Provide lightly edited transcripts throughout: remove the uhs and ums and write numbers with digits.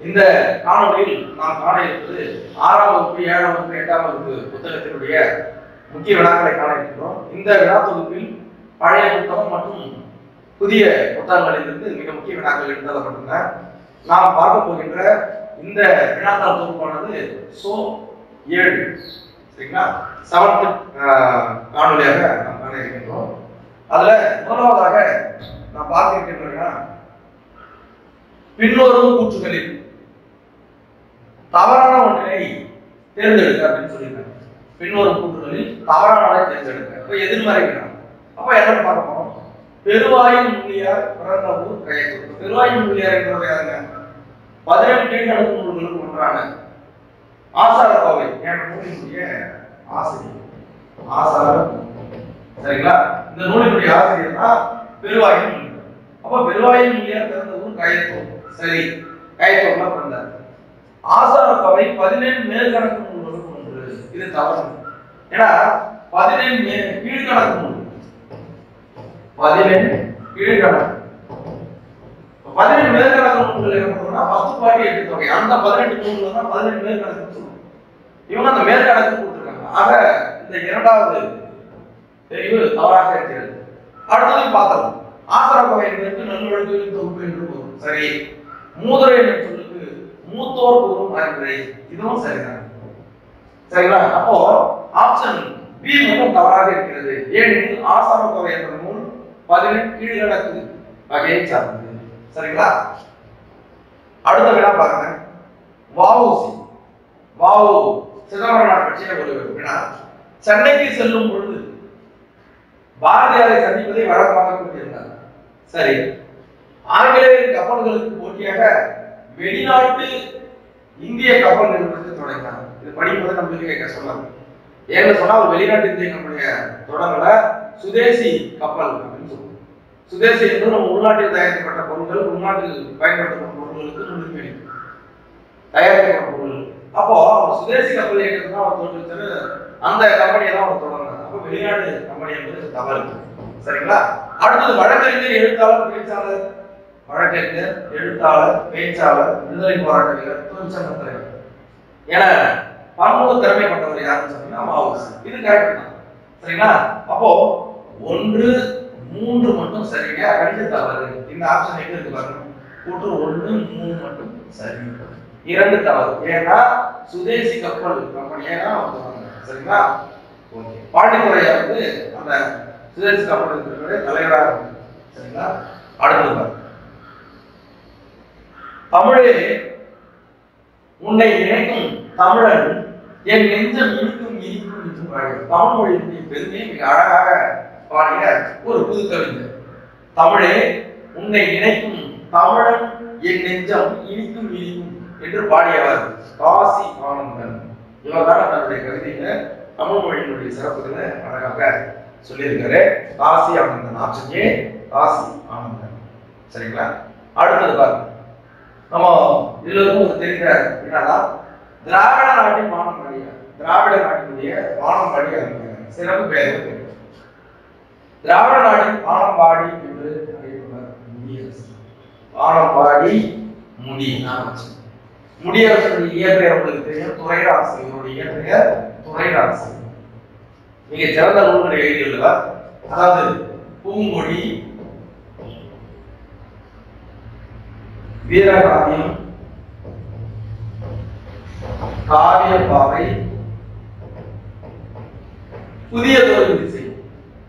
இந்த காணொலியில் நாம் காண இருப்பது 6ஆம் வகுப்பு 7ஆம் வகுப்பு 8ஆம் வகுப்பு புத்தகத்தினுடைய முக்கிய வினாக்களை காண இருக்கிறோம். இந்த வினா தொகுப்பில் பழைய புத்தகம் மற்றும் புதிய புத்தகங்களிலிருந்து மிக முக்கிய வினாக்கள் எடுத்துள்ளன. நாம் பார்க்க போகின்ற இந்த வினாத்தாள் தொகுப்பானது சோ 7 சரிங்களா 7th காணொலியாக நாம் காண இருக்கின்றோம். அதுல முதலாவதாக நாம் பார்க்க இருக்கின்றோம்னா பின்வரும் கூற்றுகளில் தவறான ஒன்றை தேர்ந்தெடுக்க அப்படின்னு சொல்லியிருக்காங்க. பின்வரும் கூற்றுகளில் தவறானதை தேர்ந்தெடுக்க. இப்ப எதிர்மறை வினா. அப்ப என்னன்னு பார்க்க போறோம். பெருவாயின் முள்ளியார் பிறந்த ஊர் கயத்தூர். பெருவாயின் முள்ளியார் என்பவர் யாருங்க? 17 கீழ்கணக்கு நூல்களுக்கு ஒன்றான ஆசாரக்கோவை என்ற நூலினுடைய ஆசிரியர். சரிங்களா? இந்த நூலினுடைய ஆசிரியர் தான் பெருவாயின் முள்ளியார். அப்ப பெருவாயின் முள்ளியார் பிறந்த ஊர் கயத்தூர். சரி, கயத்தூர்ல பிறந்தார். ஆசாரக்கோவை 17 மேல்கணக்கு நூல்களுக்கு ஒன்று. இது தவறு. ஏன்னா 17 கீழ்கணக்கு நூல் 17 கீழ்கணக்கு 17 மேல்கணக்கு நூல்கள் என்ன 10 பாட்டி 8 தொகை. அந்த 18 நூல்கள் தான் 17 மேல்கணக்கு சொல்லுவோம். இவங்க அந்த மேல்கணக்கு கொடுத்திருக்காங்க. ஆக இந்த இரண்டாவது தெரிவு தவறாக இருக்கிறது. அடுத்தது பார்த்தோம். ஆசாரக்கோவை என்பதற்கு நல்லொழுக்கங்களின் தொகுப்பு என்று பொருள். சரி. மூதுரை என்ற சொல்லுக்கு மூத்தோர் கூறும் அறிவுரை. இதுவும் சரிதான். சரிங்களா? அப்போ ஆப்ஷன் பி மட்டும் தவறாக இருக்கிறது. ஏனெனில் ஆசாரக்கோவை என்ற நூல் 18 கீழ்கணக்கு வகையை சார்ந்தது. சரிங்களா? அடுத்த வினா பாருங்க. வ.உ.சி. சிதம்பரனார் பற்றிய ஒரு வினா. சென்னைக்கு செல்லும் பொழுது பாரதியாரை சந்திப்பதை வழக்கமாக கொண்டிருந்தார். சரி. ஆங்கிலேயரின் கப்பல்களுக்கு போட்டியாக வெளிநாட்டு இந்திய கப்பல் நிறுவனத்தை தொடங்கினார். இது படிப்பதை நம்மளுக்கு கஷ்டமா இருக்கு. ஏன்னு சொன்னா ஒரு வெளிநாட்டு இந்திய கம்பெனிய தொடங்கல, சுதேசி கப்பல் அப்படின்னு சொல்லுவோம். சுதேசி என்பது நம்ம உள்நாட்டில் தயாரிக்கப்பட்ட பொருட்கள், உள்நாட்டில் பயன்படுத்தப்பட்ட பொருட்களுக்கு முன்னுரிமை தயாரிக்கப்பட்ட பொருட்கள். அப்போ சுதேசி கப்பல் இயக்கத்தை அவர் தோற்றுவித்தாரு. அந்த கம்பெனியை தான் அவர் தொடங்கினார். அப்போ வெளிநாட்டு கம்பெனி என்பது தவறு. சரிங்களா? அடுத்தது வழக்கறிஞர், எழுத்தாளர், பேச்சாளர். வழக்கறிஞர், எழுத்தாளர், பேச்சாளர், விடுதலை போராட்ட வீரர், தொழிற்சங்க தலைவர் என பன்முக திறமைப்பட்டவர் யாருன்னு சொன்னீங்கன்னா வ.உ.சி. இது கரெக்ட் தான். சரிங்களா? அப்போ 1, 3 மட்டும் சரிங்க, 2 தவறு. இந்த ஆப்ஷன் எங்க இருக்கு பாருங்க. கூற்று 1, 3 மட்டும் சரி, 2 தவறு. ஏன்னா சுதேசி கப்பல் கம்பெனியை தான் வந்தாங்க. சரிங்களா? ஓகே. பாண்டித்துறையார் வந்து அந்த சுதேசி கப்பல் தலைவராக இருந்தார். சரிங்களா? அடுத்தது பாருங்க. தமிழே உன்னை நினைக்கும் தமிழன் என் நெஞ்சம் இனிக்கும் இனிக்கும் என்று பாடிய தமிழ் மொழியினுடைய பெருமையை மிக அழகாக பாடிய ஒரு புது கவிஞர். தமிழே உன்னை நினைக்கும் தமிழன் என் நெஞ்சம் இனிக்கும் இனிக்கும் என்று பாடியவர் காசி ஆனந்தன். இவர் தான் தன்னுடைய கவிதையில தமிழ் மொழியினுடைய சிறப்புகளை அழகாக சொல்லியிருக்காரு. காசி ஆனந்தன். Option A Kasi Anandan. சரிங்களா? அடுத்தது பாருங்க. நம்ம இதுல ஒரு தெரிந்த என்னன்னா திராவிட நாட்டின் வானம்பாடி. திராவிட நாட்டினுடைய வானம்பாடி சிறப்பு பெயர். திராவிட நாட்டின் வானம்பாடி என்று அழைப்பவர் முடியரசு. வானம்பாடி முடியரசனுடைய இயற்பெயர் உங்களுக்கு தெரியும், துரைராசு. இவருடைய இயற்பெயர் துரைராசு. மிக சிறந்த நூல்களை எழுதியுள்ளவர். அதாவது பூங்கொடி, வீரகாவியம், காவியப்பாவை, புதிய தொழில் திசை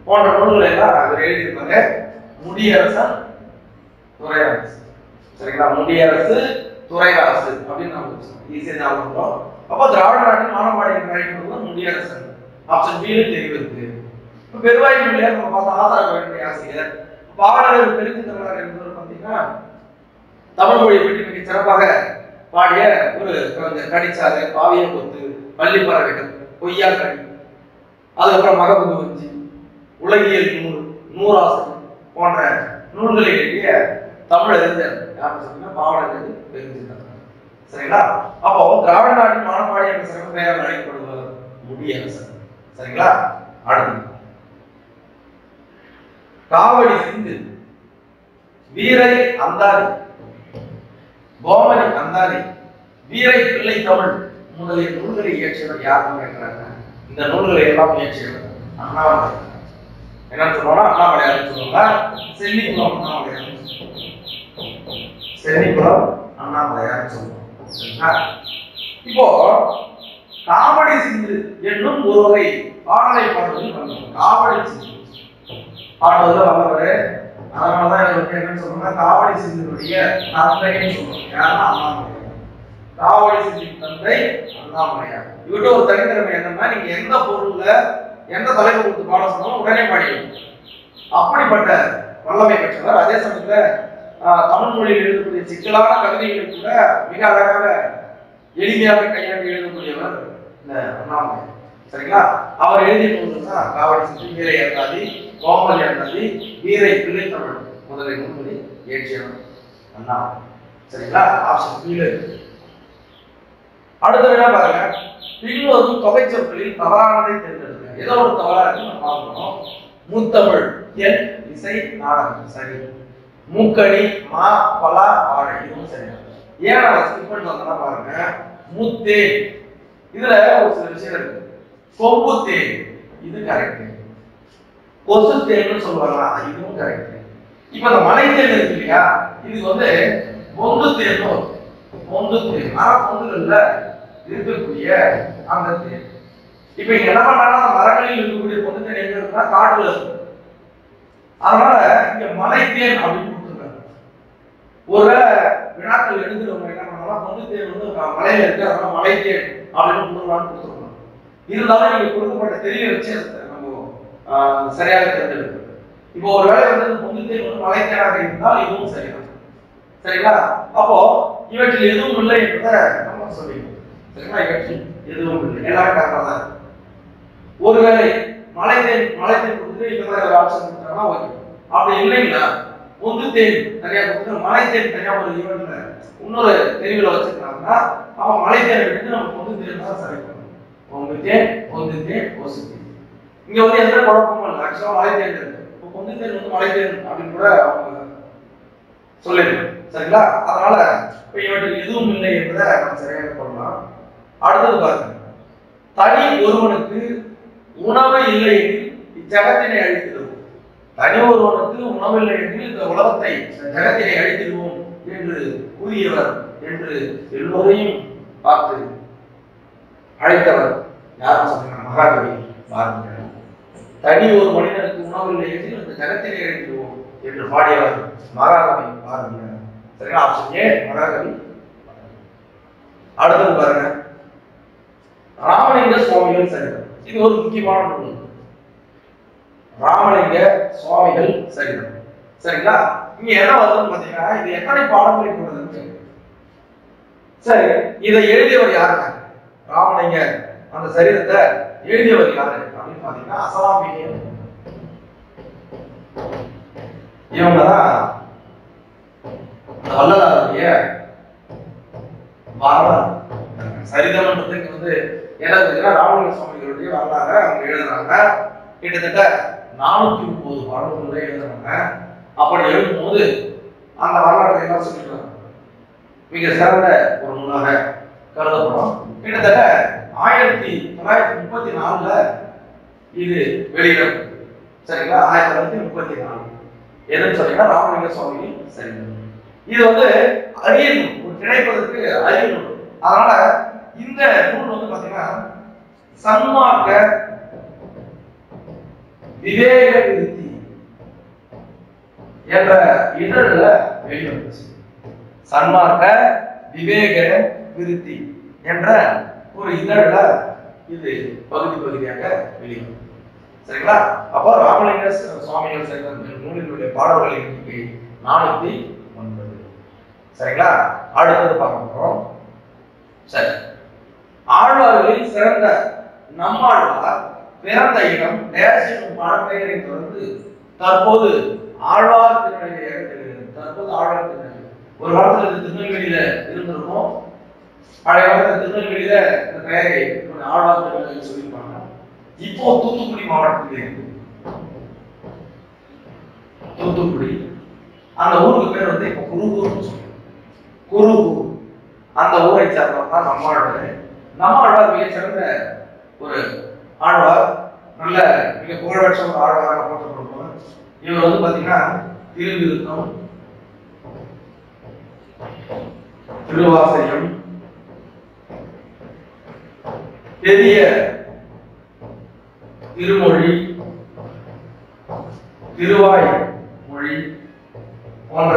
போன்ற நூல்களை எல்லாம் அவர் எழுதியிருப்பாங்க. முடியரசன், துரைராசு. சரிங்களா? முடியரசு, துரைராசு அப்படின்னு நம்ம ஈஸியா ஞாபகம். அப்போ திராவிட நாட்டின் வானம்பாடி என்று அழைக்கப்படுவது முடியரசன். ஆப்ஷன் பி தெரிவு இருக்கு. இப்ப பெருவாயின் முள்ளியார் நம்ம பார்த்தா ஆசாரக்கோவையினுடைய ஆசிரியர். பாவலர் பெருந்தமிழர் என்பவர் பார்த்தீங்கன்னா தமிழ் மொழியை பற்றி மிக சிறப்பாக பாடிய ஒரு கவிஞர். கடிச்சாறு, காவிய கொத்து, பள்ளி பறவைகள், பொய்யா கடி, அதுக்கப்புறம் மகபுகு வஞ்சி, உலகியல் நூல், நூறாசனம் போன்ற நூல்களை எழுதிய தமிழ் அறிஞர் யாருன்னு சொன்னீங்கன்னா பாவலர் பெருந்தமிழர். சரிங்களா? அப்போ திராவிட நாட்டின் வானம்பாடி என்ற சிறப்பு பெயரால் அழைக்கப்படுவர் முடியரசன். சரிங்களா? அடுத்து காவடி சிந்து, வீரை அந்தாதி, கோமதி அந்தாதி, வீரை பிள்ளை தமிழ் முதலிய நூல்களை இயற்றியவர் யாருன்னு கேட்கிறாங்க. இந்த நூல்களை எல்லாம் இயற்றியவர் அண்ணாமலை. என்ன சொல்லுவாங்க? அண்ணாமலையார் சொல்லுவாங்க. செல்லிக்குளம் அண்ணாமலையார், செல்லிக்குளம் அண்ணாமலையார் சொல்லுவாங்க. இப்போ காவடி சிந்து என்னும் ஒருவரை பாடலை பாடுவதில் வல்லவர். காவடி சிந்து பாடுவதில் வல்லவர். அதனாலதான் இவருக்கு என்னன்னு சொல்றாங்க, காவடி சிந்துடைய தந்தைன்னு சொல்றாங்க. யாருன்னா அண்ணாமலையார். காவடி சிந்து தந்தை அண்ணாமலையார். இவர்கிட்ட ஒரு தனித்திறமை என்னன்னா, நீங்க எந்த பொருள்ல எந்த தலைப்பு கொடுத்து பாட சொன்னாலும் உடனே பாடிடுவோம். அப்படிப்பட்ட வல்லமை பெற்றவர். அதே சமயத்துல தமிழ் மொழியில் எழுதக்கூடிய சிக்கலான கவிதைகளை கூட மிக அழகாக எளிமையாக கையாண்டு எழுதக்கூடியவர் இந்த அண்ணாமலை. சரிங்களா? அவர் எழுதிய நூல்கள் தான் காவடி சிந்து, வீரை அந்தாதி, கோமதி அந்தாதி, வீரை பிள்ளை தமிழ் முதலிய நூல்களை இயற்றியவர் அண்ணாமலை. சரிங்களா? ஆப்ஷன் கீழே இருக்கு. அடுத்த வினா பாருங்க. பின்வரும் தொகை சொற்களில் தவறானதை தேர்ந்தெடுங்க. ஏதோ ஒரு தவறா இருக்கு நம்ம பார்க்கணும். முத்தமிழ், எல், இசை, நாடகம் சரி. மூக்கணி, மா, பலா, வாழை இதுவும் சரி. ஏன் அதை ஸ்கிப் பண்ணி வந்தா பாருங்க. முத்தே, இதுல ஒரு சில விஷயம் இருக்கு. கொம்பு தேன் இது கரெக்ட். கொசு தேன்னு சொல்லுவாங்க, இதுவும் கரெக்ட். இப்ப இந்த மலை தேன் இருக்கு இல்லையா, இது வந்து பொந்து தேனும், பொந்து தேன் பொந்துகள்ல இருக்கக்கூடிய அந்த தேன். இப்ப இங்க என்ன பண்றாங்கன்னா, மரங்களில் இருக்கக்கூடிய பொந்து தேன் எங்க இருக்குன்னா காட்டுல இருக்கு. அதனால இங்க மலை தேன் அப்படின்னு கொடுத்துருக்காங்க. ஒருவேளை வினாக்கள் எழுதுறவங்க என்ன பண்ணாலும் பொந்து தேன் வந்து மலையில இருக்கு, அதனால மலை தேன் அப்படின்னு கொடுத்துருக்கான்னு கொடுத்துருக்காங்க. இருந்தாலும் நீங்க கொடுக்கப்பட்ட தெரிய வச்சு நம்ம சரியாக தேர்ந்தெடுக்கிறது. இப்போ ஒரு வேலை வந்து பொது தேர்வு வந்து மலை தேனாக இருந்தால் இதுவும் சரிதான். சரிங்களா? அப்போ இவற்றில் எதுவும் இல்லை என்பதை நம்ம சொல்லிடுவோம். சரிங்களா? இவற்றில் எதுவும் இல்லை, எல்லாமே கரெக்டாக தான். ஒருவேளை மலை தேன் கொடுத்து இந்த மாதிரி ஒரு ஆப்ஷன் கொடுத்தாங்கன்னா ஓகே. அப்படி இல்லைங்களா, பொது தேன் தனியா கொடுத்து மலை தேன் தனியா ஒரு ஈவெண்ட்ல இன்னொரு தெரிவுல வச்சிருக்காங்கன்னா அவன் மலை தேனை விட்டு நம்ம பொது தேன் தான் சரி பண்ணணும். இங்க வந்து எந்த குழப்பமும் இல்லை. ஆக்சுவலா மலை தேன் இருக்கு, பொந்து தேன் வந்து மலை தேன் அப்படின்னு கூட அவங்க சொல்லிடுறோம். சரிங்களா? அதனால இவற்றில் எதுவும் இல்லை என்பதை நம்ம சரியாக சொல்லலாம். அடுத்தது பாருங்க. தனி ஒருவனுக்கு உணவு இல்லை எனில் இச்சகத்தினை அழித்திடுவோம். தனி ஒருவனுக்கு உணவு இல்லை எனில் இந்த உலகத்தை ஜகத்தினை அழித்திடுவோம் என்று கூறியவர் என்று எல்லோரையும் பார்த்து அழைத்தவர் யாரும் சொன்னாங்க? மகாகவி பாரதியார். தனி ஒரு மனிதனுக்கு உணவில்லை என்று இந்த ஜகத்தினை அழித்திடுவோம் என்று பாடியவர் மகாகவி பாரதியார். சரிங்களா? ஆப்ஷன் ஏ மகாகவி. அடுத்தது பாருங்க. ராமலிங்க சுவாமிகள் சரிதம். இது ஒரு முக்கியமான நூல். ராமலிங்க சுவாமிகள் சரிதம். சரிங்களா? இங்க என்ன வருதுன்னு பாத்தீங்கன்னா, இது எத்தனை பாடங்களை கொண்டது? சரி, இதை எழுதியவர் யாருங்க? ராமலிங்க அந்த சரிதத்தை எழுதியவர் யாரு அப்படின்னு பாத்தீங்கன்னா அசலாம்பிகை. இவங்கதான் வள்ளலாருடைய வரலாறு. சரிதம்ன்றதுக்கு வந்து என்ன ராமலிங்க சுவாமிகளுடைய வரலாறு அவங்க எழுதுறாங்க. கிட்டத்தட்ட 430 பாடல்களை எழுதுறாங்க. அப்படி எழுதும்போது அந்த வரலாற்றை எல்லாம் சொல்லிடுறாங்க. மிக சிறந்த ஒரு நூலாக கருதப்படும். கிட்டத்தட்ட 1934 இது வெளியிடும். சரிங்களா? 1934 எதுன்னு சொன்னீங்கன்னா ராமலிங்க சுவாமிகள் சரிதம். இது வந்து அரிய நூல், ஒரு கிடைப்பதற்கு அரிய நூல். அதனால இந்த நூல் வந்து பாத்தீங்கன்னா சன்மார்க்க விவேக விருத்தி என்ற இதழில் வெளிவந்துச்சு. சன்மார்க்க விவேக விருத்தி என்ற ஒரு இதழில் இது பகுதியாக வெளிவரும். சரிங்களா? அப்போ ராமலிங்க சுவாமிகள் சரிதம் நூலினுடைய பாடல்கள் எண்ணிக்கை 409. சரிங்களா? அடுத்தது பார்க்க போறோம். சரி, ஆழ்வார்களில் சிறந்த நம்மாழ்வார் பிறந்த இடம் டேஷ் என்னும் பழம்பெயரை தொடர்ந்து தற்போது ஆழ்வார் திருநெல்வேலியாக தெரிகிறது. தற்போது ஆழ்வார் திருநெல்வேலி. ஒரு காலத்துல இது திருநெல்வேலியில இருந்திருக்கும். பழைய காலத்துல திருநெல்வேலியில இந்த பெயரை ஆழ்வார் திருநெல்வேலி சொல்லியிருப்பாங்க. இப்போ தூத்துக்குடி மாவட்டத்தில் இருக்கு. தூத்துக்குடி அந்த ஊருக்கு பேர் வந்து இப்போ குருகூர்னு சொல்லுவாங்க. குரு அந்த ஊரை சார்ந்தவர் தான் நம்மாழ்வார். நம்மாழ்வார் மிக சிறந்த ஒரு ஆழ்வார், நல்ல மிக புகழ்பெற்ற ஒரு ஆழ்வாராக போற்றப்படுவார். இவர் வந்து பாத்தீங்கன்னா திருவிருத்தம், திருவாசகம், பெரிய திருமொழி, திருவாய் மொழி போன்ற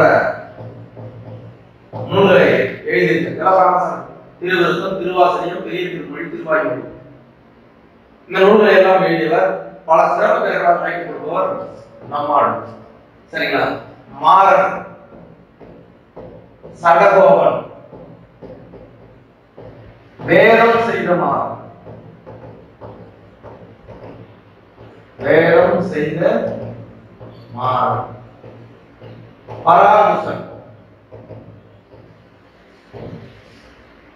நூல்களை எழுதியிருக்கிறார். திருவிருத்தம், திருவாசகம், பெரிய திருமொழி, திருவாய் மொழி இந்த நூல்களை எல்லாம் எழுதியவர். பல சிறப்பு பெயர்களால் அழைக்கப்படுபவர் நம்மாழ்வார். சரிங்களா? மாறன், சடகோபன், வேதம் செய்த மாறன், வேதம் செய்த மாறன், பராமுசன்,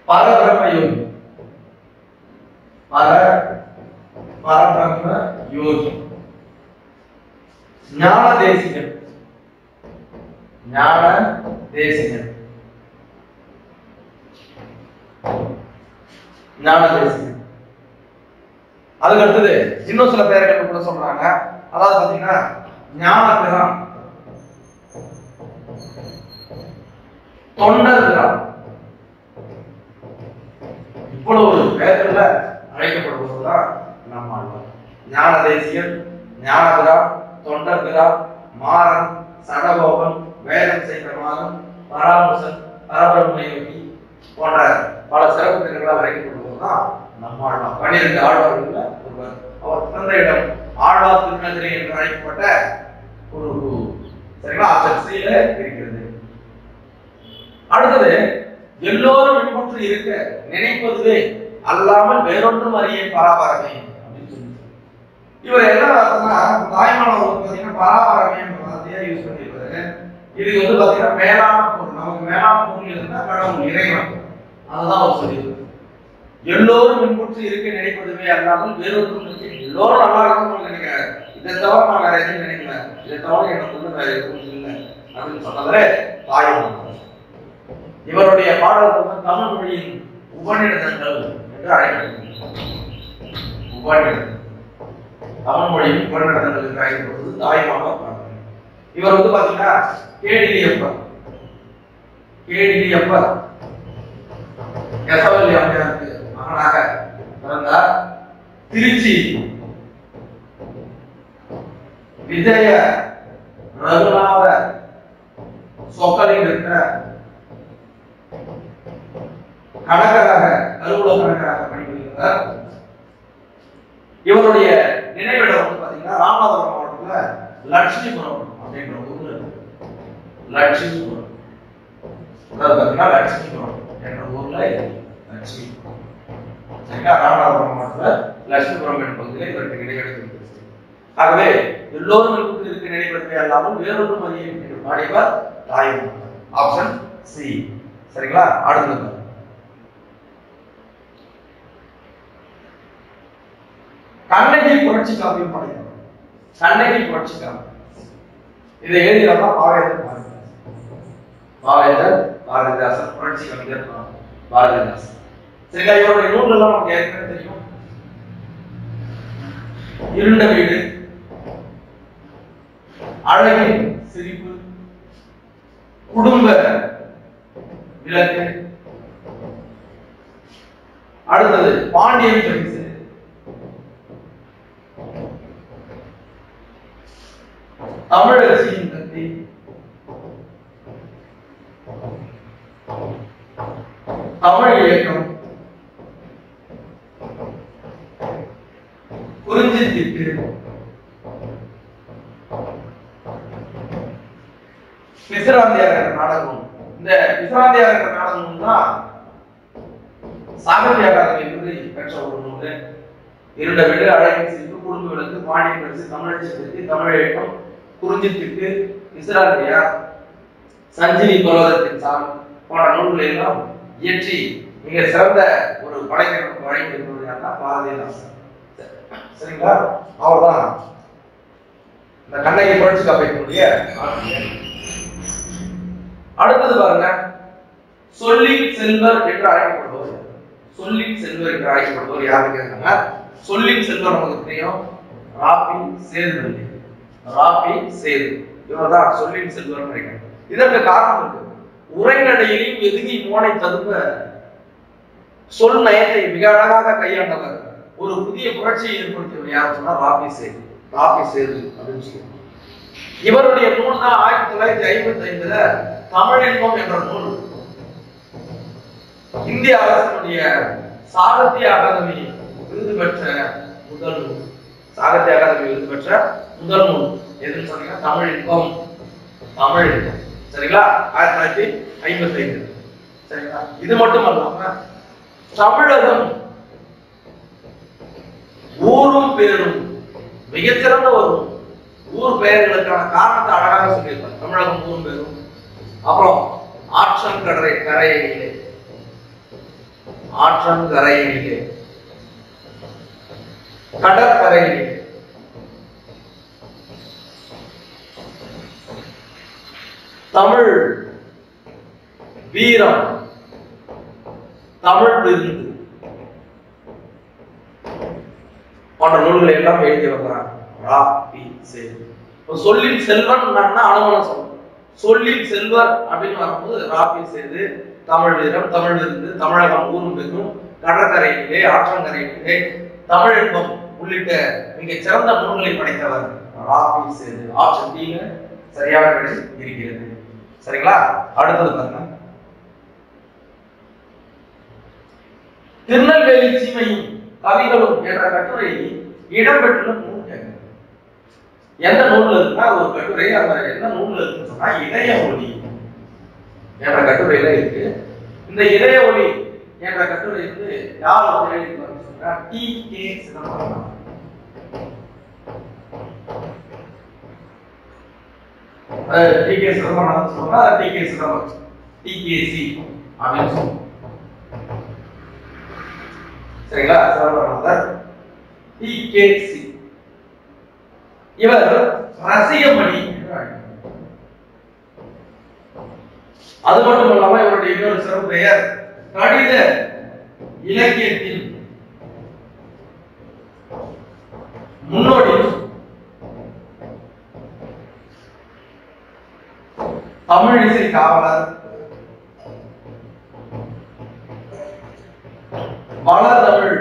பரபிரம்ம யோகி, பரபிரம்ம யோகி, ஞான தேசிகன், ஞான தேசிகன், ஞான தேசிகன். அதுக்கு அடுத்தது இன்னும் சில பேர்கள் கூட சொல்றாங்க. அதாவது பாத்தீங்கன்னா ஞான பிரான், தொண்டர் பிரான், இவ்வளவு பேர்ல அழைக்கப்படுவதுதான் நம்மாழ்வார். ஞான தேசிகன், ஞான பிரான், தொண்டர் பிரான், மாறன், சடகோபன், வேதம் செய்த மாறன், பராமுசன், பரபிரம்ம யோகி போன்ற பல சிறப்பு பெயர்களால் அழைக்கப்படுவதுதான் நம்மாழ்வார். 12 ஆழ்வார்கள் ஒருவர். அவர் பிறந்த இடம் ஆழ்வார் திருநகரி என்று அழைக்கப்பட்ட ஒரு சரிங்களா சர்ச்சையில இருக்கிறது. அடுத்தது எல்லோரும் இன்புற்று இருக்க நினைப்பதுவே அல்லாமல் வேறொன்றும் அறிய பராபரமே அப்படின்னு சொல்லி இவர் என்ன அர்த்தம்னா, தாய்மானவர் பார்த்தீங்கன்னா பராபரமே என்ற வார்த்தையை யூஸ் பண்ணியிருப்பாரு. இது வந்து பாத்தீங்கன்னா மேலான பொருள், நமக்கு மேலான பொருள் இருந்தா கடவுள், இறைவன், அதுதான் அவர் சொல்லியிருக்காரு. எல்லோரும் இன்புற்று இருக்க நினைப்பதுவே அல்லாமல் வேறொன்றும் எல்லோரும் நல்லா இருக்கணும்னு நினைக்கிறாரு. இதை தவிர நான் வேற எதுவும் நினைக்கல, இதை தவிர எனக்கு வேற எதுவும் இல்லை அப்படின்னு சொன்னதுல தாய்மானவர். இவருடைய பாடல்கள் வந்து தமிழ் மொழியின் உபநிடதங்கள் என்று அழைக்கப்படுகிறது. உபநிடதம், தமிழ் மொழியின் உபநிடதங்கள் என்று அழைக்கப்படுவது தாய்மானவர் பாடல். இவர் வந்து பாத்தீங்கன்னா கேடிலியப்பர், கேடிலியப்பர் யசவல்லி அம்மையாருக்கு மகனாக பிறந்தார். திருச்சி விஜய ரகுநாத சொக்கலிங்க கணக்கராக, அலுவலக கணக்கராக பணிபுரிகிறார். இவருடைய நினைவிடம் வந்து பாத்தீங்கன்னா ராமநாதபுரம் மாவட்டத்துல லட்சுமிபுரம் அப்படின்ற ஊர்ல இருக்கு. லட்சுமிபுரம், அதாவது பாத்தீங்கன்னா லட்சுமிபுரம் என்ற ஊர்ல லட்சுமிபுரம், ராமநாதபுரம் மாவட்டத்துல லட்சுமிபுரம் என்ற பகுதியில் இவருக்கு நினைவிடம். ஆகவே எல்லோரும் இருக்க நினைப்பதே அல்லாமல் வேறொன்றும் அறிய என்று பாடியவர் தாய்மானவர். Option C. சரிங்களா? அடுத்தது கண்ணகி புரட்சி காப்பியம் படைத்தவர். கண்ணகி புரட்சி காப்பியம் இதை எழுதியவர் பாவேந்தர் பாரதிதாசன். பாவேந்தர் பாரதிதாசன் புரட்சி கவிஞர் பாரதிதாசன். சரிங்களா? இவருடைய நூல்கள் எல்லாம் நமக்கு ஏற்கனவே தெரியும். இருண்ட வீடு, அழகின் சிரிப்பு, குடும்ப விளக்கு, அடுத்தது பாண்டியன் பரிசு, தமிழரசியின் கத்தி, தமிழ் இயக்கம், குறிஞ்சி திட்டு, பிசிராந்தியார் என்ற நாடகம். இந்த பிசிராந்தியார் என்ற நாடகம் தான் சாகித்ய அகாதமி விருது பெற்ற ஒரு நூல். இருண்ட வீடு, அழகின் சிரிப்பு, குடும்ப விளக்கு, பாண்டியன் பரிசு, தமிழரசி கத்தி, தமிழ் இயக்கம், குறிஞ்சி திட்டு, பிசிராந்தியார், சஞ்சீவி பர்வதத்தின் சாமி போன்ற நூல்களை எல்லாம் இயற்றி மிக சிறந்த ஒரு படைப்பிற்கு வழங்கியிருப்பவர்கள் பாரதிதாசன். சரிங்களா? அவர்தான் இந்த கண்ணகி புரட்சி காப்பியத்தினுடைய ஆசிரியர். அடுத்தது பாருங்க, சொல்லின் செல்வர் என்று அழைக்கப்படுவார். சொல்லின் செல்வர் என்று அழைக்கப்படுவார் யாருன்னு கேட்கிறாங்க. சொல்லின் செல்வர் நமக்கு தெரியும், ராபி சேதுபதி. ராபி சேது இவர்தான் சொல்லின் செல்வர் நினைக்கிறேன். இதற்கு காரணம் இருக்கு. உரைநடையிலும் எதுகி மோனை ததும்ப சொல் நயத்தை மிக அழகாக கையாண்டவர். ஒரு புதிய புரட்சியை ஏற்படுத்தியவர் யார் சொன்னா ராபி சேது. ராபி சேது அப்படின்னு சொல்லுவாங்க. இவருடைய நூல் தான் 1955 தமிழின்பம் என்ற நூல் இந்திய அரசினுடைய சாகித்ய அகாதமி விருது பெற்ற முதல் நூல். சாகித்ய அகாதமி விருது பெற்ற முதல் நூல் எதுன்னு சொன்னீங்கன்னா தமிழின்பம். தமிழ் சரிங்களா, 1955. சரிங்களா. இது மட்டும் அல்லாம தமிழகம் ஊரும் பேரும் மிகச்சிறந்த ஒரு ஊர் பெயர்களுக்கான காரணத்தை அழகாக சொல்லியிருப்பார். தமிழகம் ஊரும் பேரும். அப்புறம் ஆற்றங்கரை கரையிலே, ஆற்றங்கரையிலே, கடற்கரையிலே, தமிழ் வீரம், தமிழ் விருந்து போன்ற நூல்களை எல்லாம் எழுதி வந்தார் ராபி சேது. சொல்லின் செல்வன் அனுமானம் சொல்லணும். சொல்லின் செல்வர் அப்படின்னு வரும்போது ராபி சேது, தமிழ் வீரம், தமிழ் விருந்து, தமிழகம் ஊரும் பெரும், கடற்கரையிலே, ஆற்றங்கரையிலே, தமிழின்பம் உள்ளிட்ட மிக சிறந்த நூல்களை படைத்தவர் ராபி சேது. ஆப்ஷன் டி சரியான விடை இருக்கிறது. சரிங்களா. அடுத்தது பாருங்க, திருநெல்வேலி சீமையும் கவிகளும் என்ற கட்டுரை இடம்பெற்றுள்ள நூல் எந்த நூல்ல இருக்குன்னா ஒரு கட்டுரை. அந்த எந்த நூல்ல இருக்குன்னு சொன்னா இதய ஒளி என்ற கட்டுரையில இருக்கு. இந்த இதய ஒளி என்ற கட்டுரை வந்து யார் எழுதியிருக்காங்க சொன்னா டி.கே. சிதம்பரம். டி.கே. சிதம்பரம் சொன்னா டி.கே. சிதம்பரம், டி.கே.சி. அப்படின்னு சொல்லுவோம். சரிங்களா. சிதம்பரம் டி.கே.சி. இவர் ரசிகமணி என்று அழைக்கிறார். அது மட்டும் இல்லாம இவருடைய இன்னொரு சிறப்பு பெயர் கடித இலக்கியத்தின் முன்னோடி, தமிழிசை காவலர், வளர்தமிழ்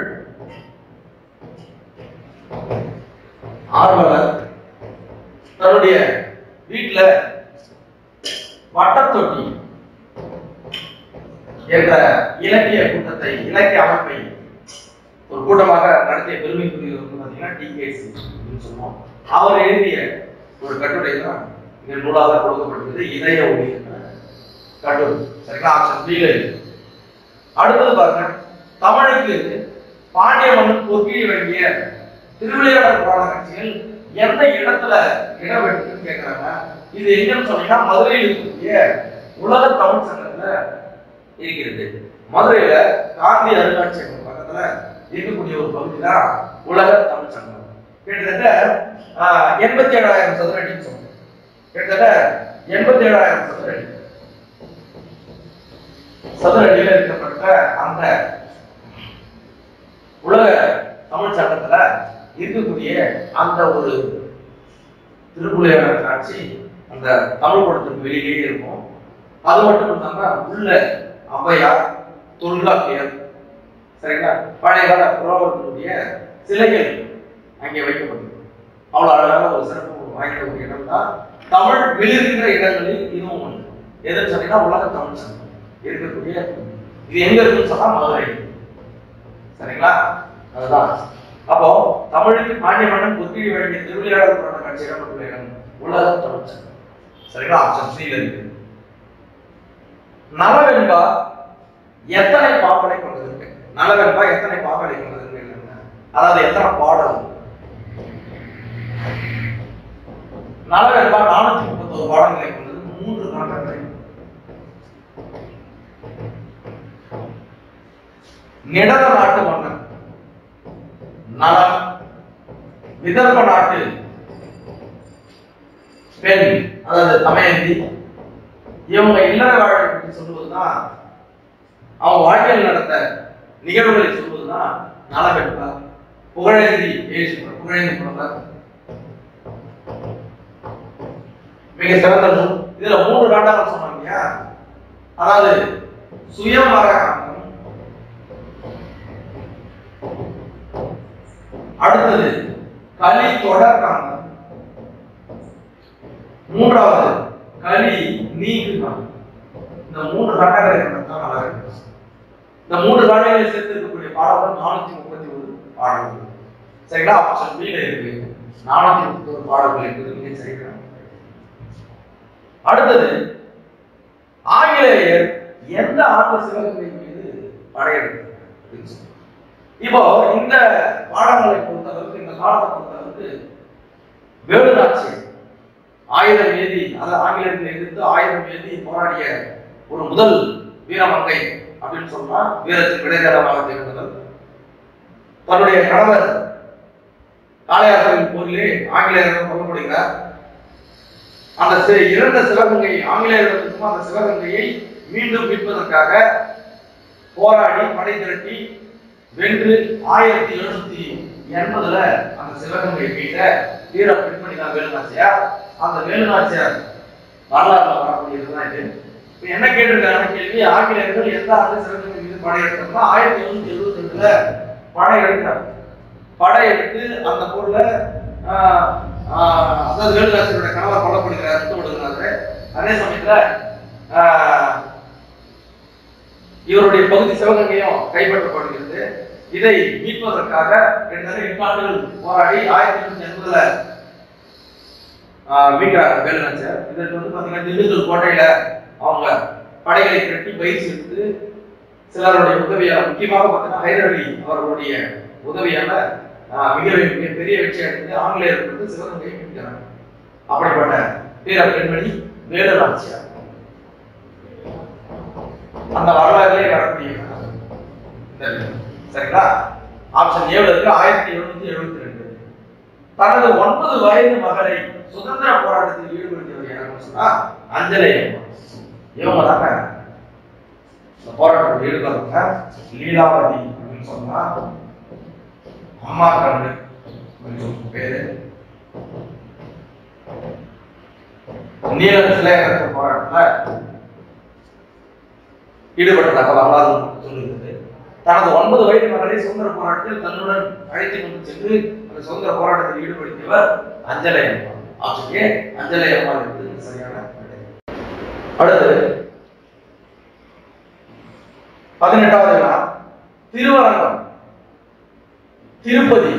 ஆர்வலர். தன்னுடைய வீட்டுல வட்டத்தொட்டி என்ற இலக்கிய கூட்டத்தை, இலக்கிய அமைப்பை ஒரு கூட்டமாக நடத்திய பெருமைக்குரியவர் பார்த்தீங்கன்னா டி.கே.சி. சொல்லுவோம். அவர் எழுதிய ஒரு கட்டுரை தான் இங்க நூலாக கொடுக்கப்பட்டிருக்கிறது, இதய ஒளி என்ற கட்டுரை. சரிங்களா. Option B. அடுத்தது பாருங்க, தமிழுக்கு பாண்டிய மன்னன் பொற்கிழி வழங்கிய திருவிளையாடல் புராண காட்சிகள் எந்த இடத்துல இடம்பெற்றுன்னு கேட்கிறாங்க. இது எங்கன்னு சொன்னீங்கன்னா மதுரையில் இருக்கக்கூடிய உலக தமிழ் சங்கத்துல இருக்கிறது. மதுரையில காந்தி அருங்காட்சியகம் பக்கத்துல இருக்கக்கூடிய ஒரு பகுதி தான் உலக தமிழ் சங்கம். கிட்டத்தட்ட 87,000 சதுர அடின்னு சொல்லுங்க. கிட்டத்தட்ட 87,000 சதுர அடியில் இருக்கப்பட்ட அந்த உலக தமிழ் சங்கத்துல இருக்கக்கூடிய அந்த ஒரு திருவிளையாடல் காட்சி அந்த தமிழ் படத்துக்கு வெளியிலேயே இருக்கும். அது மட்டும் இல்லாம உள்ள ஔவையார், தொல்காப்பியர், சரிங்களா, பழைய கால புலவர்களுடைய சிலைகள் அங்கே வைக்கப்பட்டிருக்கும். அவ்வளவு அழகான ஒரு சிறப்பு வாய்ந்த ஒரு இடம் தான். தமிழ் வெளியிருக்கிற இடங்களில் இதுவும் ஒன்று. எதுன்னு சொன்னீங்கன்னா உலக தமிழ் சங்கம் இருக்கக்கூடிய இது எங்க இருக்குன்னு சொன்னா மதுரை. சரிங்களா. அதுதான். அப்போ தமிழுக்கு பாண்டிய மன்னன் பொற்கிழி வழங்கிய திருவிளையாடல் புராண காட்சி இடம்பெற்றுள்ள இடம் உலக தமிழ் சங்கம். சரிங்களா. ஆப்ஷன் சி இருக்கு. நலவென்பா எத்தனை பாக்களை கொண்டது? நலவென்பா எத்தனை பாக்களை கொண்டது? அதாவது எத்தனை பாடல்? நலவென்பா 431 பாடல்களை கொண்டது, 3 காண்டங்களை. நிடத நாட்டு மன்னன் நலம், விதர்ப நாட்டு பெண் அதாவது தமயந்தி, இவங்க இல்லற வாழ்வை பற்றி சொல்லுவதுதான் அவன் வாழ்க்கையில் நடந்த நிகழ்வுகளை சொல்வதுதான் நலவெற்றார். புகழேந்தி புகழேந்தி புலவர் மிக சிறந்த நூல். இதுல 3 காண்டங்கள் சொன்னாங்க இல்லையா? அதாவது சுயமர காண்டம், அடுத்தது கலி தொடர் காண்டம், மூன்றாவது கலி நீங்கு காண்டம். இந்த 3 காண்டங்களை தான் நல்லா இருக்கு. இந்த 3 காண்டங்களை சேர்த்து இருக்கக்கூடிய பாடங்கள் 431 பாடல்கள். சரிங்களா? ஆப்ஷன் பி ல இருக்கு 431 பாடல்கள் என்பது மிக சரியான. அடுத்தது ஆங்கிலேயர் எந்த ஆண்டு சிவகங்கை மீது படையெடுத்தார்? இப்போ இந்த பாடங்களை பொறுத்தளவுக்கு, இந்த காலத்தை பொறுத்தளவுக்கு வேலுநாச்சியார் ஆயுதம் ஏந்தி, அதாவது ஆங்கிலேயர்களை எதிர்த்து ஆயுதம் ஏந்தி போராடிய ஒரு முதல் வீரமங்கை அப்படின்னு சொன்னா வீரத்தின் விடைதேடமாக திகழ்ந்தவர். தன்னுடைய கணவர் காளையார்களின் போரிலே ஆங்கிலேயர்கள் கொல்லப்படுகிறார். அந்த இறந்த சிவகங்கை ஆங்கிலேயர்களுக்கும் அந்த சிவகங்கையை மீண்டும் மீட்பதற்காக போராடி படை திரட்டி வென்று 1780 அந்த சிவகங்கை மீட்ட வீர பெண்மணி தான் வேலுநாச்சியார். அந்த வேலுநாச்சியார் வரலாறுல வரக்கூடியதுதான் இது. இப்ப என்ன கேட்டிருக்காங்க கேள்வி, ஆங்கிலேயர்கள் எந்த ஆண்டு சிவகங்கை மீது படையெடுத்தாங்க? 1772 படையெடுத்தார். படையெடுத்து அந்த போர்ல அதாவது வேலுநாச்சியாரோட கணவர் கொல்லப்படுகிறார், விடுகிறாரு. அதே சமயத்துல இவருடைய பகுதி சிவகங்கையும் கைப்பற்றப்படுகிறது. இதை மீட்பதற்காக 8 ஆண்டுகள் போராடி 1780 மீட்கிறாங்க வேலுநாச்சியார். இதற்கு வந்து பாத்தீங்கன்னா திண்டுக்கல் கோட்டையில அவங்க படைகளை கட்டி பயிற்சி எடுத்து சிலருடைய உதவியால், முக்கியமாக பார்த்தீங்கன்னா ஹைதர் அலி அவர்களுடைய உதவியால மிக பெரிய வெற்றி அடைந்து ஆங்கிலேயர்கள் வந்து சிவகங்கையை மீட்கிறாங்க. அப்படிப்பட்ட வீர பெண்மணி வேலுநாச்சியார். அந்த வரலாறுலேயே வரக்கூடிய சரிங்களா? ஆப்ஷன் ஏ இருக்கு 1772. தனது 9 வயது மகளை சுதந்திர போராட்டத்தில் ஈடுபடுத்தியவர் யாருன்னு சொன்னா அஞ்சலை அம்மா. இவங்க தாங்க இந்த போராட்டத்தில் ஈடுபடுறாங்க. லீலாவதி அப்படின்னு சொன்னா அம்மா கண்ணு பேரு. நீலத்திலே போராட்டத்துல ஈடுபட்டதாக வரலாறு சொல்லுகிறது. தனது 9 வயது மகளை சுதந்திர போராட்டத்தில் தன்னுடன் அழைத்துக் கொண்டு சென்று அந்த சுதந்திர போராட்டத்தில் ஈடுபடுத்தியவர் அஞ்சலை அம்மா. ஆப்ஷன் ஏ அஞ்சலை அம்மா என்பது சரியான. அடுத்து 18வது வினா திருவரங்கம். திருப்பதி,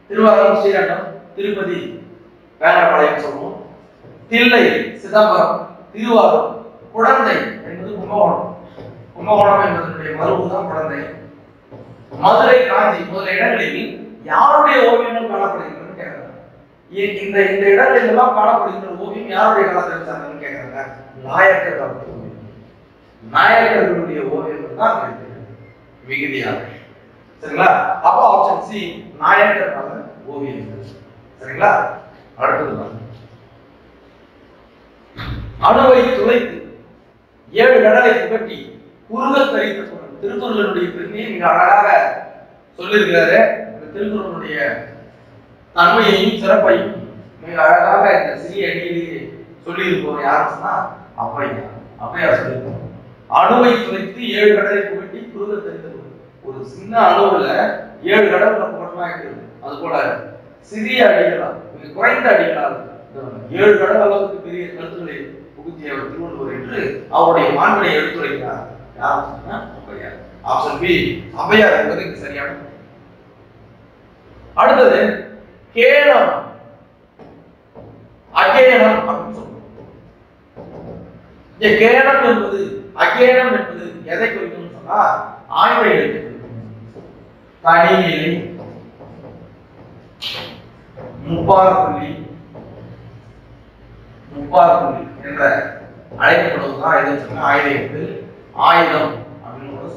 திருவரங்கம் ஸ்ரீரங்கம், திருப்பதி வேங்கடபாளையம் சொல்லுவோம். தில்லை சிதம்பரம், திருவாரூர், குடந்தை என்பது கும்பகோணம். கும்பகோணம் என்பதனுடைய மறுபுதான் குடந்தை. மதுரை, காஞ்சி முதலிய இடங்களில் யாருடைய ஓவியங்கள் காணப்படுகின்றன கேட்கிறாங்க. இந்த இடங்களில் எல்லாம் காணப்படுகின்ற ஓவியம் யாருடைய காலத்தில் சார்ந்ததுன்னு கேட்கிறாங்க. நாயக்கர் காலத்து ஓவியம். நாயக்கர்களுடைய ஓவியங்கள் தான் மிகுதியாக. சரிங்களா? அப்போ ஆப்ஷன் சி நாயக்கர் கால ஓவியங்கள். சரிங்களா? அடுத்தது அணுவை துளைத்து 7 கடலை புகட்டி குறுக தரித்த குரல். திருக்குறளுடைய பெருமையை மிக அழகாக சொல்லியிருக்கிறாரு. இந்த திருக்குறளுடைய தன்மையையும் சிறப்பையும் மிக அழகாக இந்த சிறிய அடியிலேயே சொல்லி இருப்பவர் யாரும் சொன்னா அப்பையார் சொல்லியிருப்பார். அணுவை துளைத்து 7 கடலை புகட்டி குறுக தரித்த குரல். ஒரு சின்ன அளவுல 7 கடவுளை புகட்டமா இருக்குது. அது போல சிறிய அடிகளால், மிக குறைந்த அடிகளால் 7 கடல் அளவுக்கு பெரிய கருத்துக்களை புகுத்தியவர் திருவள்ளுவர் என்று அவருடைய மாண்பனை எடுத்துரைக்கிறார். யார் சொன்னா அப்பையார். ஆப்ஷன் பி அப்பையார் என்பது சரியான. அடுத்தது கேனம், அகேனம் அப்படின்னு சொல்றோம். கேனம் என்பது அகேனம் என்பது எதை குறிக்கும் சொன்னா ஆய்வை எழுத்து தனிநிலை முப்பார்புள்ளி என்ற அழைக்கப்படுவதுதான் எது சொன்னா ஆயுத எழுத்து. ஆயுதம் அப்படின்னு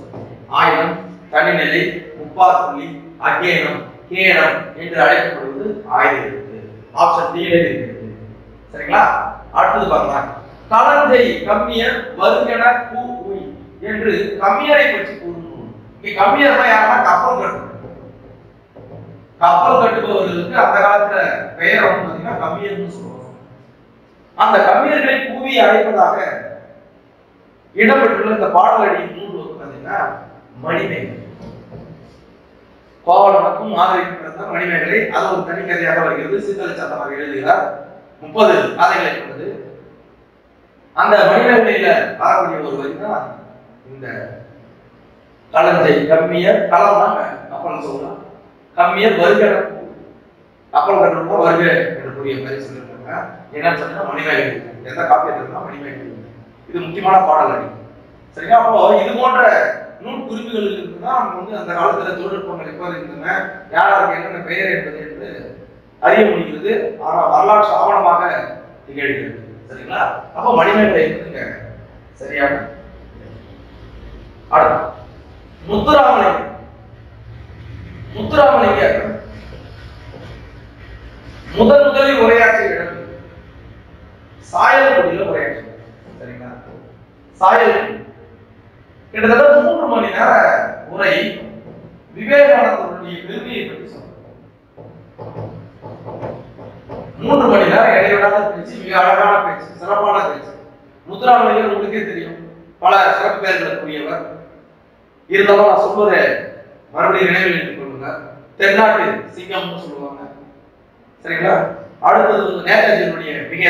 ஆயுதம், தனிநிலை, முப்பார்புள்ளி, அகேனம், கேனம் என்று அழைக்கப்படுவது ஆயுத எழுத்து. ஆப்ஷன் டி இருக்கிறது. சரிங்களா? அடுத்தது பார்க்கலாம். களஞ்சை கம்மியர் வருகன பூ உய் என்று கம்மியரை பற்றி கூறும். இங்க கம்மியர்னா யாருன்னா கப்பல் கட்டுபவர்களுக்கு அந்த காலத்துல பெயர் வந்து பாத்தீங்கன்னா கம்மியர்னு சொல்லுவாங்க. அந்த கம்மியர்களை கூவி அழைப்பதாக இடம்பெற்றுள்ள இந்த பாடலடியின் நூல் வந்து பாத்தீங்கன்னா மணிமேகலை. கோவலனுக்கும் மாதவிக்கும் மணிமேகலை, அது ஒரு தனிக்கதையாக வருகிறது. சீத்தலை சத்தமாக எழுதுகிறார். 30 கதைகளை கொண்டது. அந்த மணிமேகலையில வரக்கூடிய ஒரு வரி தான் இந்த களஞ்சை கம்மியர், களம்னா கப்பல் சொல்லலாம், கம்மியர் வருக கப்பல் கட்டுறப்போ வருக என்றுடைய மாதிரி சொல்லியிருக்காங்க. என்னன்னு சொன்னா மணிமேகலை. எந்த காப்பியத்திற்கு மணிமேகலை. இது முக்கியமான பாடல் அடி. சரிங்களா? அப்போ இது போன்ற நூல் குறிப்புகள் இருக்குதான் நம்ம வந்து அந்த காலத்துல தொழில்நுட்பங்கள் எவ்வாறு இருந்தன, யாருக்கு என்னென்ன பெயர் என்பது என்று அறிய முடிகிறது. ஆனா வரலாற்று ஆவணமாக திகழ்கிறது. சரிங்களா? அப்போ மணிமேகலை இருக்குதுங்க. சரியா? அடுத்து முத்துராமலிங்கம். முத்துராமலிங்கர் முதலில் உரையாற்றிய இடம் சாயல்குடியில் உரையாற்றினார். சரிங்களா? சாயல்குடி கிட்டத்தட்ட 3 மணி நேர உரை விவேகானந்தருடைய பெருமையை பற்றி சொன்னார். 3 மணி நேரம் இடைவிடாத பேச்சு, மிக அழகான பேச்சு, சிறப்பான பேச்சு. முத்துராமலிங்கர் உங்களுக்கே தெரியும், பல சிறப்பு பெயர்களுக்குரியவர். இருந்தாலும் நான் சொல்வதை மறுபடியும் நினைவில் எடுத்துக் கொள்ளுங்க. தென்னாட்டு சிங்கம்னு சொல்லுவாங்க. சரிங்களா? அடுத்தது வந்து நேதாஜியினுடைய மிக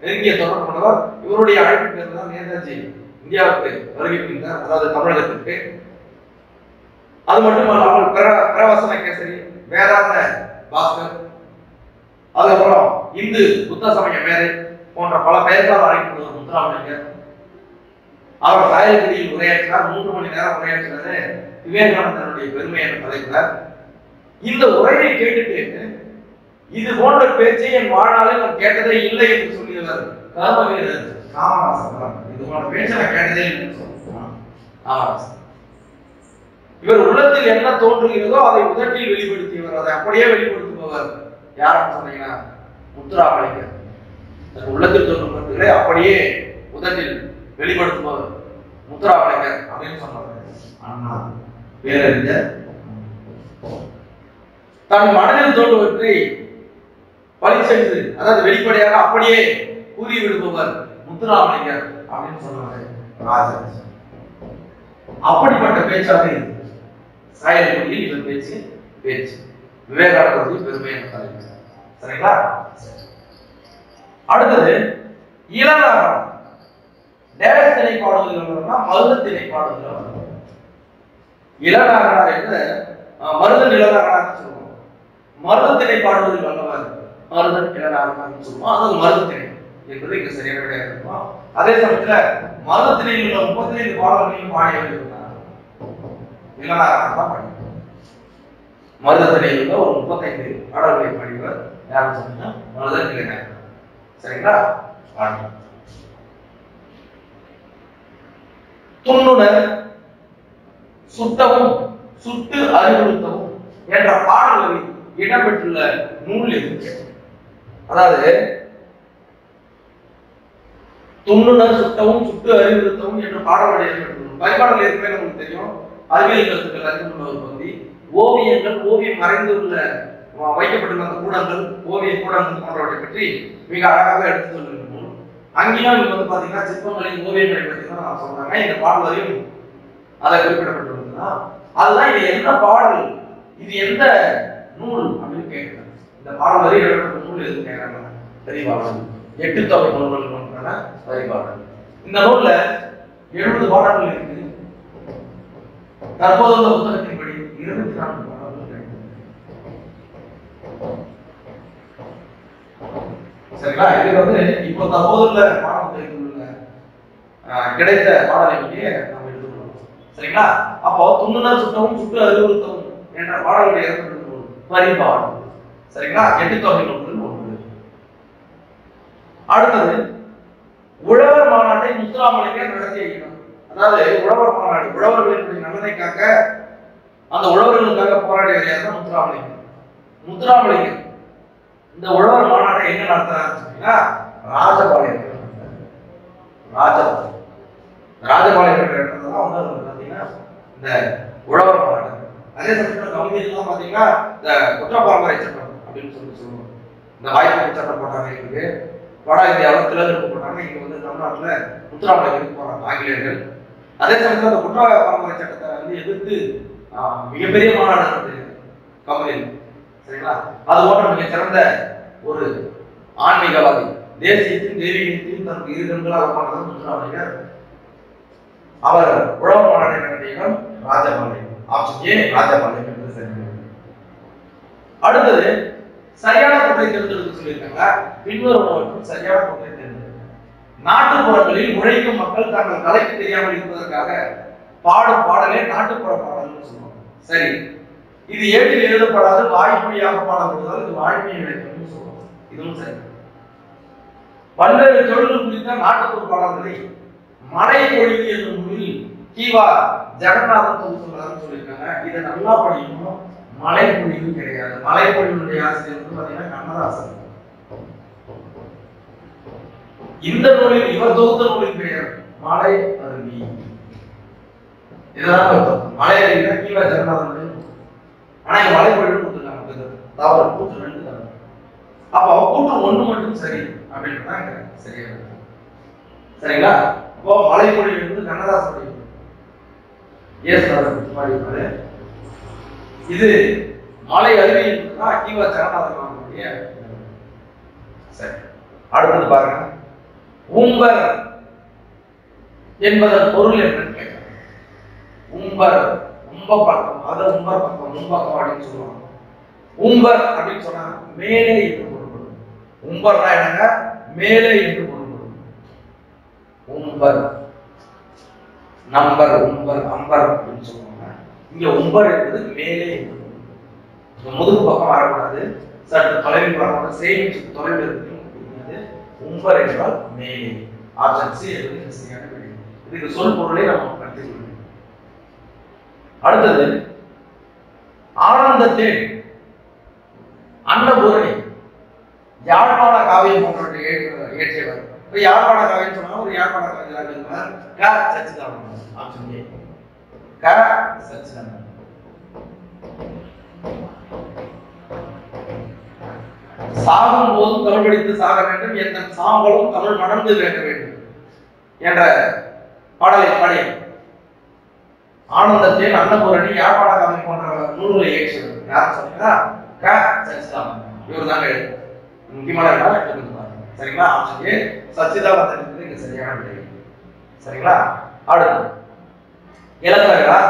நெருங்கிய தொடர்பு கொண்டவர். இவருடைய அழைப்பு பேர் தான் நேதாஜி இந்தியாவுக்கு வருகை புரிந்தார், அதாவது தமிழகத்திற்கு. அது மட்டுமல்லாமல் பிரவசன கேசரி, வேதாந்த பாஸ்கர், அதுக்கப்புறம் இந்து புத்த சமய மேதை போன்ற பல பெயர்களால் அழைக்கப்படுவர் முத்துராமலிங்கர். அவர் சாயல்குடியில் உரையாற்றினார். 3 மணி நேரம் உரையாற்றினது விவேகானந்தனுடைய பெருமை என்ற தலைப்பில். இந்த உரையை கேட்டுட்டு இது போன்ற பேச்சை என் வாழ்நாளில் நான் கேட்டதே இல்லை என்று சொல்லியவர் கர்ம வீரர் காமராசர். இது போன்ற பேச்சை நான் கேட்டதே இல்லை காமராசர். இவர் உள்ளத்தில் என்ன தோன்றுகிறதோ அதை உதட்டில் வெளிப்படுத்தியவர், அதை அப்படியே வெளிப்படுத்துபவர் யாருன்னு சொன்னீங்கன்னா முத்துராமலிங்கர். உள்ளத்தில் தோன்றும் கருத்துக்களை அப்படியே உதட்டில் வெளிப்படுத்துபவர் முத்துராமலிங்கர் அப்படின்னு சொன்னார். அண்ணா பேரறிஞர் தன் மனதில் தோன்றுவற்றை பழிச்சென்று, அதாவது வெளிப்படையாக அப்படியே கூறி விடுபவர் முத்துராமலிங்கர் அப்படின்னு சொன்னாரு ராஜன். அப்படிப்பட்ட பேச்சாக இருக்கு சாயல்குடியில் இவர் பேச்சு விவேகானந்தருடைய பெருமை என்ற தலைப்பு. சரிங்களா? அடுத்தது இளநாகரம். டேரஸ் திணை பாடுவதில் மருத திணை பாடுவதில் இளநாகரார் என்று மருதன் இளநாகரார் சொல்லுவோம். மருத திணை பாடுவதில் வல்லவர் மருதன் இளநாகரார் சொல்லுவோம். அதாவது மருத திணை என்பது இங்க சரியான விடையாக இருக்கும். அதே சமயத்துல மருத திணையில் உள்ள 35 பாடல்களையும் பாடியவர் இருந்தார் இளநாகரார் தான் பாடினார். மருத திணையில் உள்ள ஒரு 35 பாடல்களை பாடியவர் யாருன்னு சொன்னீங்கன்னா மருதன் இளநாகரார். சரிங்களா? துண்ணுணர் சுட்டவும் சுட்டு அறிவுறுத்தவும் என்ற பாடல்களில் இடம்பெற்றுள்ள நூல் இருக்கு. அதாவது துண்ணுணர் சுட்டவும் சுட்டு அறிவுறுத்தவும் என்ற பாடல்கள் இடம்பெற்றுள்ள பரிபாடல் ஏற்கனவே நமக்கு தெரியும். அறிவியல் கருத்துக்கள் அறிந்துள்ள ஒரு பகுதி. ஓவியங்கள், ஓவியம் மறைந்துள்ள வைக்கப்பட்டுள்ள அந்த கூடங்கள், ஓவிய கூடங்கள் போன்றவற்றை பற்றி மிக அழகாக எடுத்து சொல்லுங்க. அங்கேயும் இங்க வந்து பாத்தீங்கன்னா சிற்பங்களின் ஓவியங்களை பற்றி தான் சொல்றாங்க. இந்த பாடலையும் அதை குறிப்பிடப்பட்டிருந்தா அதுதான் இது என்ன பாடல், இது எந்த நூல் அப்படின்னு கேட்கிறாங்க. இந்த பாடல் வரி எழுதப்பட்ட நூல் எது கேட்கறாங்க? பரிபாடல். 8 தொகை நூல்கள் கொண்டான பரிபாடல். இந்த நூல்ல 70 பாடல்கள் இருக்கு. தற்போதுள்ள புத்தகத்தின்படி 24 பாடல்கள் இருக்கு. சரிங்களா? இது வந்து இப்போ தற்போதுள்ள பாடப்புத்தகத்தில் கிடைத்த பாடலை பற்றியே நம்ம எடுத்துக்கணும். சரிங்களா? அப்போ துண்ணுணர் சுட்டவும் சுட்டு அறிவுறுத்தவும் என்ற பாடல்களை ஏற்படுத்தும் பரிபாடல். சரிங்களா? 8 தொகை நூல்கள் ஒன்று. அடுத்தது உழவர் மாநாட்டை முத்துராமலிங்கர் நடத்திய இடம். அதாவது உழவர் மாநாடு, உழவர்களுடைய நலனை காக்க, அந்த உழவர்களுக்காக போராடியவர் யாருன்னா முத்துராமலிங்கர். முத்துராமலிங்கர் இந்த உழவர் மாநாட்டை எங்க நடத்துறாருன்னு சொன்னீங்கன்னா ராஜபாளையம். ராஜபாளையம் என்ற இடத்துல தான் வந்து இந்த உழவர் மாநாடு. அதே சமயத்தில் கம்யூனிஸ்ட்லாம் பார்த்தீங்கன்னா இந்த குற்றப்பரம்பரை சட்டம் அப்படின்னு சொல்லுவாங்க. இந்த வாய்ப்பு சட்டம் போட்டாங்க, எங்களுக்கு வட இந்தியாவில் திறந்தெடுப்பு போட்டாங்க, இங்கே வந்து தமிழ்நாட்டில் முத்துராமலிங்கத்துக்கு போறாங்க ஆங்கிலேயர்கள். அதே சமயத்தில் அந்த குற்ற பரம்பரை சட்டத்தை வந்து எதிர்த்து மிகப்பெரிய மாநாடு நடந்தது கம்யூனிஸ்ட். சரிங்களா? அது போன்ற மிக சிறந்த ஒரு ஆன்மீகவாதி, தேசியத்தின் தெய்வீகத்தையும் தனக்கு இரு கண்களாக கொண்டது முத்துராமலிங்கர். அவர் உழவர் மாநாட்டை நடத்திய இடம் ராஜபாளையம். ஆப்ஷன் ஏ ராஜபாளையம் என்பது சரி. அடுத்தது சரியான குற்றை தேர்ந்தெடுக்க சொல்லியிருக்காங்க. பின்வருவனவற்றுள் சரியான குற்றை தேர்ந்தெடுக்க. நாட்டுப்புறங்களில் உழைக்கும் மக்கள் தங்கள் கலைக்கு தெரியாமல் இருப்பதற்காக பாடும் பாடலே நாட்டுப்புற பாடல்னு சொல்லுவாங்க. சரி, இது ஏட்டில் எழுதப்படாது, வாய்மொழியாக பாடப்படுவதால் இது வாய்மையை விளக்கம்னு சொல்லுவாங்க. இதுவும் சரி. பல்வேறு தொழில்கள் குறித்த நாட்டுப்புற பாடல்களை மலை பொழிவு என்னும் நூலில் கீவா ஜெகநாதன் சொல்றாருன்னு சொல்லியிருக்காங்க. இதை நல்லா படிக்கணும். மலை பொழிவு கிடையாது. மலை பொழிவுடைய ஆசிரியர் வந்து பாத்தீங்கன்னா கண்ணதாசன். இந்த நூலில் இவர் தொகுத்த நூலின் பெயர் மலை அருவி. இதெல்லாம் மலை அருவினா கீவா ஜெகநாதன். ஆனா இங்க மலை பொழிவு கொடுத்துருக்காங்க. தவறு. கூட்டு 2 தவறு. அப்போ கூட்டு 1 மட்டும் சரி அப்படின்றதான் சரியா இருக்கு. சரிங்களா? அப்போ மலை பொழிவு வந்து கண்ணதாசன் பாடியிருப்பாரு. இது மலை அருவி என்பதுதான் கீவா ஜெகநாதன். சரி, அடுத்தது பாருங்க. உம்பர் என்பதன் பொருள் என்னன்னு கேட்கிறாங்க. உம்பர், உம்ப பக்கம், அது உம்பர் பக்கம், உம்பக்கம் அப்படின்னு சொல்லுவாங்க. உம்பர் அப்படின்னு சொன்னா மேலே என்று பொருள்படும். உம்பர்னா என்னங்க? மேலே என்று பொருள்படும். உம்பர், நம்பர், உம்பர், அம்பர் அப்படின்னு சொல்லுவாங்க. இங்க உம்பர் என்பது மேலே என்று பொருள்படும். முதுகு பக்கம் வரக்கூடாது, சற்று தொலைவில் வரக்கூடாது, சேமிச்சு தொலைவில் இருக்கு. உம்பர் என்றால் மேலே. ஆப்ஷன் சி என்பது சரியான விடை. இதுக்கு சொல் பொருளை நம்ம கற்றுக் கொள்ளணும். அடுத்தது ஆனந்தத்தேன், அன்னபூரணி, யாழ்ப்பாண காவியம் போன்றவற்றை இயற்றியவர். இப்ப யாழ்ப்பாண காவியம் சொன்னா ஒரு யாழ்ப்பாண கவிஞராக இருப்பார். க சச்சிதானந்தன். ஆப்ஷன் ஏ க சச்சிதானந்தன். சாகும் போதும் தமிழ் படித்து சாக வேண்டும், எந்த சாம்பலும் தமிழ் மணந்து வேண்ட வேண்டும் என்ற பாடலை பாடி ஆனந்தத்தேன், அன்னபூரணி, யாழ்ப்பாண காவியம் போன்ற நூல்களை இயற்றியவர் யார் சொன்னீங்கன்னா க சச்சிதானந்தன். இவர் தாங்க முக்கியமான இடம். சரிங்களா? ஆப்ஷன் ஏ சச்சிதானந்தன் என்பது இங்க சரியான விடை. சரிங்களா? அடுத்து இலக்கணங்களா.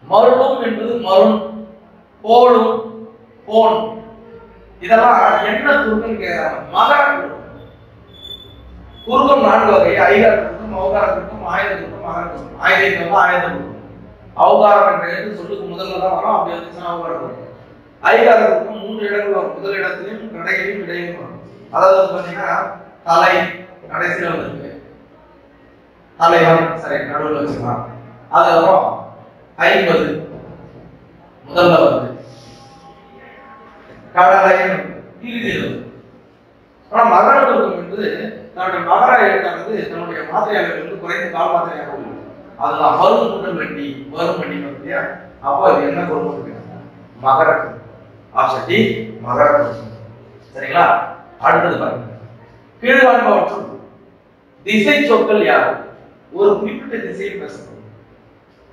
மருளும் என்பது மருண், போலும், போன், இதெல்லாம் என்ன குறுக்கம் கேட்கிறாங்க? மகர குறுக்கம் 4 வகை. ஐகார குறுக்கம், அவகார குறுக்கம், ஆயுத குறுக்கம், மகர குறுக்கம். ஆயுதம் ஆயுத குறுக்கம். அவகாரம் என்ற எழுத்து சொல்லுக்கு முதல்ல தான் வரும். அப்படி வந்துச்சுன்னா அவகார குறுக்கம். ஐகார குறுக்கம் 3 இடங்கள் வரும். முதல் இடத்திலும் கடையிலும் இடையிலும் வரும். அதாவது பாத்தீங்கன்னா தலை கடைசியில வந்துருக்கு, தலைவன் சரி நடுவில் வச்சுக்கலாம். அதுக்கப்புறம் 50 முதல்ல வருது, கடலை இறுதியில். ஆனா மகர குறுக்கம் என்பது தன்னுடைய மகர எழுத்தானது தன்னுடைய மாத்திரையாக இருந்து குறைந்த கால மாத்திரையாக உள்ளது. அதுதான் வரும் கூட்டம் வெட்டி வரும் வண்டி இல்லையா? அப்போ அது என்ன குறுக்கம்? மகர. ஆப்ஷன் டி மகர குறுக்கம். சரிங்களா? அடுத்தது பாருங்க. கீழ்காண்பவற்றுள் திசை சொற்கள் யாரு? ஒரு குறிப்பிட்ட திசையில் பேசப்படும்.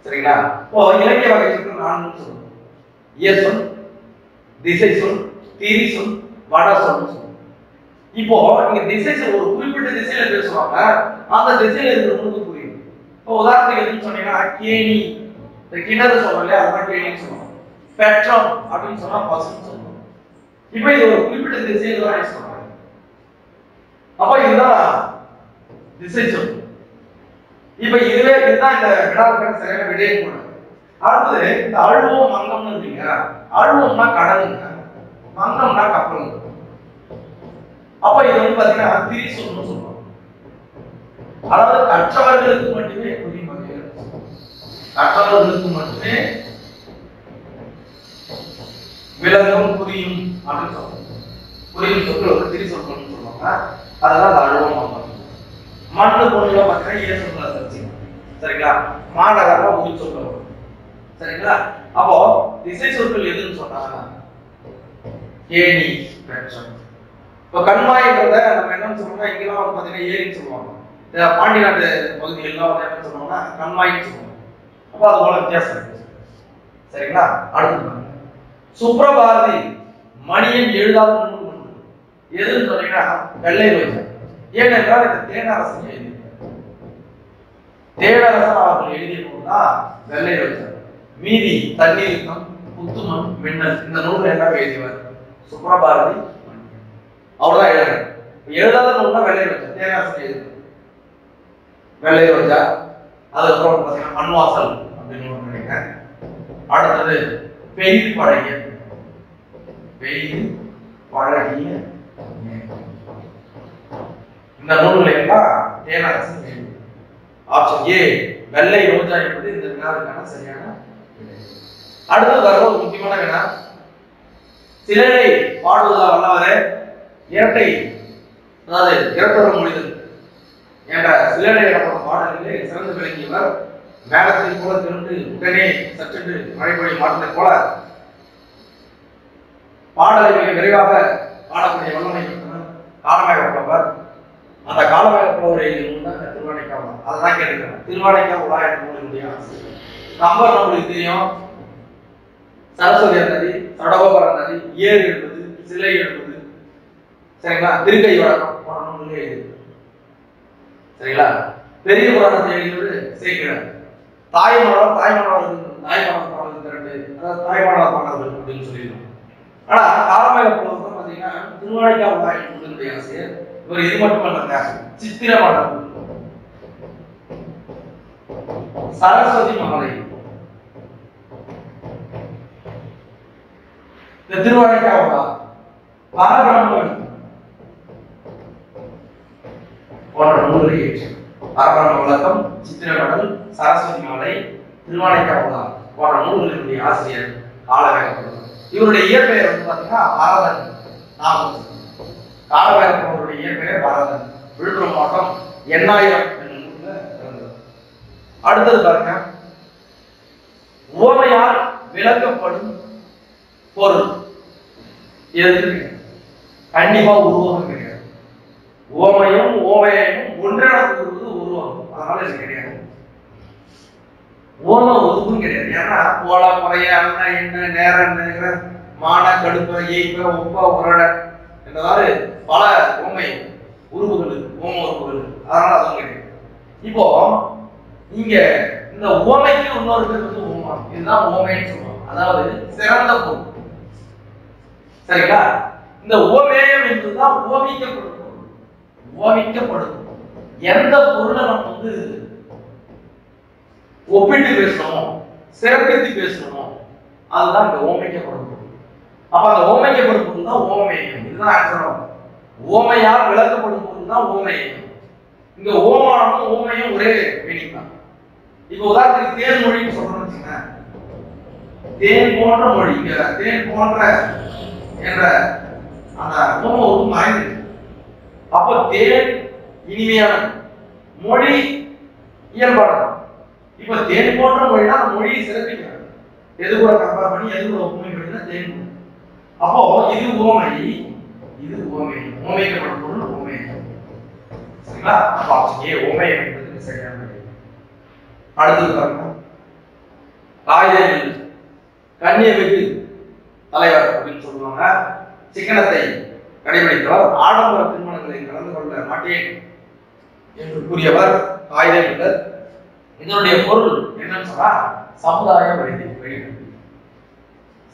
சரிங்களா? இப்போ இலக்கிய வகை சொற்கள் 4 சொல்லுவோம். இயற்சொல், திசை சொல், திரி சொல், வட சொல். இப்போ நீங்க திசை சொல் ஒரு குறிப்பிட்ட திசையில பேசுவாங்க, அந்த திசையில இருக்கிறவங்களுக்கு புரியும். இப்போ உதாரணத்துக்கு எதுன்னு சொன்னீங்கன்னா கேணி, இந்த கிணறு சொல்றோம் இல்லையா, அதுதான் கேணின்னு சொல்லுவோம். பெட்ரோல் அப்படின்னு சொன்னா பசுன்னு சொல்லுவோம். இப்போ இது ஒரு குறிப்பிட்ட திசையில தான் சொல்றாங்க. அப்ப இதுதான் திசை சொல். இப்ப இதுதான் இந்த வினாவுக்கான சரியான விடையும் கூட. அடுத்தது இந்த அழுவம் மங்கம்னு இருக்கீங்க. அழுவம்னா கடலுங்க, மங்கம்னா கப்பலுங்க. அப்ப இது வந்து பாத்தீங்கன்னா திரி சொல்லணும்னு சொல்றோம். அதாவது கற்றவர்களுக்கு மட்டுமே புரியும் வகையில், கற்றவர்களுக்கு மட்டுமே விளங்கும் புரியும் அப்படின்னு சொல்றோம். புரியும் சொற்கள் திரி சொற்கள்னு சொல்லுவாங்க. அதெல்லாம் அழுவம் மங்கம். மண்ணு பொண்ணுல பாத்தீங்கன்னா ஏ சொற்களை சரிங்களா? மாநகரம் உயிர் சொற்கள். சரிங்களா? அப்போ திசை சொற்கள் எதுன்னு சொன்னா கேணி பெற்றம். இப்போ கண்மாய்ன்றத நம்ம என்ன சொல்றோம்னா இங்கெல்லாம் வந்து பாத்தீங்கன்னா ஏரின்னு சொல்லுவாங்க. பாண்டி நாட்டு பகுதிகள்லாம் வந்து என்ன சொல்லுவாங்கன்னா கண்மாய்ன்னு சொல்லுவாங்க. அப்போ அது போல வித்தியாசம் இருக்கு. சரிங்களா? அடுத்து சுப்ரபாரதி மணியன் எழுதாத நூல் ஒன்று எதுன்னு சொன்னீங்கன்னா வெள்ளை ரோஜா. ஏனென்றால் இந்த தேனரசன் எழுதியிருக்கார். தேனரசன் அவர்கள் எழுதிய நூல் தான் வெள்ளை ரோஜா. மீதி தண்ணீர் யுத்தம், புத்துமன், மின்னல் இந்த நூல் எல்லாமே எழுதியவர் சுப்ரபாரதி மணியன். அவர்தான் எழுதுறாரு. எழுதாத நூல் தான் வெள்ளை ரோஜா. தேனரசன் எழுதுறாரு வெள்ளை ரோஜா. அதுக்கப்புறம் பாத்தீங்கன்னா மண்வாசல் அப்படின்னு நினைக்கிறேன். அடுத்தது பெயில் பழகிய இந்த நூல்களை எல்லாம் தேனரசன் எழுதி. ஆப்ஷன் ஏ வெள்ளை ரோஜா என்பது இந்த வினாவுக்கான சரியான விடை. அடுத்தது வர ஒரு முக்கியமான வினா, சிலரை பாடுவதா வல்லவரே இரட்டை அதாவது இரட்டொரு மொழிதல் என்ற சிலரை எனப்படும் பாடலிலே சிறந்து விளங்கியவர். மேகத்தை போல திரண்டு உடனே சற்றென்று மழை பொழியும் மாற்றத்தை போல பாடலை மிக விரைவாக பாடக்கூடிய வல்லமை பெற்றவர் காலமேக புலவர். அந்த காலமேக புலவர் எழுதிய நூல் தான் திருவானைக்கா உலா. அதான் கேட்டுக்கிறேன். திருவானைக்கா உலா என்ற நூலினுடைய ஆசிரியர் கம்பர் நம்மளுக்கு தெரியும். சரஸ்வதி நதி, சடகோபர நதி, ஏர் எழுபது, சிலை எழுபது, சரிங்களா, திருக்கை வழக்கம் போன நூல்களே எழுதி. சரிங்களா? பெரிய புராணத்தை எழுதியவர் சேக்கிழார். தாய்மலர் பாடல் திரண்டு, அதாவது தாய்மலர் பாடல்கள் அப்படின்னு சொல்லிடுவோம். ஆனா காலமேக புலவர் பாத்தீங்கன்னா திருவானைக்கா உலா என்ற நூலினுடைய ஆசிரியர். இவர் இது மட்டுமல்ல, சித்திர பாடல், சரஸ்வதி மகளை, இந்த திருவானைக்கா உலா, பரபிரம்மன் போன்ற நூல்களை இயற்றி பரபிரம்ம விளக்கம், சித்திரமடல், சரஸ்வதி மலை, திருவானைக்கா உலா போன்ற நூல்களுடைய ஆசிரியர் காலமேக புலவர். இவருடைய இயற்பெயர் வந்து பாத்தீங்கன்னா பாரதன். காலமேக புலவருடைய இயற்பெயர் பாரதன். விழுப்புரம் மாவட்டம் எண்ணாயிரம் என்னும் ஊர்ல பிறந்தது. அடுத்தது பாருங்க, உவமையால் விளக்கப்படும் பொருள் எது? கண்டிப்பா உருவகம் கிடையாது. உவமையும் ஓமையும் ஒன்றாக கூறுவது உருவகம். அதனால இது கிடையாது. ஓம ஒதுவும் கிடையாது. ஏன்னா போல குறைய அண்ண என்ன நேர நேர மான கடுப்ப ஏய்ப்ப ஒப்ப உரட என்றவாறு பல ஓமை உருவுகள் ஓம உருவுகள். அதனால அதுவும் கிடையாது. இப்போ இங்க இந்த ஓமைக்கு இன்னொரு பேர் வந்து ஓமா. இதுதான் ஓமைன்னு சொல்லுவாங்க. அதாவது சிறந்த பொருள். சரிங்களா? இந்த ஓமேயம் என்பதுதான் ஓமிக்கப்படும் பொருள். ஓமிக்கப்படும் எந்த பொருளை நம்ம வந்து ஒப்பிட்டு பேசணும், சிறப்பித்து பேசணும், அதுதான் இந்த ஓமைக்கப்படும் பொருள். அப்ப அந்த ஓமைக்கப்படும் பொருள் தான் ஓமேயம். இதுதான் ஆன்சர். ஓமையால் விளக்கப்படும் பொருள் தான் ஓமேயம். இங்க ஓமானமும் ஓமையும் ஒரே மீனிங் தான். இப்ப உதாரணத்துக்கு தேன் மொழின்னு சொல்றோம்னு வச்சுக்கோங்க. தேன் போன்ற மொழி, இங்க தேன் போன்ற என்ற அந்த ஓம ஒரு மறைந்து. அப்ப தேன் இனிமையான மொழி இயல்பானது. இப்ப தேன் போன்ற மொழினா அந்த மொழியை சிறப்பிக்கிறாங்க. எது கூட கம்பேர் பண்ணி எது கூட ஒப்புமை பண்ணினா தேன். அப்போ இது ஓமை, இது ஓமை. ஓமைக்கப்படும் பொருள் ஓமை. சரிங்களா? அப்ப ஆப்ஷன் ஏ ஓமை என்பது சரியான விடை. அடுத்து பாருங்க, காய்கறிகள் கன்னியமிகு தலைவர் அப்படின்னு சொல்லுவாங்க. சிக்கனத்தை கடைபிடித்தவர். ஆடம்பர திருமணங்களில் கலந்து கொள்ள மாட்டேன் என்று கூறியவர் காய்கறிகள். இதனுடைய பொருள் என்னன்னு சொன்னா சமுதாய வழிகாட்டி.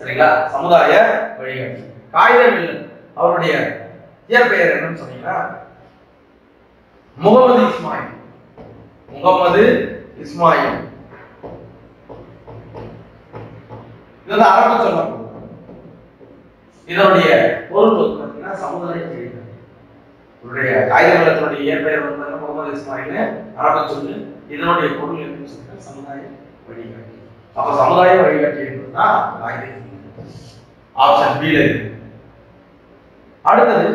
சரிங்களா? சமுதாய வழிகாட்டி. காகிதமில்லன் அவருடைய இயற்பெயர் என்னன்னு சொன்னீங்கன்னா முகமது இஸ்மாயில். முகமது இஸ்மாயில். இது அரபு சொல்லப்படும். இதனுடைய பொருள் பார்த்தீங்கன்னா சமுதாய வழிகாட்டி. இவருடைய காகிதமில்லத்தினுடைய இயற்பெயர் வந்து முகமது இஸ்மாயில், அரபு சொல்லு. இதனுடைய பொருள் என்னன்னு சொல்லிட்டு சமுதாய வழிகாட்டி. அப்ப சமுதாய வழிகாட்டி என்பதுதான் ஆப்ஷன் பி. அடுத்தது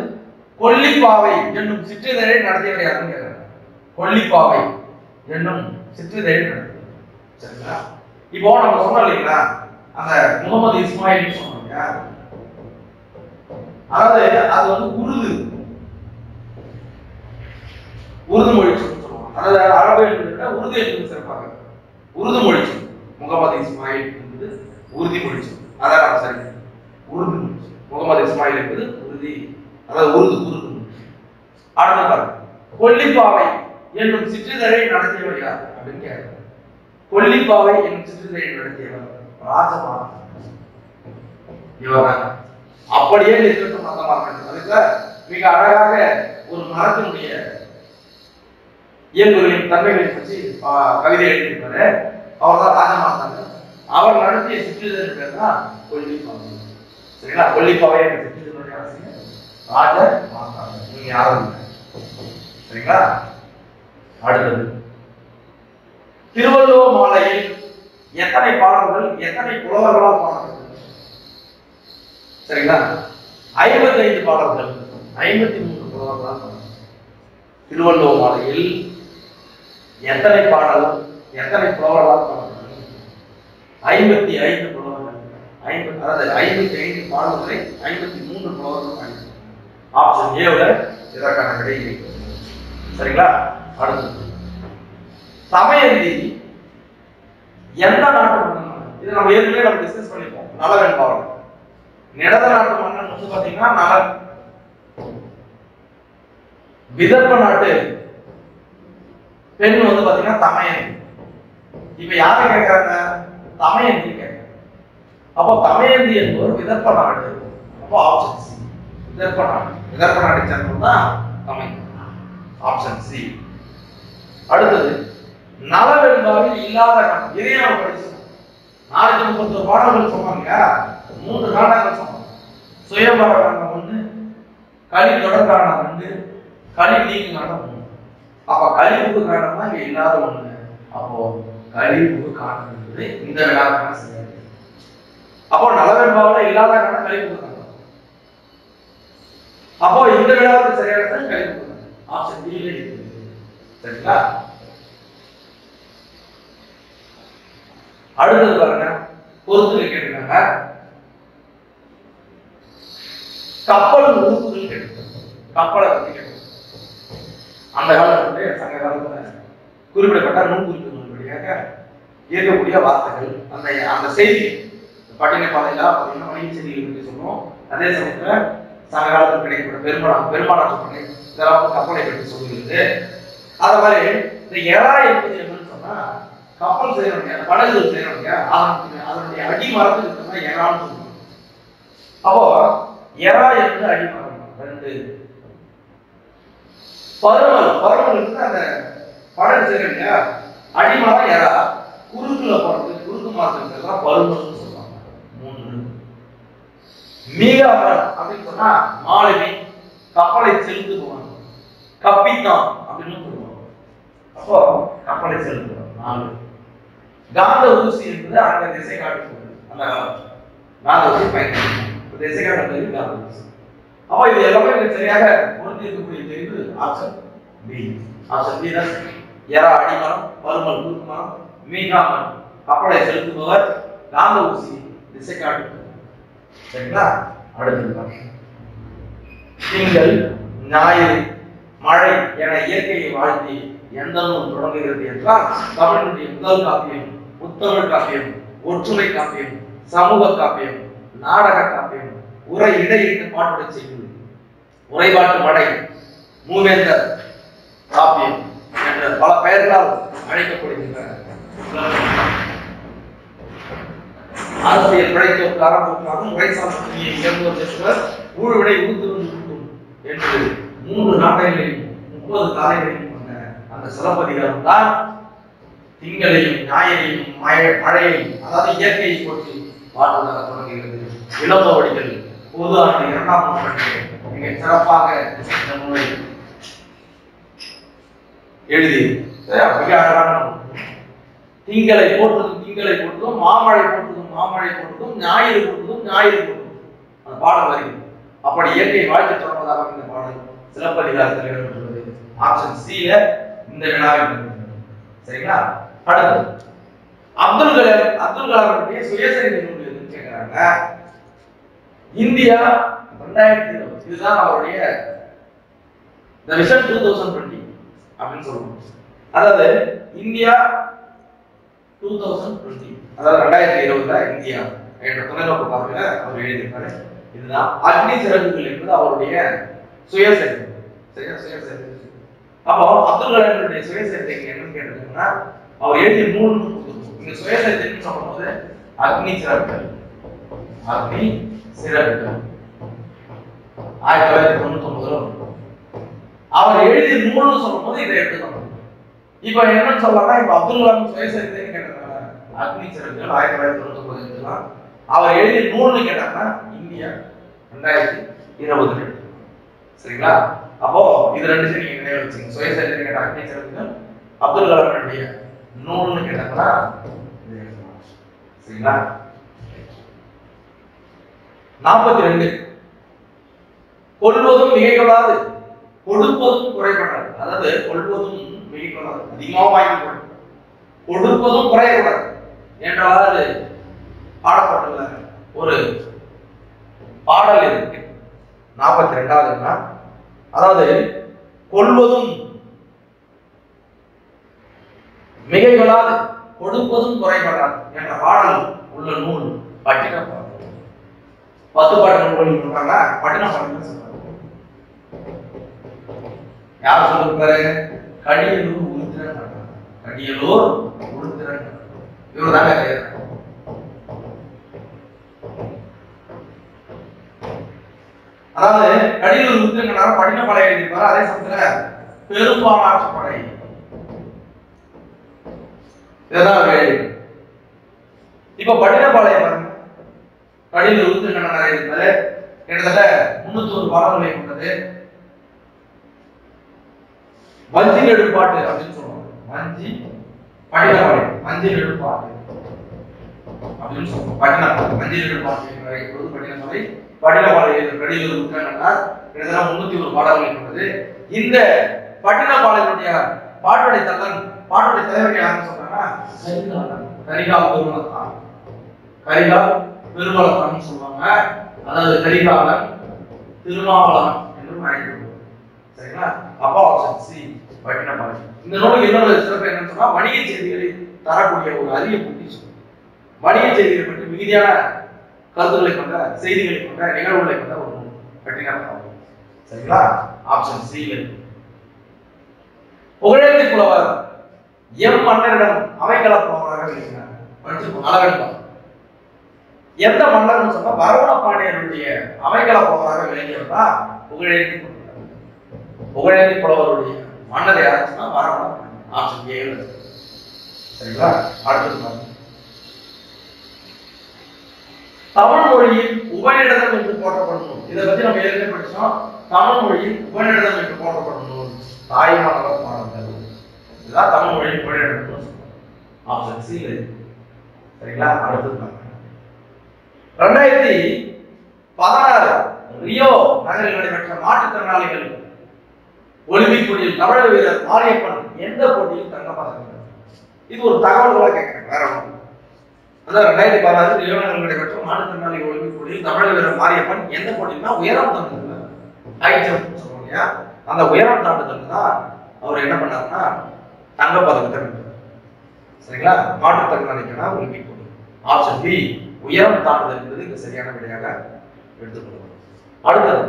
கொல்லிப்பாவை என்னும் சிற்றிதழை நடத்தியவர் யாருன்னு கேட்கிறாங்க. கொல்லிப்பாவை என்னும் சிற்றிதழை நடத்தியவர். சரிங்களா? இப்போ நம்ம சொன்னோம் இல்லைங்களா, அந்த முகமது இஸ்மாயில் சொன்னோம் இல்லையா, அதாவது அது வந்து உருது மொழி சொல்லுவாங்க. அதாவது அரபு என்பதை உருது என்பது சிறப்பாக உருது மொழி சொல். முகமது இஸ்மாயில் என்பது உருதி மொழி சொல். அதான் சரி, உருது முகமது இஸ்மாயில் என்பது உருதி, அதாவது உருது. அடுத்த பாருங்க, கொல்லிப்பாவை என்னும் சிற்றிதழை நடத்தியவர் யார் அப்படின்னு கேட்க. கொல்லிப்பாவை என்னும் சிற்றிதழை நடத்தியவர் ராஜமார்த்தன். இவர்தான். அப்படியே இருக்கட்டும் அந்த மார்க்கெட். அதுக்கு மிக அழகாக ஒரு மரத்தினுடைய இயல்புகளின் தன்மைகளை பற்றி கவிதை எழுதியிருப்பாரு. அவர் தான் ராஜமார்த்தன். அவர் நடத்திய சிற்றிதழ் பேர் தான் கொல்லிப்பாவை. சரிங்களா? கொல்லிப்பாவை என்ற சிற்றிதழுடைய ஆசிரியர் ராஜமார்த்தன். நீங்க யாரும் சரிங்களா? அடுத்தது, திருவள்ளுவ மாலையில் எத்தனை பாடல்கள் எத்தனை புலவர்களால் பாடப்பட்டது? சரிங்களா? 55 பாடல்கள் 53 புலவர்களால் பாடப்பட்டது. திருவள்ளுவ மாலையில் எத்தனை பாடல் எத்தனை புலவர்களால் பாடப்பட்டது? 55 புலவர்கள். 55 பாடல்களை 53 புலவர்கள் பாடினார். ஆப்ஷன் ஏ இதற்கான விடை இருக்கு. சரிங்களா? அடுத்தது, தமயந்தி எந்த நாட்டு மன்னன்? இது நம்ம ஏற்கனவே டிஸ்கஸ் பண்ணிப்போம். நளன் பாவலன். நிடத நாட்டு மன்னன் வந்து பாத்தீங்கன்னா நளன். விதர்ப்ப நாட்டு பெண் வந்து பாத்தீங்கன்னா தமயந்தி. இப்ப யாரை கேட்கறாங்க? தமயந்தி கேட்கறாங்க. அப்போ தமயந்தி என்பவர் விதர்ப்ப நாடு. அப்போ ஆப்ஷன் சி விதர்ப்ப நாடு. விதர்ப்ப நாட்டை சேர்ந்தவன் தான் தமயந்தி. Option C. அடுத்தது, நலவெண்பாவில் இல்லாத கணம். இதையே நம்ம படிச்சோம். 431 பாடல்கள் சொன்னாங்க. 3 நாடகங்கள் சொன்னாங்க. சுயம்பர காண்டம் 1, களி தொடர் காண்டம் 2, களி நீங்கு காண்டம் 3. அப்ப கலிபுகு காண்டம் தான் இங்க இல்லாத ஒண்ணு. அப்போ கலிபுகு காண்டம் என்பது இந்த விழாக்கான சரியாக. அப்போ நலவெண்பாவில் இல்லாத காண்டம் கலிபுகு காண்டம். அப்போ இந்த விழாவுக்கு சரியாக கலிபுகு காண்டம். ஆப்ஷன் டி ல இருக்கு. சரிங்களா? அடுத்தது பாருங்க, பொறுத்து கேட்டிருக்காங்க. கப்பல் உறுப்புகள் கேட்டிருக்காங்க. கப்பலை பத்தி கேட்டிருக்காங்க. அந்த காலத்துல சங்க காலத்துல குறிப்பிடப்பட்ட நுண்குறிப்புகளின்படியாக இருக்கக்கூடிய வார்த்தைகள், அந்த செய்தி பட்டினை பாதையில பார்த்தீங்கன்னா வணிக செய்திகள் பற்றி சொல்லுவோம். அதே சமயத்துல சங்க காலத்தில் கிடைக்கப்பட்ட பெருமானா சொன்னே இதெல்லாம் கப்பலை பற்றி சொல்லுகிறது. அத மாதிரி இந்த எறா என்பது என்னன்னு சொன்னா, கப்பல் செய்யறவங்க படகுகள் செய்யறவங்க அதனுடைய அடிமரத்தில் இருக்கிறதா எறான்னு சொல்லுவாங்க. அப்போ எறா என்பது அடிமரம். 2 பருமல் இருக்கு. அந்த படகு செய்யறவங்க அடிமரம் எறா, குறுக்குல போறது குறுக்கு மரத்தில் இருக்கிறதா பருமல்னு சொல்லுவாங்க. 3 மீகாமரம் அப்படின்னு சொன்னா மாலுமி, கப்பலை செலுத்து போவாங்க. கப்பித்தான் அப்படின்னு சொல்லுவாங்க. அப்போ கப்பலை செலுத்துறோம். 4 காந்த ஊசி என்பது அங்க திசை காட்டுவது. அந்த காந்த ஊசி பயன்படுத்தும் திசை காட்டுவது காந்த ஊசி. அப்போ இது எல்லாமே சரியாக பொருந்தி இருக்கக்கூடிய தெரிவு ஆப்ஷன் பி. ஆப்ஷன் பி தான் சரி. எறா அடிமரம், பருமல் குறுக்கு மரம், மீகாமரம் கப்பலை செலுத்துபவர், காந்த ஊசி திசை காட்டுவது. சரிங்களா? அடுத்து திங்கள், ஞாயிறு, மழை என இயற்கையை வாழ்த்தி எந்த நூல் தொடங்குகிறது என்றால் தமிழினுடைய முதல் காப்பியம் முத்தமிழ் காப்பியம், ஒற்றுமை காப்பியம், சமூக காப்பியம், நாடக காப்பியம், உரை இடையிட்டு பாட்டுடை செய்வது, உரைபாட்டு மடை, மூவேந்தர் காப்பியம் என்ற பல பெயர்களால் அழைக்கப்படுகின்றன. அரசியல் பிழைத்தோருக்கு அறப்போக்காகவும் உரைசாட்சியை இயங்குவர் பேசுவர் ஊழ்விடை ஊத்துவதும் என்று 3 நாட்களையும் 30 காலைகளையும் கொண்ட அந்த சிலப்பதிகாரம் தான் திங்களையும் ஞாயிறையும் மழையையும் அதாவது இயற்கையை போற்றி வாழ்வதாக தொடங்குகிறது. இளம்பவடிகள் பொது ஆண்டு 2ஆம் நூற்றாண்டில் மிக சிறப்பாக இந்த நூலை எழுதி மிக அழகான திங்களை போட்டதும் மாமழை போட்டதும் ஞாயிறு போட்டதும் அந்த பாடல் வருகிறது. அப்படி இயற்கையை வாழ்த்து தொடர்வதாக இந்த பாடல் சிலப்பதிகாரத்தில் இடம்பெற்றுள்ளது. ஆப்ஷன் சி இந்த வினாவில். சரிங்களா? அடுத்து அப்துல் கலாமுடைய சுயசரிதை நூல் எதுன்னு கேட்கிறாங்க. இந்தியா 2020 இதுதான் அவருடைய The Vision 2020 அப்படின்னு சொல்லுவோம். அதாவது இந்தியா 2020 அதாவது 2020 இந்தியா என்ற தொலைநோக்கு பார்வையில அவர் எழுதியிருக்காரு. இதுதான் அக்னி சிறகுகள் என்பது அவருடைய சுயசரிதை. சரியா? சுயசரிதை. அப்போ அப்துல் கலாமுடைய சுயசரிதை என்னன்னு கேட்டீங்கன்னா அவர் எழுதிய நூல் இந்த சுயசரிதைன்னு சொல்லும்போது அக்னி சிறகுகள் 1999 அவர் எழுதிய நூல்னு சொல்லும்போது இதை எடுத்துக்கணும். இப்ப என்னன்னு சொல்லலாம், இப்ப அப்துல் கலாம் சுயசரிதைன்னு கேட்டாங்க அக்னி சிறகுகள் 1999 அவர் எழுதிய நூல்னு கேட்டாங்கன்னா இந்தியா 2020. சரிங்களா? அப்போ இது ரெண்டு சரி நீங்க நினைவு வச்சுங்க. சுயசரிதை கேட்ட அக்னி சிறகுகள், அப்துல் கலாமுடைய நூல்னு கேட்டாங்கன்னா சரிங்களா? 42 கொள்வதும் மிகைகொள்ளாது கொடுப்பதும் குறைபடாது. அதாவது கொள்வதும் மிகைகொள்ளாது, அதிகமாக வாங்கி கொடுப்பதும் குறையக்கூடாது என்றால் பாடப்பட்டுள்ள ஒரு பாடல் இருக்கு. 42வது அதாவது கொள்வதும் மிகைகொள்ளாது கொடுப்பதும் குறைபடாது என்ற பாடல் உள்ள நூல் பட்டின பாடல். 10 பாட்டு நூல் சொல்றாங்க, பட்டின பாடல் சொல்றாங்க. யார் சொல்லிருப்பாரு? கடியலூர் உருத்திரன். கடியலூர் உருத்திரன் இவர் தாங்க. அதாவது கடியலூர் உருத்திரன் பட்டின படை எழுதியிருப்பாரு. அதே சமயத்துல பெரும்பாலாற்று படை இதெல்லாம் எழுதி. இப்ப பட்டினப்பாளையம் பாருங்க, கடியலூர் உருத்திரன் எழுதியிருப்பாரு. கிட்டத்தட்ட 301 பாடல்களை கொண்டது. வஞ்சி நெடுப்பாட்டு அப்படின்னு சொல்லுவாங்க. வஞ்சி பட்டினப்பாளையம் வஞ்சி நெடுப்பாட்டு அப்படின்னு சொல்லுவாங்க. பட்டினப்பாளையம் வஞ்சி நெடுப்பாட்டு பட்டினப்பாளை பட்டினப்பாளையம் கடியலூர் உருத்திரன் கிட்டத்தட்ட 301 பாடல்களை கொண்டது. இந்த பட்டினப்பாளையனுடைய பாட்டுடைய தலைவர் யாருன்னு சொன்னாங்கன்னா கரிகால் பெருமளத்தான். கரிகால் பெருமளத்தான் சொல்லுவாங்க. அதாவது கரிகாலன் திருமாவளவன் என்று அழைக்கப்படுவார். சரிங்களா? அப்போ ஆப்ஷன் சி பட்டினப்பாளையம். இந்த நூலுக்கு இன்னொரு சிறப்பு என்னன்னு சொன்னா வணிக செய்திகளை தரக்கூடிய ஒரு அரிய புத்தி. வணிக செய்திகளை பற்றி மிகுதியான கருத்துக்களை கொண்ட செய்திகளை கொண்ட நிகழ்வுகளை கொண்ட ஒரு நூல் பட்டினப்பாளையம். சரிங்களா? Option C. புகழேந்தி புலவர் எம் மன்னரிடம் அவைக்கள புலவராக விளங்கினார். அளவெடுப்பார். எந்த மன்னர்னு சொன்னா வரவண பாண்டியனுடைய அவைக்கள புலவராக விளங்கியவர் தான் புகழேந்தி புலவர். புகழேந்தி புலவருடைய மன்னர் யாருன்னா வரவண பாண்டியன். Option A. சரிங்களா? அடுத்தது பாருங்க. தமிழ் மொழியில் உபநிடதம் என்று போற்றப்படும் நூல். இதை பத்தி நம்ம ஏற்கனவே படிச்சோம். தமிழ் மொழியில் உபநிடதம் என்று போற்றப்படும் நூல் தாய்மானவர் பாடல்கள். இதுதான் தமிழ் மொழியில் உபநிடதம். Option C. சரிங்களா? அடுத்தது 2016 ரியோ நகரில் நடைபெற்ற மாற்றுத்திறனாளிகள் ஒலிம்பிக் போட்டியில் தமிழக வீரர் மாரியப்பன் எந்த போட்டியில் தங்கம் பதக்கம்? இது ஒரு தகவல்களா கேட்கிறேன், வேற ஒன்றும். அதான் 2016 ரியோ நகரில் நடைபெற்ற மாற்றுத்திறனாளிகள் ஒலிம்பிக் போட்டியில் தமிழக வீரர் மாரியப்பன் எந்த போட்டியில்னா உயரம் தாண்டுதல், ஹை ஜம்ப் சொல்லுவோம் இல்லையா, அந்த உயரம் தாண்டுதல் தான் அவர் என்ன பண்ணாருன்னா தங்க பதக்கத்தை வென்றார். சரிங்களா? மாற்றுத்திறனாளிக்கான ஒலிம்பிக் போட்டி. ஆப்ஷன் பி உயரம் தாண்டுதல் என்பது இங்க சரியான விடையாக எடுத்துக்கொள்ளப்படும். அடுத்தது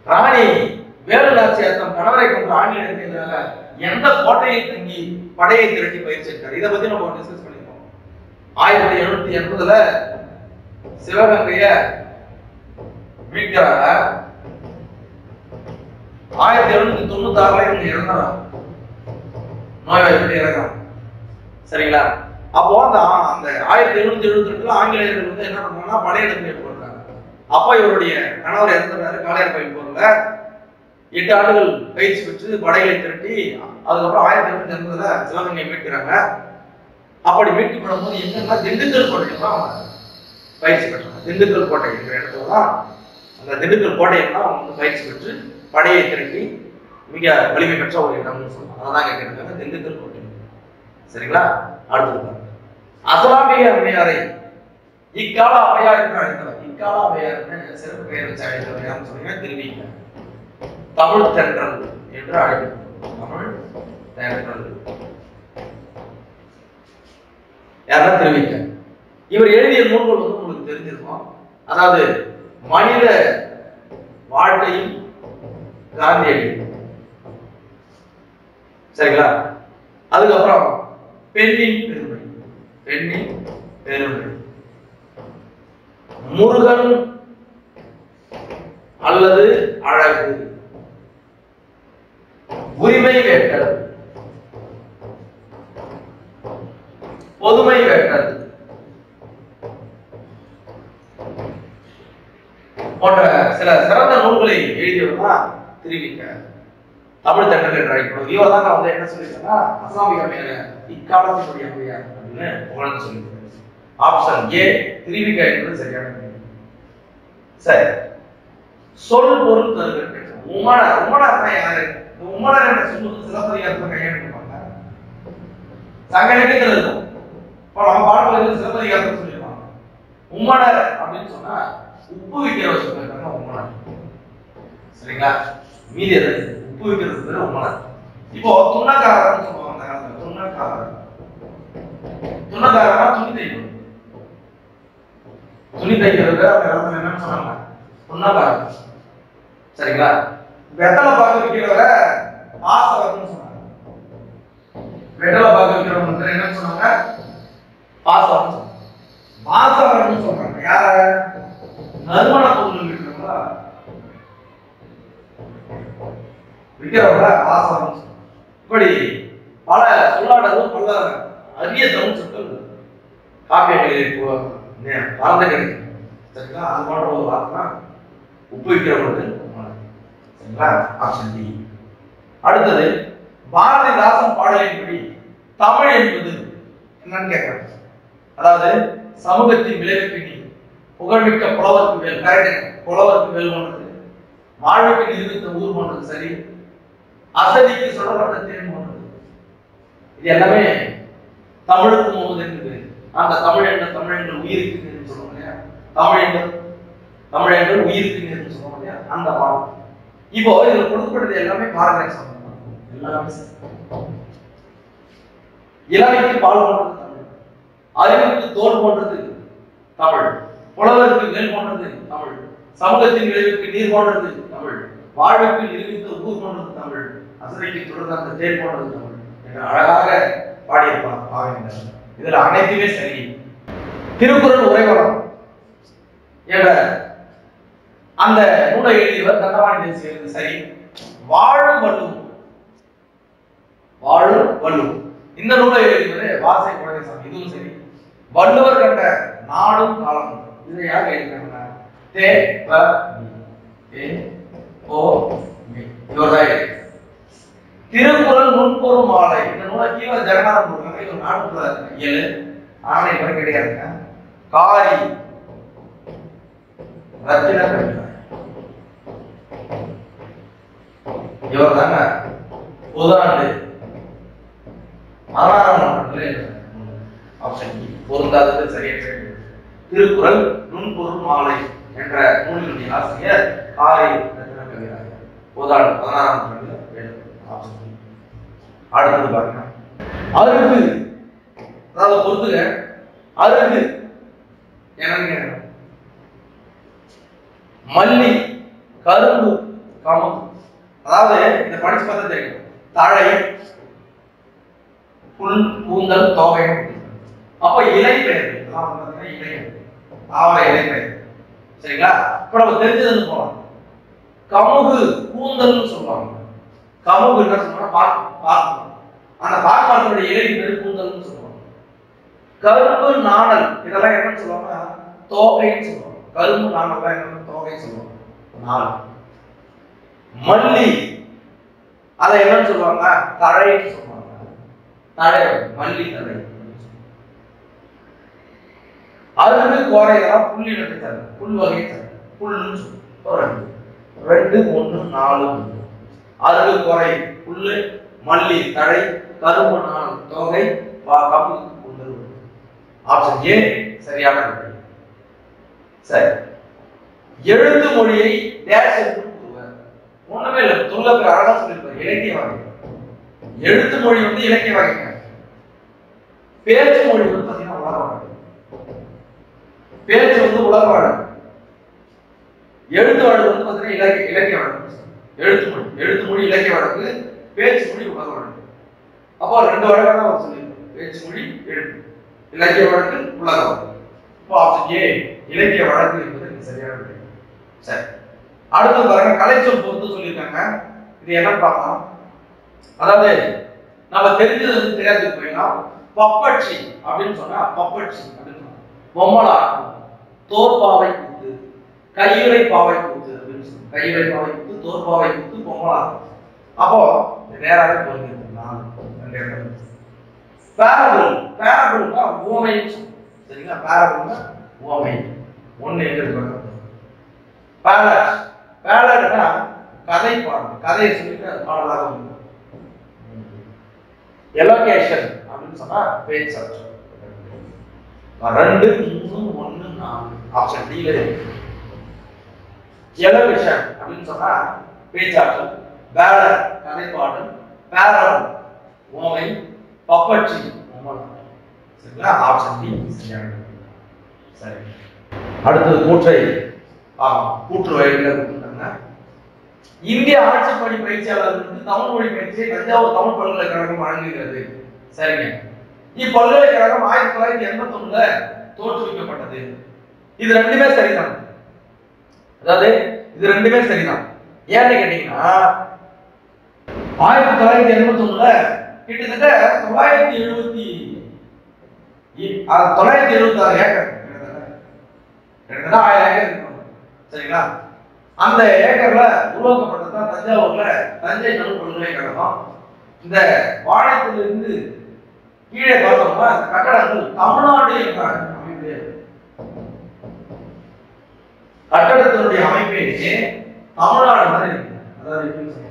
ராணி வேலு நாச்சியார் தம் கணவரை கொண்டு ஆங்கிலேயருக்கு எதிராக எந்த கோட்டையில் தங்கி படையை திரட்டி பயிற்சி எடுத்தார்? இதை பத்தி நம்ம டிஸ்கஸ் பண்ணிருக்கோம். 1780 சிவகங்கைய மீட்கிறாங்க. 1796 இவங்க இறந்தாங்க, நோய்வாய்ப்பட்டு இறந்தாங்க. சரிங்களா? அப்போ அந்த 1772 ஆங்கிலேயர்கள் வந்து என்ன பண்றாங்கன்னா படையெடுப்பு மேற்கொள்றாங்க. அப்போ இவருடைய கணவர் இறந்துட்டாரு. காளையார் கோயில் போர்ல 8 ஆண்டுகள் பயிற்சி பெற்று படைகளை திரட்டி அதுக்கப்புறம் 1780 சிவகங்கை மீட்கிறாங்க. அப்படி மீட்கப்படும் போது என்னன்னா திண்டுக்கல் கோட்டையில தான் பயிற்சி பெற்றாங்க. திண்டுக்கல் கோட்டை என்ற இடத்துல தான் அந்த திண்டுக்கல் கோட்டையில தான் அவங்க வந்து பயிற்சி பெற்று படையை திரட்டி மிக வலிமை பெற்ற ஒரு இடம்னு சொல்லுவாங்க. அதான் கேட்கிறாங்க திண்டுக்கல் கோட்டை. சரிங்களா? அடுத்து அசலாம்பிகை அம்மையாரை இக்கால அம்மையார் என்று அழைத்தவர். இக்கால அம்மையார் சிறப்பு பெயர் வச்சு அழைத்தவர் யாருன்னு சொன்னீங்கன்னா திருவிங்க. தமிழ் தென்றல் என்று அழைக்கப்படும். தமிழ் தென்றல் யாரா திருவிங்க. இவர் எழுதிய நூல்கள் வந்து உங்களுக்கு தெரிஞ்சிருக்கும். அதாவது மனித வாழ்க்கையும் காந்தியடி, சரிங்களா? அதுக்கப்புறம் பெண்ணின் பெருமை, பெண்ணின் பெருமை, முருகன் அல்லது அழகு, உரிமை வேட்டல், பொதுமை வேட்டல் போன்ற சில சிறந்த நூல்களை எழுதியவர் தான் திருவிக்க. தமிழ் தென்றல் என்று அழைக்கப்படும். இவர் தான் வந்து என்ன சொல்லியிருக்கா, அசாமிக அம்மையார் இக்காலத்தினுடைய அம்மையார் அப்படின்னு புகழ்ந்து சொல்லியிருக்காரு. ஆப்ஷன் ஏ திருவிக்க என்பது சரியான. சரி, சொல் பொருள் தருகிற உமணர். உமணர் யாரு? உமணர் என்ற சொல்லுக்கு சிலப்பதிகாரத்தை கையெழுத்துப்பாங்க. சங்க இலக்கியத்தில் இருக்கும். இப்போ நம்ம பாடல்கள் சிலப்பதிகாரத்தை சொல்லியிருப்பாங்க. உமணர் அப்படின்னு சொன்னா உப்பு விற்கிறவர் சொல்லியிருக்காங்க உமணர். சரிங்களா? மீதி எது உப்பு விற்கிறது பேரு உமணர். இப்போ துண்ணக்காரர்னு சொல்லுவாங்க. துண்ணக்காரர், துண்ணக்காரனா துணி தைக்கணும். துணி தைக்கிறது அந்த காலத்துல என்னன்னு சொன்னாங்க, துண்ணக்காரர். சரிங்களா? வெத்தலை பாக்கு விற்கிறவரை பாசவர்னு சொன்னாங்க. வெத்தலை பாக்கு விற்கிறவங்க என்னன்னு சொன்னாங்க, பாசவர்னு சொன்னாங்க. பாசவர்னு சொல்றாங்க யார? நறுமண பொருள் விற்கிறவங்களா விற்கிறவங்கள பாசவர்னு சொல்றாங்க. இப்படி பல சொல்லாடலும் பல அரிய தமிழ் சொற்கள் காப்பியங்களில் பறந்து கிடைக்கும். சரிங்களா? அது போன்ற ஒரு வார்த்தை உப்பு விற்கிறவங்களுக்கு. சரிங்களா? Option D. அடுத்தது பாரதிதாசன் பாடலின்படி தமிழ் என்பது என்னன்னு கேட்கிறாங்க. அதாவது சமூகத்தின் விளைவுக்கு நீ புகழ்மிக்க புலவருக்கு மேல், கரெக்ட், புலவருக்கு மேல் போன்றது, வாழ்வுக்கு நிரூபித்த ஊர் போன்றது, சரி, அசதிக்கு சொல்லப்பட்ட தேன் போன்றது. இது எல்லாமே தமிழுக்கு போவது என்பது. அந்த தமிழ் என்ற தமிழ் என்ற உயிருக்கு நேர்ந்து சொல்லுவோம் இல்லையா? தமிழ் என்ற உயிருக்கு நேர்ந்து சொல்லுவோம் இல்லையா? அந்த பாடம். இப்போ இதுல கொடுக்கப்பட்டது எல்லாமே பாரதிய சம்பந்தம். எல்லாமே இளமைக்கு பால் போன்றது தமிழ், அறிவுக்கு தோல் போன்றது தமிழ், புலவருக்கு மேல் போன்றது தமிழ், சமூகத்தின் விளைவுக்கு நீர் போன்றது தமிழ், வாழ்வுக்கு நிரூபித்த ஊர் போன்றது தமிழ், அசதைக்கு தொடர்ந்து அந்த தேர் போன்றது தமிழ் என்று அழகாக பாடியிருப்பார். இதுல அனைத்துமே சரி. திருக்குறள் உரைவரம் என்ற அந்த நூலை எழுதியவர் தண்டவாணி தேசிகர், சரி. வாழும் வள்ளுவம், வாழும் வள்ளுவம் இந்த நூலை எழுதியவர் வாசை குழந்தைசாமி, இதுவும் சரி. வள்ளுவர் கண்ட நாடும் காலம், இதை யார் எழுதினாங்க? தே ப ஏ ஓ மி, இவர்தான். திருக்குறள் நுண்பொருள் மாலை இந்த நூலை கீழே ஜெகநாதன் கொடுக்காங்க. இவர் நாட்டுக்குள்ள 7 ஆணை வரை கிடையாதுங்க. காரி ரத்தின கவிஞர், இவர் தாங்க புதாண்டு 16ஆம் நூற்றாண்டில். ஆப்ஷன் பி பொருந்தாதது சரியாக. திருக்குறள் நுண்பொருள் மாலை என்ற நூலினுடைய ஆசிரியர் காரி ரத்தின கவிஞர், புதாண்டு 16ஆம் நூற்றாண்டில். Option B. அடுத்தது பாருங்க, அருகு, அதாவது பொறுத்துக, அருகு என்னங்க? மல்லி, கரும்பு, கமுகு. அதாவது இந்த படிச்சு பார்த்தா தெரியும். தழை, புல், கூந்தல், தோகை. அப்ப இலை பெயர், இலை ஆவரை இலை பெயர். சரிங்களா? இப்ப நம்ம தெரிஞ்சதுன்னு போலாம். கமுகு கூந்தல்னு சொல்லுவாங்க. கமுகு என்ன சொல்லுவாங்க? அந்த பாக்மரத்துடைய இலை பேரு கூந்தல்னு சொல்லுவாங்க. கரும்பு, நாணல் இதெல்லாம் என்னன்னு சொல்லுவாங்க? தோகைன்னு சொல்லுவாங்க. கரும்பு, நாணல் என்ன தோகைன்னு சொல்லுவாங்க. நாள். மல்லி அதை என்னன்னு சொல்லுவாங்க? தழைன்னு சொல்லுவாங்க. தழை, மல்லி தழை. அருகு, கோரை இதெல்லாம் புல்லினத்தை தரும், புல் வகை தரும், புல்லுன்னு சொல்லுவாங்க. 2 1 4 அருகு, கோரை புல்லு, மல்லி தழை, கரும்பு, நாணல் தோகை, கம்புக்கு கொண்டு. ஆப்ஷன் ஏ சரியான விடை. சரி, எழுத்து மொழியை டேஷ் என்று கூறுவர். ஒண்ணுமே இல்லை, தொல்காப்பியர் அழகா சொல்லியிருப்பார், இலக்கிய வகை. எழுத்து மொழி வந்து இலக்கிய வகைங்க. பேச்சு மொழி வந்து பாத்தீங்கன்னா உலக வழக்கு. பேச்சு வந்து உலக வழக்கு. எழுத்து வழக்கு வந்து பாத்தீங்கன்னா இலக்கிய வழக்கு. எழுத்து மொழி இலக்கிய வழக்கு, பேச்சு மொழி உலக வழக்கு. அப்போ ரெண்டு வழக்கா தான் அவர் சொல்லியிருப்பார், பேச்சு மொழி எழுத்து, இலக்கிய வழக்கு உலக வழக்கு. இப்போ ஆப்ஷன் ஏ இலக்கிய வழக்கு என்பது சரியான விடை. சரி, அடுத்து பாருங்க, கலைச்சொல் பொறுத்து சொல்லியிருக்காங்க. இது என்னன்னு பார்க்கலாம். அதாவது நம்ம தெரிஞ்சது வந்து தெரியாது போயிடலாம். பப்பட்சி அப்படின்னு சொன்னா, பப்பட்சி அப்படின்னு சொன்னா பொம்மலாட்டம், தோற்பாவை கூத்து, கையுறை பாவை கூத்து அப்படின்னு சொன்னா, கையுறை பாவை கூத்து, தோற்பாவை கூத்து, பொம்மலாட்டம். அப்போ நேராக போயிருந்தோம். பேரபிள்னா உவமை. சரிங்களா, பேரபிள்னா உவமை. ஒண்ணு எங்க இருக்கு? பேலட்னா கதை பாடல், கதையை சொல்லிட்டு அது பாடலாக இருக்கும். எலோகேஷன் அப்படின்னு சொன்னா பேச்சாற்றல். 2 3 1 4 ஆப்ஷன் டி ல இருக்கு. எலோகேஷன் அப்படின்னு சொன்னா பேச்சாற்றல், பேலட் கதை பாடல், பேரபிள் உவமை, பப்பட்சி பொம்மலாட்டம். சரிங்களா, ஆப்ஷன் டி சரியானது. சரி, அடுத்தது கூற்றை கூற்று வகைகளை கொடுத்துட்டாங்க. இந்திய ஆட்சிப்பணி பயிற்சியாளர்களுக்கு தமிழ் மொழி பயிற்சியை தஞ்சாவூர் தமிழ் பல்கலைக்கழகம் வழங்குகிறது. சரிங்க, இப்பல்கலைக்கழகம் 1981 தோற்றுவிக்கப்பட்டது. இது ரெண்டுமே சரிதான். அதாவது இது ரெண்டுமே சரிதான். ஏன்னு கேட்டீங்கன்னா 1981 கிட்டத்தட்ட 976 ஏக்கர், கிட்டத்தட்ட 1000 ஏக்கர் இருக்கும். சரிங்களா, அந்த ஏக்கர்ல உருவாக்கப்பட்டதுதான் தஞ்சாவூர்ல தஞ்சை தமிழ் பல்கலைக்கழகம். இந்த வானத்திலிருந்து கீழே பார்த்தோம்னா அந்த கட்டடங்கள் தமிழ்நாடு என்ற அமைப்பு. கட்டடத்தினுடைய அமைப்பே தமிழ்நாடு மாதிரி இருக்கு. அதாவது எப்படின்னு சொன்னா,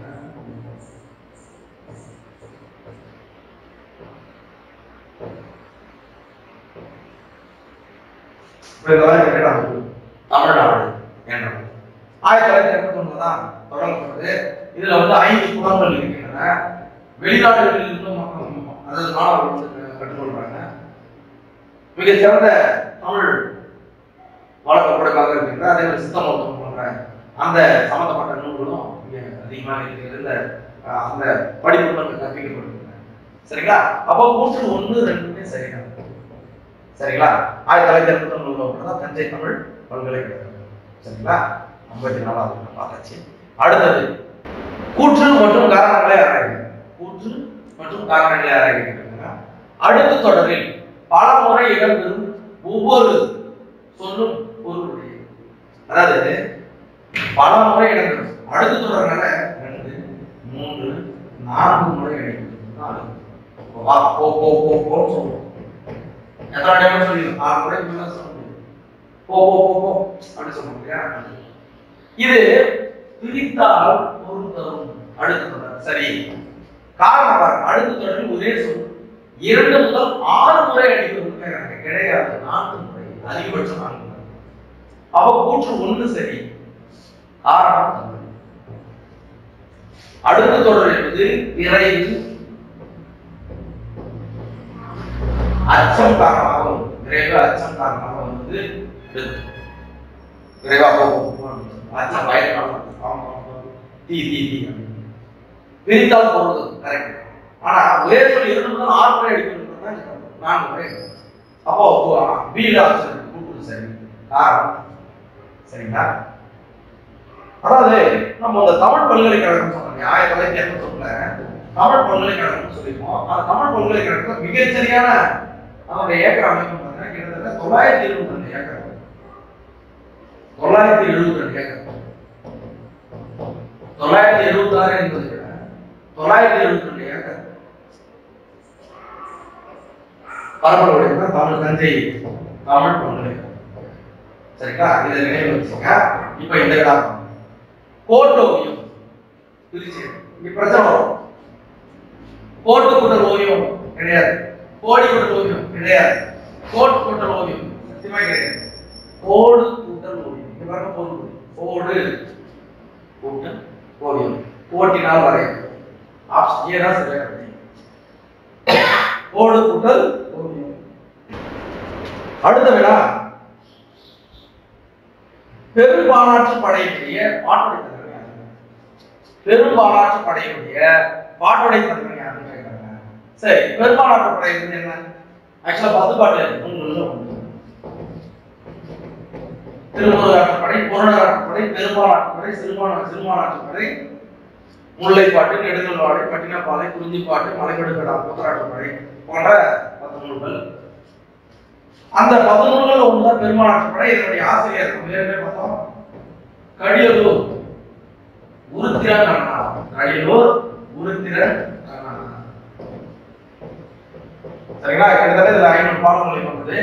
தமிழ்நாடு என்ற 1981 தான் தொடங்கப்பட்டது. இதுல வந்து 5 குளங்கள் இருக்கின்றன. வெளிநாடுகளில் இருந்தும் அதாவது மாணவர்கள் கற்றுக்கொள்றாங்க. மிக சிறந்த தமிழ் வழக்கப்படமாக இருக்கின்ற, அதே மாதிரி சித்த மருத்துவம் போன்ற அந்த சம்பந்தப்பட்ட நூல்களும் மிக அதிகமாக இருக்கிறது. இந்த அந்த படிப்புகள் கற்பிக்கப்படுகின்றன. சரிங்களா, அப்போ கூற்று 1 2மே சரிதான். சரிங்களா, 1981 தான் தஞ்சை தமிழ் பல்கலைக்கழகம். சரிங்களா, 54வது பார்த்தாச்சு. அடுத்தது கூற்று மற்றும் காரணங்களை ஆராய்க. கூற்று மற்றும் காரணங்களை ஆராய்க. அடுத்த தொடரில் பல முறை இடம்பெறும் ஒவ்வொரு சொல்லும் பொருளுடைய, அதாவது பல முறை இடம்பெறும். அடுத்த தொடர்னால 2 3 4 முறை இடம்பெறும். சொல்லுவோம். எத்தனை டைம் சொல்லி 6 முறை சொல்லணும். போ அப்படி சொல்லுவோம். இது பிரித்தால் பொருள் தரும். அடுத்த தொடர் சரி. காரணம், அடுத்த தொடரில் ஒரே சொல் 2 முதல் 6 முறை அடிக்கிறது கிடையாது. 4 முறை, அதிகபட்சம் 4 முறை. அப்ப கூற்று 1 சரி, காரணம் தவறு. அடுத்த தொடர் என்பது விரைவு அச்சம் காரணமாக வரும். விரைவு அச்சம் காரணமாக வந்து விரைவா போகும். அச்சம் பயன் தீ பிரித்தால் போறது கரெக்ட். ஆனா ஒரே சொல்லி 2 முதல் 6 முறை அடிக்கிறது 4 முறை. அப்போ பீல ஆப்ஷன் கூற்று சரி, காரணம். சரிங்களா, அதாவது நம்ம இந்த தமிழ் பல்கலைக்கழகம் சொன்னோம் 1981 தமிழ் பல்கலைக்கழகம் சொல்லிருக்கோம். அந்த தமிழ் பல்கலைக்கழகத்துல மிகச்சரியான அவருடைய ஏக்கர் அமைப்பு பார்த்தீங்கன்னா கிட்டத்தட்ட 972 ஏக்கர். 972 ஏக்கர். 976 என்பது 972 ஏக்கர் பரப்பளவுடைய தமிழ் தஞ்சை தமிழ் பல்கலைக்கழகம். சரிங்களா, இதை நினைவு வச்சுங்க. இப்ப இந்த இடம் கோட்டு ஓவியம் பிரிச்சு இங்க பிரச்சனை வரும். கோட்டு கூட்டல் ஓவியம் கிடையாது. கோடி கூட்டல் ஓவியம் கிடையாது. கோட் கூட்டல் ஓவியம் சத்தியமா கிடையாது. கோடு கூட்டல் ஓவியம். இது பாருங்க பொருள். கோடு கூட்டல் ஓவியம். கோட்டினால் வரையப்படும். ஆப்ஷன் ஏ தான் சரியான விடை. கோடு கூட்டல் ஓவியம். அடுத்த வினா பெரும்பாலாற்று படையினுடைய பாட்டுடை தலைவர் யாரு? பெரும்பாலாற்று படையினுடைய பாட்டுடை தலைவர் யாருன்னு கேட்கிறாங்க. சரி, பெரும்பாலாற்று படை என்ன? ஆக்சுவலா 10 பாட்டு உங்களுக்கு உண்டு. திருமுருகாற்றுப்படை, புறநாற்றுப்படை, பெரும்பாலாற்றுப்படை, சிறுமானாற்றுப்படை, முல்லைப்பாட்டு, நெடுங்கல்வாடை, பட்டினப்பாலை, குறிஞ்சிப்பாட்டு, மலைக்கடுகடா, புத்தராற்றுப்படை போன்ற 10 நூல்கள். அந்த 10 நூல்கள் ஒன்றுதான் பெரும்பாலாற்றுப்படை. இதனுடைய ஆசிரியர் ஏற்கனவே பார்த்தோம், கடியலூர் உருத்திரன் அண்ணா. கடியலூர் உருத்திரன் அண்ணா. சரிங்களா? கிட்டத்தட்ட இதுல 500 பாடங்களை கொண்டது.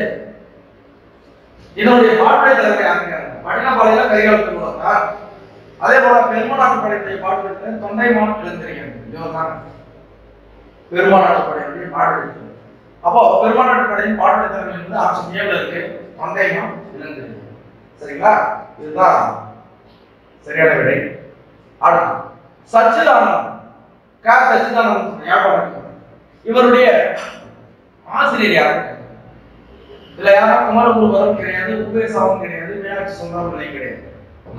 இதனுடைய பாட்டுடை தலைவர் யாருங்க? பட்டினப்பாளையில கரிகாலத்துக்கு கொடுத்தார். அதே போல பெரும்பாலாற்றுப்படையுடைய பாட்டுடை தொண்டைமான் இளந்திரையன். இவர்தான் பெரும்பாலாற்றுப்படையுடைய பாட்டுடை. அப்போ பெரும்பாலாற்றுப்படையின் பாட்டுடை தலைவர் வந்து ஆப்ஷன் ஏல இருக்கு, தொண்டைமான் இளந்திரையன். சரிங்களா? இதுதான் சரியான விடை. அடுத்து சச்சிதானந்தம். சச்சிதானந்தம் ஞாபகம். இவருடைய ஆசிரியர் யாரு? இதுல யாரா குமரகுருவரும் கிடையாது, உபேசாவும் கிடையாது, மீனாட்சி சுந்தரம் கிடையாது.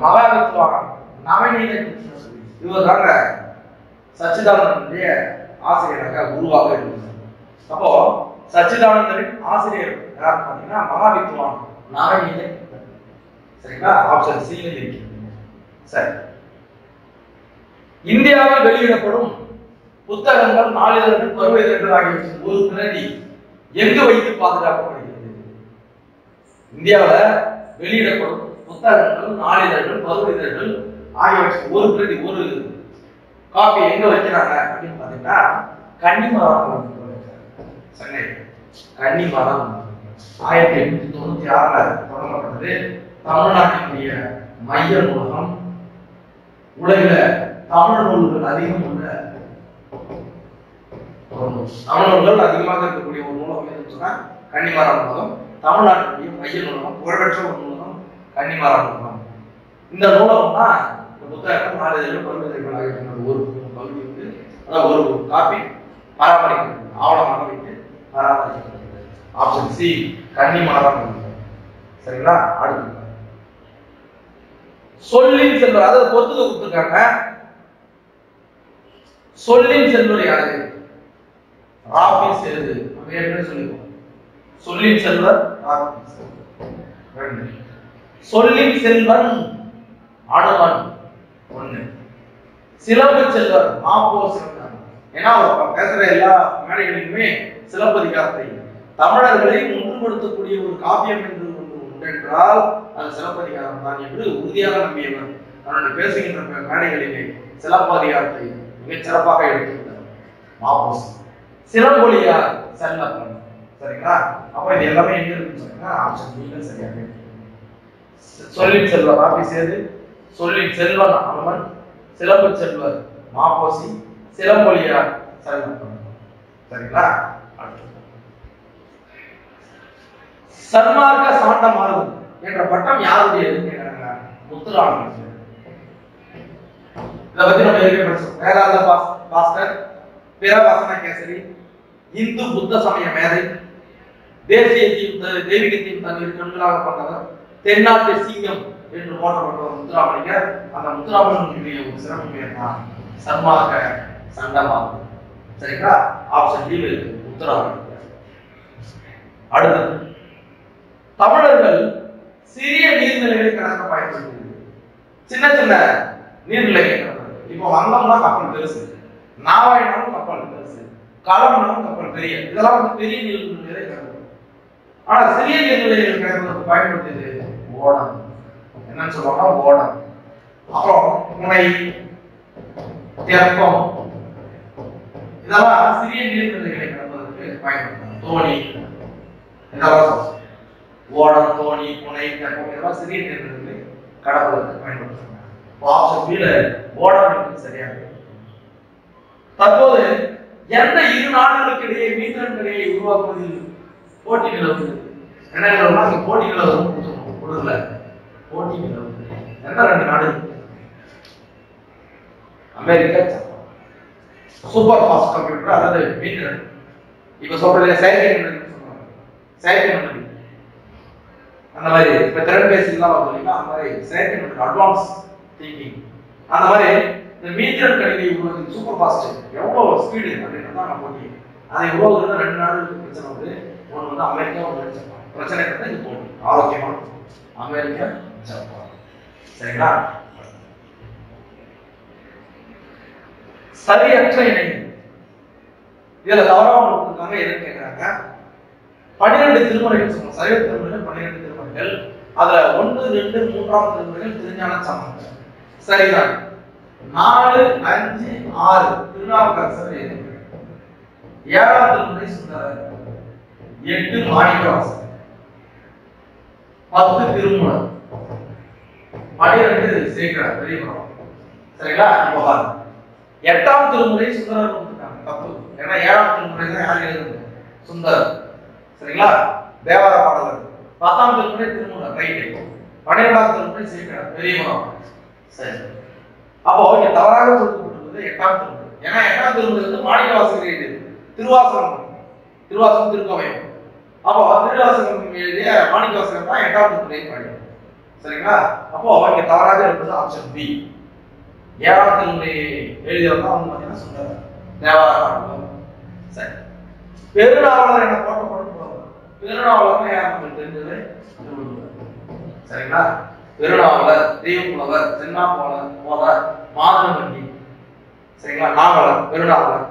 மகாவித்வான் நவநீத இவர் தாங்க சச்சிதானந்தனுடைய ஆசிரியராக குருவாக இருந்தார். அப்போ சச்சிதானந்தரின் ஆசிரியர் யார் பார்த்தீங்கன்னா மகாவித்வான் நவநீத. சரிங்களா? ஆப்ஷன் சி இருக்கு. சரி, இந்தியாவில் வெளியிடப்படும் புத்தகங்கள், நாளிதழ்கள், பருவ இதழ்கள் ஆகியவற்றின் ஒரு பிரதி எங்கு வைத்து பாதுகாக்கப்படுகிறது? இந்தியாவில் வெளியிடப்படும் புத்தகங்கள், நாளிதழ்கள், பருவ இதழ்கள் ஆகியவற்றின் ஒரு பிரதி, ஒரு காப்பி எங்க வைக்கிறாங்க அப்படின்னு பாத்தீங்கன்னா கன்னிமரம், சென்னை கன்னிமரம் 1896 தொடங்கப்பட்டது. தமிழ்நாட்டினுடைய மைய நூலகம். உலகில தமிழ் நூல்கள் அதிகம் உள்ள தமிழ் நூல்கள் அதிகமாக இருக்கக்கூடிய ஒரு நூலகம் எதுன்னு சொன்னா கன்னிமரம் நூலகம். தமிழ்நாட்டினுடைய மைய நூலகம், புகழ்பெற்ற ஒரு நூலகம் கன்னிமரம் நூலகம். இந்த நூலகம் தான் இந்த புத்தகங்கள், நாளிதழ்கள், பருவதழ்கள் ஆகிய ஒரு பகுதி வந்து அதாவது ஒரு காப்பி பராமரிக்கிறது, ஆவணமாக வைத்து பராமரிக்கிறது. ஆப்ஷன் சி கன்னிமரம் நூலகம். சரிங்களா? அடுத்து சொல்லின் செல்வர், அதாவது பொறுத்துக்க கொடுத்துருக்காங்க. சொல்லின் செல்வர் யாரு? ராபி சேது. சொல்லிருக்கோம் சொல்லின் செல்வர் ராபி சேது. சொல்லின் செல்வன் அனுமன் 1. சிலம்பு செல்வர் மாப்போ சிவன். ஏன்னா பேசுற எல்லா மேடைகளிலுமே சிலப்பதிகாரத்தை தமிழர்களை ஒன்றுபடுத்தக்கூடிய ஒரு காவியம் என்று ஒன்று உண்டென்றால் அது சிலப்பதிகாரம் தான் என்று உறுதியாக நம்பியவர். தன்னுடைய பேசுகின்ற மேடைகளிலே சிலப்பதிகாரத்தை மிகச் சிறப்பாக எடுத்துள்ளார் மாப்போசி. சிலம்பொலியார் செல்லப்பன். சரிங்களா? அப்ப இது எல்லாமே எங்க இருக்குன்னு சொன்னா ஆப்ஷன் பி சரியாக. சொல்லின் செல்வர் ராபி சேது, சொல்லின் செல்வன் அனுமன், சிலம்பு செல்வர் மாப்போசி, சிலம்பொலியார் செல்லப்பன். சரிங்களா? சன்மார்க்க சாண்டமார்கன் என்ற பட்டம் யாருடையதுன்னு கேட்கிறாங்க. முத்துராமன். இத பத்தி நம்ம ஏற்கனவே படிச்சோம். வேதாந்த பாஸ்கர், பிரவசன கேசரி, இந்து புத்த சமய மேதை, தேசியத்தையும் தெய்வீகத்தையும் தன் இரு கண்களாக கொண்டவர், தென்னாட்டு சிங்கம் என்று போற்றப்பட்டவர் முத்துராமலிங்கர். அந்த முத்துராமலிங்கனுடைய ஒரு சிறப்பு பெயர் தான் சன்மார்க்க சண்டமார்கன். சரிங்களா? Option D Muthuramalingar. அடுத்தது தமிழர்கள் சிறிய நீர்நிலைகளை கடக்க பயன்படுகிறது. சின்ன சின்ன நீர்நிலைகள் கடக்கிறது. இப்போ வங்கம்னா கப்பல் பெருசு, நாவாயினாலும் கப்பல் பெருசு, களம்னாலும் கப்பல் பெரிய. இதெல்லாம் வந்து பெரிய நீர்நிலைகளை கடக்கும். ஆனா சிறிய நீர்நிலைகள் கடப்பதற்கு பயன்படுத்தியது ஓடம். என்னன்னு சொல்லுவாங்கன்னா ஓடம். அப்புறம் முனை, தெப்பம், இதெல்லாம் சிறிய நீர்நிலைகளை கடப்பதற்கு பயன்படுத்தாங்க. தோணி, இதெல்லாம் ஓடம், தோணி, புனை, தெப்பம் இதெல்லாம் சிறிய நீர்நிலைகளை கடப்பதற்கு பயன்படுத்துறாங்க. ஆப்ஷன் பி ஓடம் என்பது சரியாக. தற்போது எந்த இரு நாடுகளுக்கு இடையே மீத்திரன் கரையை உருவாக்குவதில் போட்டி நிலவுது? என்ன நிலவுனா போட்டி நிலவு கொடுக்கல. போட்டி நிலவு எந்த ரெண்டு நாடு? America, Japan. Super fast computer அதாவது மீத்திரன். இப்ப சொல்றது செயற்கை நுண்ணறிவு சொல்றாங்க. செயற்கை நுண்ணறிவு அந்த மாதிரி இப்ப திறன் பேசிலாம் பார்த்தீங்கன்னா அந்த மாதிரி செயற்கை நுண்ணறிவு அட்வான்ஸ் திங்கிங் அந்த மாதிரி இந்த மீத்திரன் கணினி உருவாக்குறது சூப்பர் ஃபாஸ்ட் எவ்வளவு ஸ்பீடு அப்படின்றது தான் போட்டி. அதை உருவாக்குறது ரெண்டு நாடுகளுக்கு பிரச்சனை வந்து ஒன்று வந்து அமெரிக்கா, ஒன்று ஜப்பான். பிரச்சனை இருந்தால் இது போட்டி ஆரோக்கியமான அமெரிக்கா, ஜப்பான். சரிங்களா? சரியற்ற இணைவு இதுல தவறாக கொடுத்துருக்காங்க. எதுன்னு கேட்கிறாங்க. 12 திருமுறைகள் சொல்லுவோம். சைவ திருமுறைகள் 12 திருமுறைகள். அதுல 1, 2, 3ஆம் திருமுறைகள் திருஞான சம்பந்தர். சரிதான். 4, 5, 6 திருநாவுக்கரசர் எழுதினார். 7ஆம் திருமுறை சுந்தரர். 8 மாணிக்கவாசகர். 10 திருமூலர். 12 சேக்கிழார் பெரியபுரம். சரிங்களா? இப்போ பாருங்க. 8ஆம் திருமுறை சுந்தரர் கொடுத்துட்டாங்க. தப்பு. ஏன்னா 7ஆம் திருமுறை தான் யார் எழுதுறது? சுந்தரர். சரிங்களா? தேவார பாடலர். 10ஆம் திருமுறை திருமூலர். ரைட். 12ஆம் திருமுறை சேக்கிழார் பெரியபுரம். சரி. அப்போ இங்க தவறாக கொடுக்கப்பட்டுள்ளது 8ஆம் திருமுறை. ஏன்னா 8ஆம் திருமுறை வந்து மாணிக்கவாசகர் எழுதியது. திருவாசகம் திருக்கோவையம். அப்போ திருவாசகம் எழுதிய மாணிக்கவாசகர் தான் 8ஆம் திருமுறை பாடியது. சரிங்களா? அப்போ இங்க தவறாக இருப்பது ஆப்ஷன் பி. 7ஆம் திருமுறை எழுதியவர் தான் வந்து பாத்தீங்கன்னா சுந்தரர். தேவார பாடலர். சரி. பெருநாவலர் என போட்டப்படும் பெருநாவலர் யார் நமக்கு தெரிஞ்சது? சரிங்களா? பெருநாவலர், தெய்வப்புலவர், சென்னாப்புலவர், போதார், மாதவண்டி. சரிங்களா? நாவலர், பெருநாவலர்.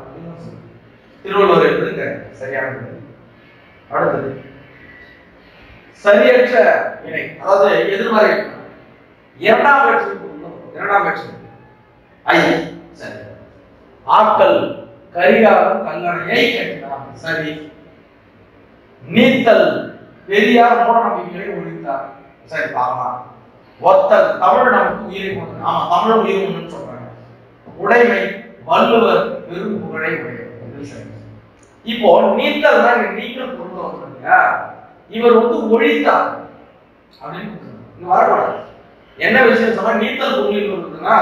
திருவள்ளுவர் என்பது சரியானது. அடுத்தது சரியற்ற இணை அதாவது எதிர்மறை இரண்டாம் வேற்றுமை ஐ. சரி. ஆக்கல் கரிகாலம் கல்லணையை கட்டினார். சரி. நீத்தல் பெரியார் மூட நம்பிக்கைகளை ஒழித்தார். சரி பார்க்கலாம். ஒத்தல் தமிழ் நமக்கு உயிரை கொண்டு. ஆமா தமிழ் உயிர் ஒன்று சொல்றாங்க. உடைமை வள்ளுவர் பெரும் புகழை உடையவர். சரி. இப்போ நீத்தல் தான் நீங்களும் கொண்டு வந்தீங்க. இவர் வந்து ஒழித்தார் அப்படின்னு வரக்கூடாது. என்ன விஷயம் சொன்னா நீத்தல் பொருளில் இருக்குதுன்னா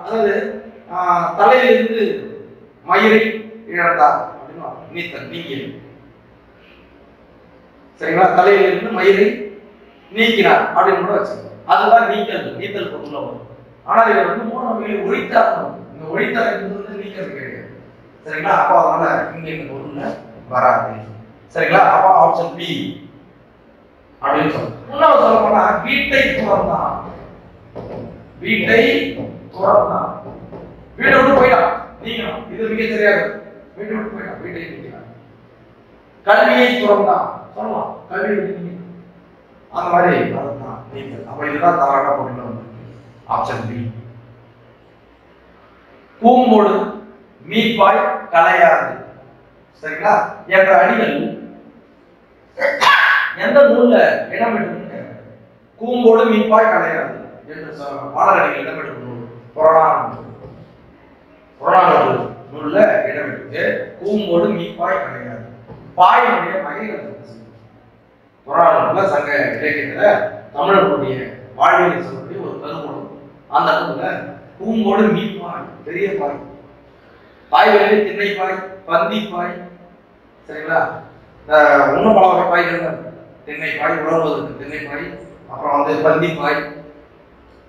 அதாவது தலையிலிருந்து மயிரை இழந்தார் அப்படின்னு நீத்தல் நீக்கியல். சரிங்களா? தலையிலிருந்து மயிரை நீக்கினார் அப்படின்னு கூட வச்சுக்கோங்க. அதுதான் நீத்தல் பொருள் வரும். ஆனா இவர் வந்து மூணு நம்பிக்கையை ஒழித்தார். இந்த ஒழித்தார் வந்து நீக்கிறது கிடையாது. சரிங்களா? அப்போ அதனால இங்க இந்த பொருள்ல வராது. சரிங்களா? அப்போ ஆப்ஷன் பி அப்படின்னு சொல்லுங்க. இன்னொரு சொல்ல போனா வீட்டை துறந்தான். வீட்டை துறந்தான். வீட்டை விட்டு போயிட்டான். நீங்கணும். இது மிக தெரியாது. வீட்டை விட்டு போயிட்டான். வீட்டை நீக்கலாம். கல்வியை துறந்தான் சொல்லலாம். கல்வியை விட்டு அந்த மாதிரி அதுதான் நீங்கள். அப்ப இதுதான் தவறான பொருள் வந்து ஆப்ஷன் பி. பூங்கோடு மீப்பாய் கலையாது. சரிங்களா? என்ற அடிகள் எந்த நூல்ல இடம் எடுத்து கூம்போடு மீப்பாய் கலையாது என்று பாடலடிகள் இடம் எடுக்கும் நூல் புறநானூறு நூல்ல இடம் எடுத்து கூம்போடு மீப்பாய் கலையாது. பாயினுடைய வகைகள் புறநானூறுல சங்க இலக்கியத்துல தமிழர்களுடைய வாழ்வியலை சொல்லக்கூடிய ஒரு கருமூலம். அந்த நூல்ல கூம்போடு மீப்பாய் பெரிய பாய், பாய்களிலே திண்ணைப்பாய், பந்திப்பாய். சரிங்களா? இன்னும் பல வகை பாய்கள். திண்ணைப்பாய், உணர்வதற்கு திண்ணைப்பாய், அப்புறம் வந்து பந்திப்பாய்,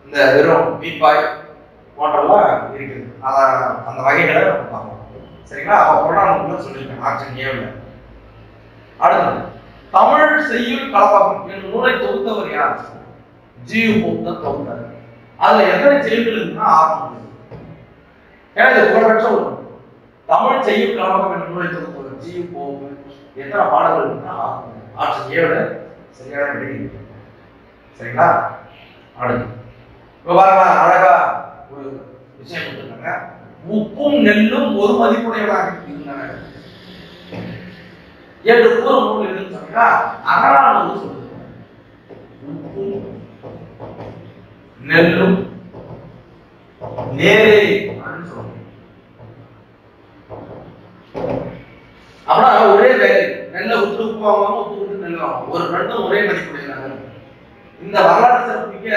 இந்த வெறும் மீப்பாய் போன்றெல்லாம் இருக்குது. அந்த வகைகளை நம்ம பார்ப்போம். சரிங்களா? அப்ப புறநானூறுல சொல்லியிருக்கேன் ஆப்ஷன் ஏவுல. அடுத்தது தமிழ் செய்யுள் கலப்பகம் என்னும் நூலை தொகுத்தவர் யார்? ஜீவபோக்த தொகுத்தார். அதுல எத்தனை செய்யுள்கள் இருக்குன்னா 6. ஏன்னா இது புகழ்பெற்ற ஒரு தமிழ் செய்யுள் கலப்பகம் என்னும் நூலை தொகுத்தவர் ஜீவபோக்த. எத்தனை பாடல்கள் இருக்குன்னா 6. ஆப்ஷன் ஏவுல சரியான விடை. சரிங்களா? அடுத்து இப்ப பாருங்க, அழகா ஒரு விஷயம் கொடுத்துருக்காங்க. உப்பும் நெல்லும் ஒரு மதிப்புடையவராக இருந்தன என்று கூறும் நூல் எதுன்னு சொன்னா அகரானது சொல்லுங்க. உப்பும் நெல்லும் நேரே சொல்லுங்க. அப்படின்னா ஒரே வேலை, நெல்லை விட்டு உப்பு வாங்குவாங்க, உப்பு விட்டு நெல் வாங்குவாங்க, ஒரு ரெண்டும் ஒரே மதிப்புடையதாக. இந்த வரலாற்று சிறப்புமிக்க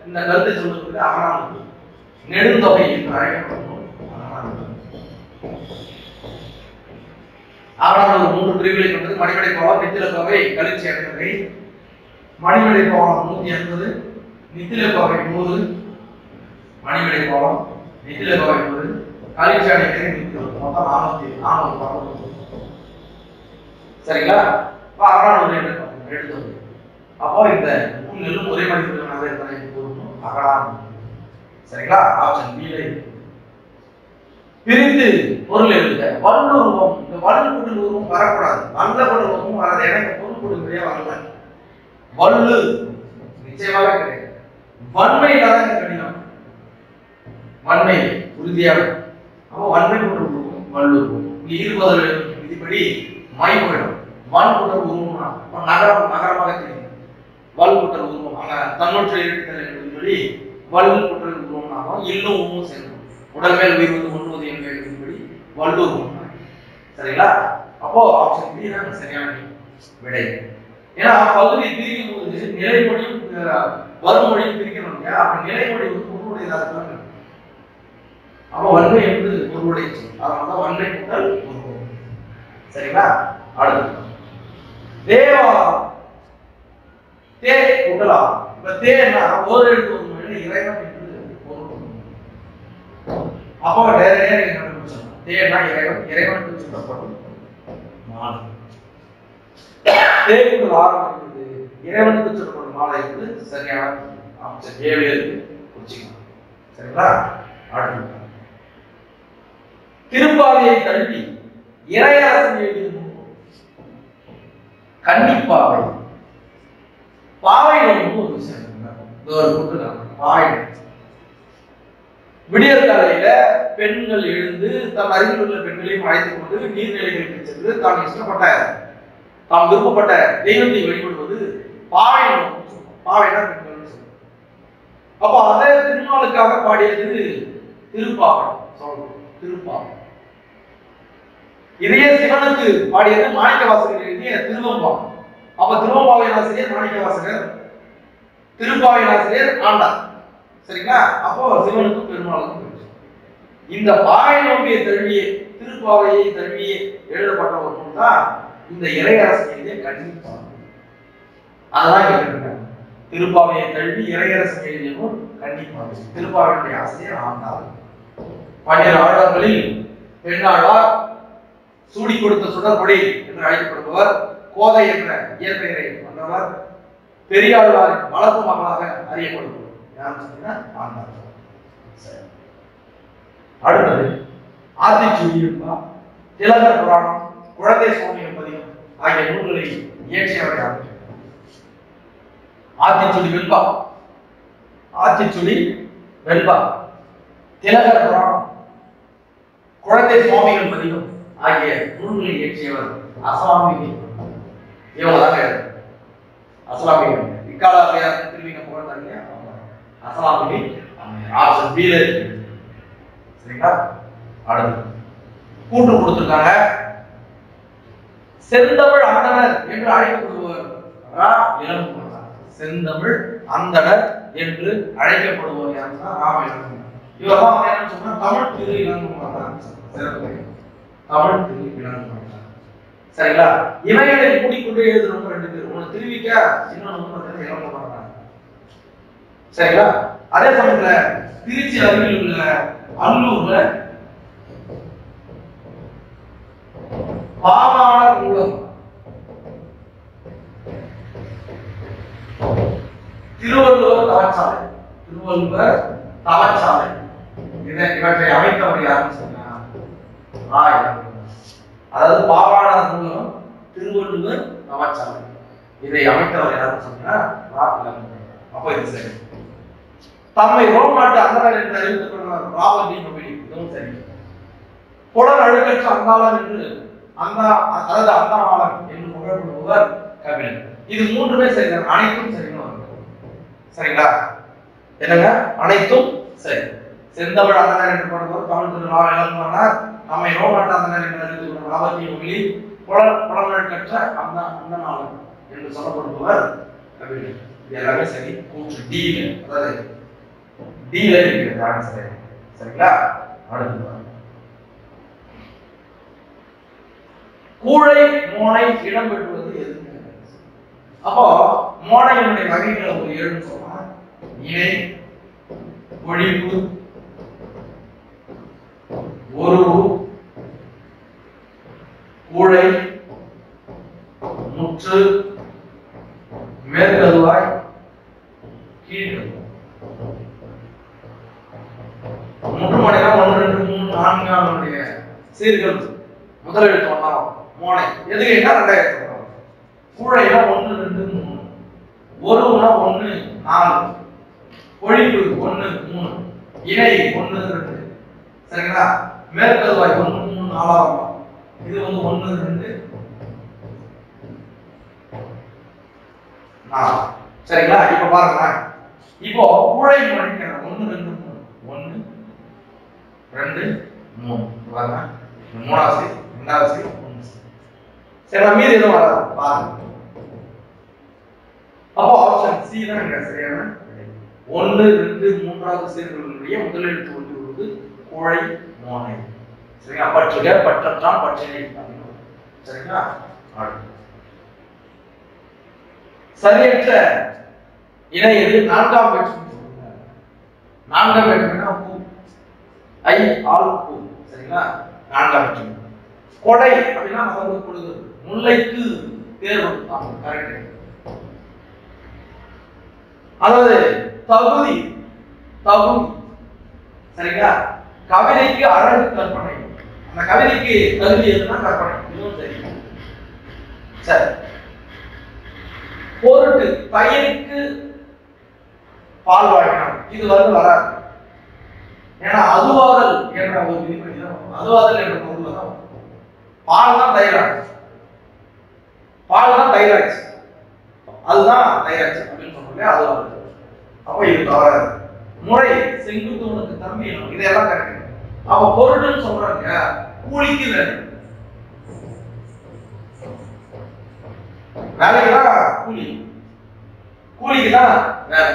இந்த கருத்தை சொல்லுவது அகரானது நெடுந்தொகை என்று அழைக்கப்படும். அகரானது 3 பிரிவுகளை கொண்டது. மணிமடை பாவம், நித்தில கோவை, கலிச்சி அடைவகை. மணிமடை பாவம் 180, நித்தில கோவை 100. மணிமடை பாவம், நித்தில கோவை 100, கலிச்சி அடைவகை 100, மொத்தம் 400. சரிங்களா? அகரானது எடுத்தது. அப்போ இந்த நெல்லும் ஒரே மதிப்புள்ளதாக இருப்பதை கூறணும் அகரானது. சரிங்களா? ஆப்ஷன் பி ல பிரித்து பொருள் எழுதுக. வல்லுருவம், இந்த வல்லுக்குடல் உருவம் வரக்கூடாது, வல்லகுடல் உருவம் வராது. எனக்கு பொருள் கொடுக்கவே வரல. வல்லு நிச்சயமாக கிடையாது. வன்மை தான் கடினம், வன்மை உறுதியாக. அப்போ வன்மை குடல் உருவம் வல்லுருவம். இங்க இருபது விதிப்படி மைகுடம் வல்குடல் உருவம் நகரம் நகரமாக தெரியும். வல்குடல் உருவம் அங்க தன்னொற்றை இருக்கிறது சொல்லி வல்குடல் உருவம் இன்னும் உருவம் சேர்ந்து உடல் மேல் உயிர் வந்து ஒன்றுவது என்பது வல்லுருவம். சரிங்களா? அப்போ ஆப்ஷன் பி தான் சரியான விடை. ஏன்னா பகுதி பிரிக்கும் போது நிலைமொழியும் வருமொழியும் பிரிக்கணும் இல்லையா? அப்ப நிலைமொழி வந்து பொருளுடையதாக இருக்காங்க. அப்போ வன்மை என்பது பொருளுடைய சொல், அதனாலதான் வன்மை கூட்டல் உருவம். சரிங்களா? அடுத்து தேவா தே கூட்டலா. இப்ப தேனா ஒரு எழுத்து ஒரு மொழியில இறைவன் என்று பொருள். அப்போ நேரடியாக நீங்க கண்டுபிடிச்சோம். தேனா இறைவன், இறைவனுக்கு சொல்லப்படும் மாலை. தே கூட்டல் ஆரம்பிக்கிறது இறைவனுக்கு சொல்லப்படும் மாலை என்பது சரியான ஆப்ஷன் ஏ இருக்கு, குறிச்சிக்கலாம். சரிங்களா? அடுத்து திருப்பாவையை தழுவி இறையரசன் எழுதிய கன்னிப்பாவை. பாவை ஒரு விஷயம் பாவை. விடியற் காலையில பெண்கள் எழுந்து தம் அருகில் உள்ள பெண்களையும் அழைத்துக் கொண்டு நீர்நிலைகளுக்கு சென்று தான் இஷ்டப்பட்ட தாம் விருப்பப்பட்ட தெய்வத்தை வழிபடுவது பாவை. பாவைனா பெண்கள் சொல்லுவோம். அப்போ அதே திருநாளுக்காக பாடியது திருப்பாவை. சொல்றோம் திருப்பாவை. இதையே சிவனுக்கு பாடியது மாணிக்கவாசகர் எழுதிய திருவம்பாவை. அப்ப திருவம்பாவை ஆசிரியர் மாணிக்கவாசகர், திருப்பாவை ஆசிரியர் ஆண்டார். சரிங்களா? அப்போ சிவனுக்கும் பெருமாளுக்கும் இந்த பாவை நோக்கிய தழுவிய திருப்பாவையை தழுவிய எழுதப்பட்ட ஒரு நூல் தான் இந்த இறையரசன் எழுதிய கன்னிப்பாவை. அதான் கேட்கிறாங்க. திருப்பாவையை தழுவி இறையரசன் எழுதிய நூல் கன்னிப்பாவை. திருப்பாவையுடைய ஆசிரியர் ஆண்டார். 12 ஆழ்வார்களில் பெண்ணாழ்வார், சூடி கொடுத்த சுடர்பொடி என்று அழைக்கப்படுபவர், கோதை என்ற இயற்பெயரை கொண்டவர், பெரியாழ்வாரின் வளர்ப்பு மகளாக அறியப்படுபவர். யாருன்னு சொன்னீங்கன்னா ஆண்டார். அடுத்தது ஆத்திச்சூடி வெண்பா, திலகர் புராணம், குழந்தை சுவாமிகள் பதிகம் ஆகிய நூல்களை இயற்றியவர் யார்? ஆத்திச்சூடி வெண்பா, ஆத்திச்சூடி வெண்பா, திலகர் புராணம், குழந்தை சுவாமிகள் பதிகம் ஆகிய நூல்களை இயற்றியவர் அசலாமிகை. இவங்கதாங்க அசலாமிகை. இக்காலாவையார் திருவிங்க புகழ்ந்தாங்க அசலாமிகை. ஆப்ஷன் பி ல இருக்கு. சரிங்களா? அடுத்து கூட்டு கொடுத்திருக்காங்க. செந்தமிழ் அந்தணர் என்று அழைக்கப்படுபவர் இளங்குமரனார். செந்தமிழ் அந்தணர் என்று அழைக்கப்படுபவர் யாருன்னா ராம இளங்குமரனார். இவர்தான் என்ன சொன்னா தமிழ் திரு இளங்குமரனார். தமிழ் திரு இளங்குமரனார். சரிங்களா? இவைகளை மூடிக்கொண்டு எழுதுறவங்க 2 பேர். ஒன்னு திருவிக்க, இன்னொன்னு பார்த்தீங்கன்னா இளங்குமரனார். சரிங்களா? அதே சமயத்துல திருச்சி அருகில் உள்ள அல்லூர்ல பாவாணர் நூலகம், திருவள்ளுவர் தவச்சாலை, திருவள்ளுவர் தவச்சாலை இவற்றை அமைத்தவர் யாருன்னு சொன்னா அதாவது பாவாணர் நூலகம், திருவள்ளுவர் தவச்சாலை இதை அமைத்தவர் யாருன்னு சொன்னா அப்போ இது சரி. தம்மை ரோம் நாட்டு அந்தனர் என்று அறிவித்துக் கொள்வார் ராபர்ட் டி மொபிலி. இதுவும் சரி. புலன் அழுக்கற்ற அந்தாளன் என்று அதாவது அந்தாளன் என்று புகழப்படுபவர் கபிலன். இது மூன்றுமே சரிதான். அனைத்தும் சரின்னு. சரிங்களா? என்னங்க? அனைத்தும் சரி. செந்தமிழ் அந்தனர் என்று படுபவர் தமிழ் திரு இளங்குமரனார், நம்மை ரோம் நாட்டு அந்தனர் என்று அறிவித்துக் கொள்வார் ராபர்ட் டி மொபிலி, புலங்கள் கற்ற அந்த அந்த நாள் என்று சொல்லப்படுபவர் கபிலர். இது எல்லாமே சரி. கூற்று டி, அதாவது டி இருக்கிறது ஆன்சர். சரிங்களா? அடுத்து கூழை மோனை இடம் பெற்றுவது எது? அப்போ மோனையினுடைய வகைகளை ஒரு 7 சொல்லலாம். இணை, பொழிப்பு, ஒருவு, கூழை, முற்று, மேற்கதுவாய், கீழ்கதுவாய். முற்றுமொழினா 1 2 3 4 சீர்கள் முதல் எழுத்து ஒன்றாம் மோனை எது கேட்டா 2 எழுத்து. கூழைனா 1 2 3, ஒருவுனா 1 4, பொழிப்பு 1 3, இணை 1 2. சரிங்களா? மேற்கதுவாய் 1 3 4. இது வந்து 1 2 4. சரிங்களா? இப்ப பாருங்க. இப்போ கூழை மொழிக்கு 1 2 3 1 2 3 பாருங்க. மூணாவது இரண்டாவது 1. சரி, மீதி எதுவும் வராது பாருங்க. அப்போ ஆப்ஷன் சி தான் இங்க சரியான. 1 2 3வது சீர்களுடைய முதல் எழுத்து ஒன்று வருவது கூழை மோனை. சரிங்களா? பற்றுக, பற்றற்றான், பற்றினை. சரிங்களா? சரியற்ற இணை எது? 4ஆம் வேற்றுமை. 4ஆம் வேற்றுமைனா பூ, ஐ ஆல் பூ. சரிங்களா? 4ஆம் வேற்றுமை. கொடை அப்படின்னா மலர்ந்து கொடுக்குது. முல்லைக்கு தேர் கொடுத்தான். கரெக்ட். அதாவது தகுதி, தகுதி. சரிங்களா? கவிதைக்கு அழகு கற்பனை. அந்த கவிதைக்கு தகுதி எதுனா கற்பனை. இதுவும் சரி. சரி. பொருட்டு, தயிருக்கு பால் வாங்கினான். இது வந்து வராது. ஏன்னா அதுவாதல் என்ற ஒரு விதிப்படி தான். அதுவாதல் என்ற பொருள் தான் பால் தான் தயிராச்சு. பால் தான் தயிராச்சு. அதுதான் தயிராச்சு அப்படின்னு சொல்றோம். அதுவாதல். அப்ப இது தவறாது. முறை, செங்குத்துவனுக்கு தம்பி, இதெல்லாம் கரெக்ட். அப்ப பொருட்னு சொல்றாங்க. கூலிக்கு வேலைக்கு தான் கூலி, கூலிக்கு தான் வேலை.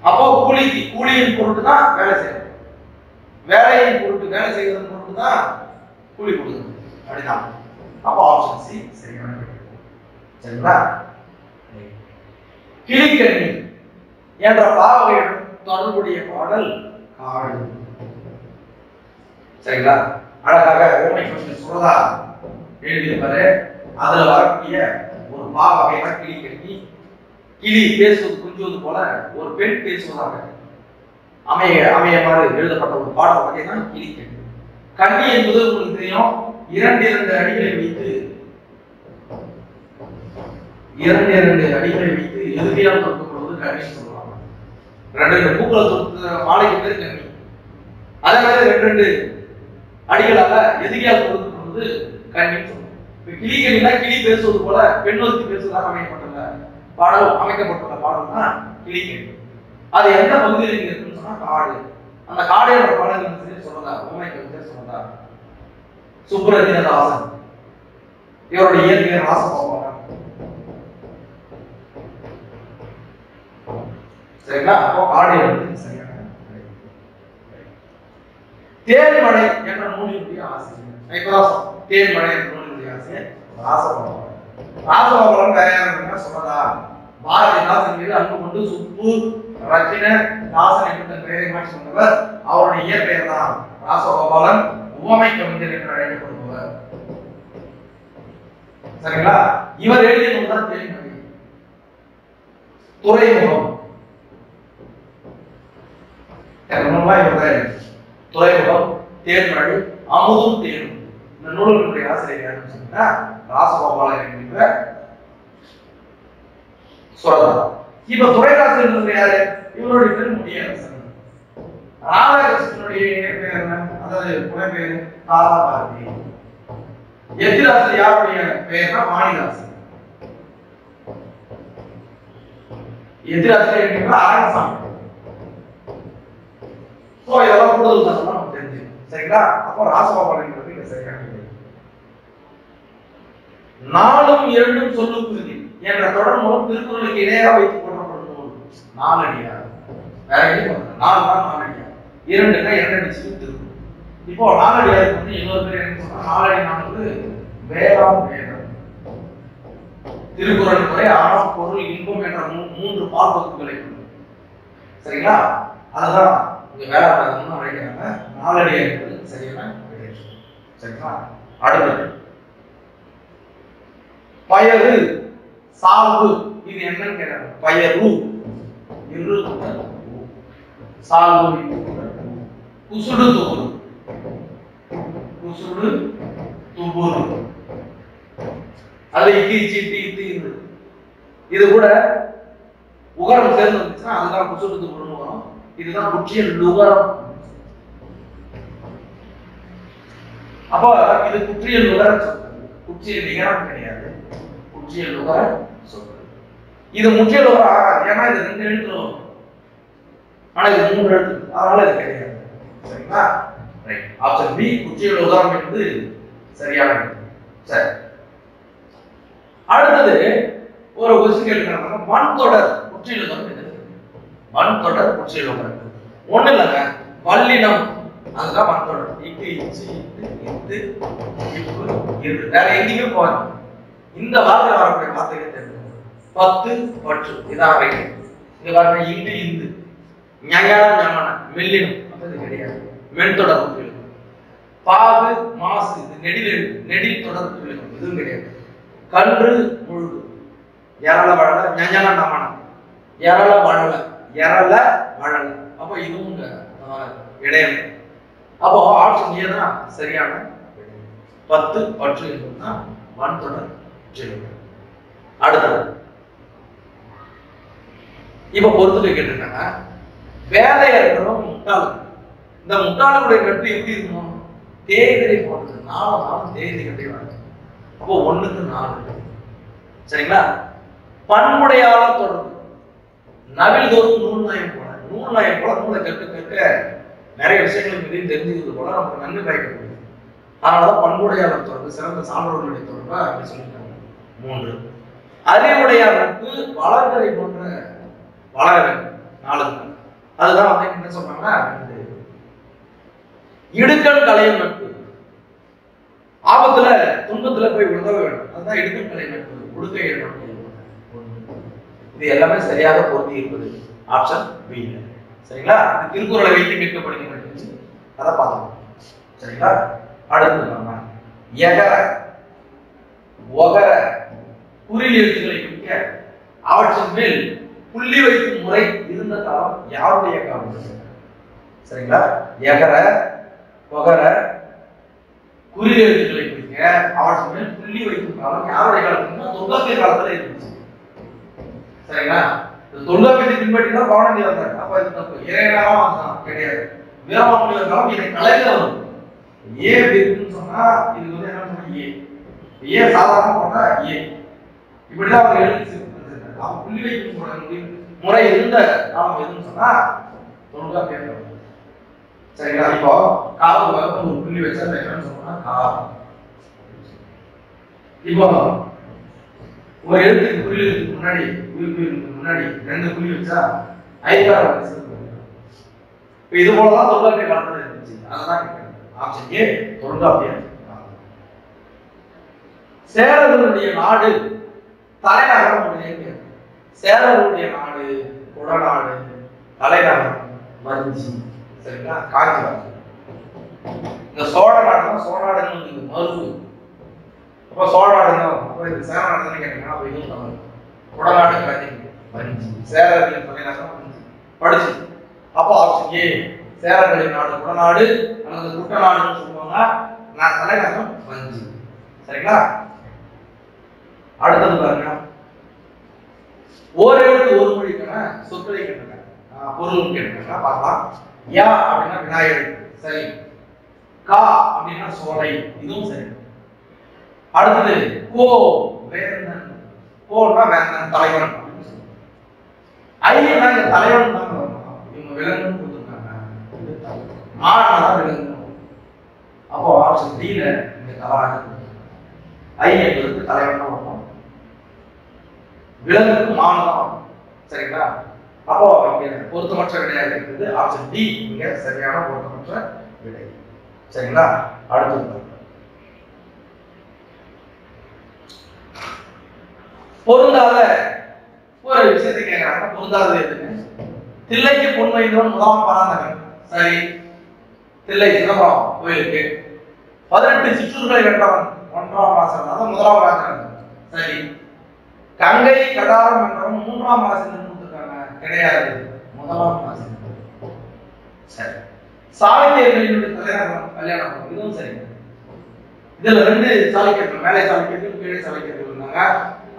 அப்போ கூலிக்கு, கூலியின் பொருட்டு தான் வேலை செய்யணும். வேலையின் பொருட்டு, வேலை செய்வதன் பொருட்டு தான் கூலி கொடுக்கணும். அப்படிதான். அப்போ ஆப்ஷன் சி சரியான. சரிங்களா? கிளிக்கண்ணி என்ற பாவகையுடன் தொடர்புடைய பாடல் காடு. சரிங்களா? அழகாக ஓமை கொஞ்சம் சுரதா எழுதியிருப்பாரு. அதுல வரக்கூடிய ஒரு பாவகை தான் கிளிக்கண்ணி. கிளி பேசுவது குஞ்சுவது போல ஒரு பெண் பேசுவதாக அமையமாறு எழுதப்பட்ட ஒரு பாடல் வகை தான் கிளிக்கண்ணி. கண்ணி என்பது உங்களுக்கு தெரியும். 2 அடிகளை வைத்து, 2 அடிகளை வைத்து எதிரியால் தொடுக்கப்படுவது கண்ணி சொல்லுவாங்க. 2 பூக்களை தொடுத்து மாலைக்கு பேர் கண்ணி. அதே மாதிரி 2 அடிகளால எதிரியால் தொடுக்கப்படுவது கண்ணி சொல்லுவாங்க. கிளிக்கண்ணினா கிளி பேசுவது போல பெண் ஒருத்தி பேசுவதாக அமைக்கப்பட்டுள்ள பாடல், அமைக்கப்பட்டுள்ள பாடல் தான் கிளிக்கண்ணி. அது எந்த பகுதியில் இருக்குன்னு சொன்னா காடு. அந்த காடையோட பாடல் சொல்றதா உண்மை கவிஞர் சொன்னதா சுப்ரதினதாசன். இவருடைய இயற்கையை ராசகோபாலன். சரிங்களா? அப்போ காடு என்பது சரியான. தேன்மழை என்ற நூலினுடைய ஆசிரியர் இப்பதான் தேன்மழை என்ற நூலினுடைய ஆசிரியர் ராசகோபாலன். ராசகோபாலன் வேற யாருன்னா சொன்னதா பாரதிதாசன் மீது அன்பு கொண்டு சுப்பு ரத்தின தாசன் என்ற பெயரை மாற்றி சொன்னவர். அவருடைய இயற்பெயர் தான் ராசகோபாலன். உவமை கவிஞர் என்று அழைக்கப்படுபவர். சரிங்களா? இவர் எழுதிய நூல் தான் தேன்மழை. துறைமுகம் துறைமுகம், தேன்மழை, அமுதும் தேனும். இந்த நூல்களுடைய ஆசிரியர் யாருன்னு சொன்னா ராசகோபாலன் என்கின்ற சொல்லலாம். இப்ப துறைராசன் யாரு? இவருடைய பேர் முடியரசன். ராதாகிருஷ்ணனுடைய பேர் என்ன? அதாவது புனைப்பெயர் தாரா பாரதி. எத்திராசன் யாருடைய பெயர்னா வாணிதாசன். எத்திராசன் என்கின்ற அரங்கசாமி. இதெல்லாம் கூடுதல் தான் தெரிஞ்சு. சரிங்களா? அப்போ ராசகோபாலன் சரியான. நாலும் இரண்டும் சொல்லுக்குறுதி என்ற தொடர் மூலம் திருக்குறளுக்கு இணையாக வைத்துக் கொள்ளப்படும் நூல் நாலடியார். வேற எங்கேயும் நாலு தான் நாலடியார், இரண்டுன்னா இரண்டு திருக்குறள். இப்போ நாலடியாருக்கு வந்து இன்னொரு பேர் என்ன சொன்னா, நாலடி நான்கு வேளாண் வேதம். திருக்குறள் முறை அறம் பொருள் இன்பம் என்ற மூன்று பால் வகுப்புகளை கொண்டது. சரிங்களா? அதுதான் இங்க வேளாண் வேதம்னு அழைக்கிறாங்க. நாலடியார் என்பது சரியான பெயர். சரிங்களா? அடுத்தது பயறு சால்பு, இது என்னன்னு கேட்கிறாங்க. பயறு இரு சால்பு குசுடு துபுரு, குசுடு துபுரு, அது இக்கி சீட்டி இத்து இரு. இது கூட உகரம் சேர்ந்து வந்துச்சுன்னா அதுதான் குசுடு துபுருன்னு வரும். இதுதான் குற்றியல் லுகரம். அப்போ இது குற்றியல் லுகரம் சொல்றது, குற்றியல் நிகரம் கிடையாது. முற்றியல் லுகர சொல்றது. இது முற்றியல் லுகரம் ஆகாது, ஏன்னா இது 2 எழுத்துல வரும். ஆனா இது 3 எழுத்து, அதனால இது கிடையாது. சரிங்களா? ரைட். ஆப்ஷன் பி முற்றியல் லுகரம் என்பது சரியான விடை. சரி, அடுத்தது ஒரு கொஸ்டின் கேட்கிறாங்க. வன்தொடர் முற்றியல் லுகரம் என்னது? வன்தொடர் முற்றியல் லுகரம் ஒண்ணு இல்லைங்க, வல்லினம், அதுதான் வன்தொடர். இக்கு இச்சு இத்து இப்பு இரு, வேற எங்கேயுமே போகாது. இந்த வார்த்தையில வரக்கூடிய வார்த்தைகள் தெரியும். பத்து பற்று, இதான் ரைட். இங்க பாருங்க, இண்டு இந்து ஞங்கன ஞமன மெல்லினம், அது கிடையாது. மென்தொடர் முற்றியல். பாகு மாசு, இது நெடில் நெடில் தொடர் முற்றியல், இதுவும் கிடையாது. கன்று முழுது, எரள வழல ஞங்கன நமன எரள வழல எரள வழல, அப்ப இதுவும் இடையம். அப்போ ஆப்ஷன் ஏ தான் சரியான. பத்து பற்று என்பதுன்னா வன்தொடர். அடுத்தது இப்ப பொறுத்துக்க கேட்டிருக்காங்க. வேலையர்களும் முட்டாளு, இந்த முட்டாளுடைய கட்டு எப்படி இருக்கணும்? தேய்திரை போடுறது, 4 நாளும் தேய்திரை கட்டிடுவாங்க. அப்போ 1க்கு 4. சரிங்களா? பன்முடையாளர் தொடர்பு, நவில் தோறும் நூல் நாயம் போல, நூல் நாயம் போல நூலை கட்டு கட்ட நிறைய விஷயங்கள் இதையும் தெரிஞ்சுக்கிறது போல நமக்கு நன்மை பயக்க முடியும். அதனாலதான் பண்புடையாளர் தொடர்பு சிறந்த சான்றோர்களுடைய தொடர்பு அப்படி சொல்லிட்டாங்க. 3 அறிவுடையார் நட்பு வளர்கரை போன்ற வளர 4. அதுதான் வந்து என்ன சொல்றாங்கன்னா, இடுக்கண் கலையும் நட்பு, ஆபத்துல துன்பத்துல போய் உதவ வேண்டும், அதுதான் இடுக்கண் கலை நட்பு. உடுக்கை நட்பு, இது எல்லாமே சரியாக பொருந்தி இருப்பது ஆப்ஷன் பி. சரிங்களா? இது திருக்குறளை வைத்து கேட்கப்படுகிறது, அதை பார்த்தோம். சரிங்களா? அடுத்தது நம்ம எகர ஒகர குறில் எழுத்துக்களை குறிக்க அவற்றின் மேல் புள்ளி வைக்கும் முறை இருந்த காலம் யாருடைய காலம்? சரிங்களா? எகர ஒகர குறில் எழுத்துக்களை குறிக்க அவற்றின் மேல் புள்ளி வைக்கும் காலம் யாருடைய காலத்துக்குன்னா தொல்காப்பிய காலத்துல இருந்துச்சு. சரிங்களா? தொல்காப்பியத்தை பின்பற்றி தான் பவனந்தி வந்தாங்க. அப்ப இது தப்பு. இறையனாலாம் கிடையாது. வீரமாமுனிவர் காலம் இதை கலையில வரும். ஏ இருக்குன்னு சொன்னா இது வந்து என்ன சொன்னா ஏ, ஏ சாதாரண போட்டா ஏ, இப்படிதான் அவங்க எழுதி அவங்க புள்ளி வைக்கும் முறை இருந்த காலம் எதுன்னு சொன்னா தொல்காப்பிய காலம். சரிங்களா? இப்போ காவு ஒரு புள்ளி வச்சா என்னன்னு சொன்னா காவு. இப்போ ஒரு எழுத்துக்கு புள்ளி எழுத்துக்கு முன்னாடி உயிருக்கு முன்னாடி 2 புள்ளி வச்சா ஐகார வரிசை. இப்போ இது போலதான் தொல்காப்பிய காலத்துல இருந்துச்சு. அதான் ஆப்ஷன் ஏ தொல்காப்பிய. சேரர்களுடைய நாடு தலைநகரம் உடைய, சேரர்களுடைய நாடு குடநாடு, தலைநகரம் வஞ்சி. சரிங்களா? காஞ்சிபுரம். இந்த சோழ நாடுதான் சோழநாடுன்னு மருவு. அப்ப சோழ நாடுங்க, அப்ப இது சேர நாடுன்னு கேட்டீங்கன்னா அப்ப இதுவும் தவறு. குடநாடு காஞ்சி வஞ்சி, சேரர்களின் தலைநகரம் வஞ்சி படிச்சு. அப்போ ஆப்ஷன் ஏ சேரர்களின் நாடு குடநாடு அல்லது குட்டநாடுன்னு சொல்லுவாங்க. நான் தலைநகரம் வஞ்சி. சரிங்களா? அடுத்தது பாருங்க, ஓரெழுத்து ஒரு மொழிக்கான சொற்களை கேட்டிருக்காங்க, பொருள் கேட்டிருக்காங்க. பார்க்கலாம். யா அப்படின்னா விநாயகர், சரி. கா அப்படின்னா சோலை, இதுவும் சரி. அடுத்தது கோ வேந்தன், கோன்னா வேந்தன் தலைவன். ஐயனா இந்த தலைவன் தான் இவங்க விலங்கு கொடுத்துருக்காங்க. ஆனா விலங்கு. அப்போ ஆப்ஷன் டில இந்த தவறாக. ஐ என்பதற்கு தலைவன் தான் வரணும், விலங்குக்கு மான் தான் வரணும். சரிங்களா? அப்போ இங்க பொருத்தமற்ற விடையாக இருக்குது ஆப்ஷன் டி இங்க சரியான பொருத்தமற்ற விடை. சரிங்களா? அடுத்தது பொருந்தாத ஒரு விஷயத்தை கேட்கிறாங்க. பொருந்தாதது எதுன்னு, தில்லைக்கு பொன்மைந்தவன் முதலாம் பராந்தகன். சரி, தில்லை சிதம்பரம் கோயிலுக்கு 18 சிற்றூர்களை வென்றவன் 1ஆம் ராசன், அதான் முதலாம் ராசன். சரி, கங்கை கடாரம் என்றவன் 3ஆம் ராசன் கொடுத்திருக்காங்க, கிடையாது, முதலாம் ராசன். சரி, சாளுக்கியர்களினுடைய தலைநகரம் கல்யாணம், இதுவும் சரி. இதுல 2 சாளுக்கியர்கள், மேலை சாளுக்கியர்கள் கீழே சாளுக்கியர்கள் இருந்தாங்க.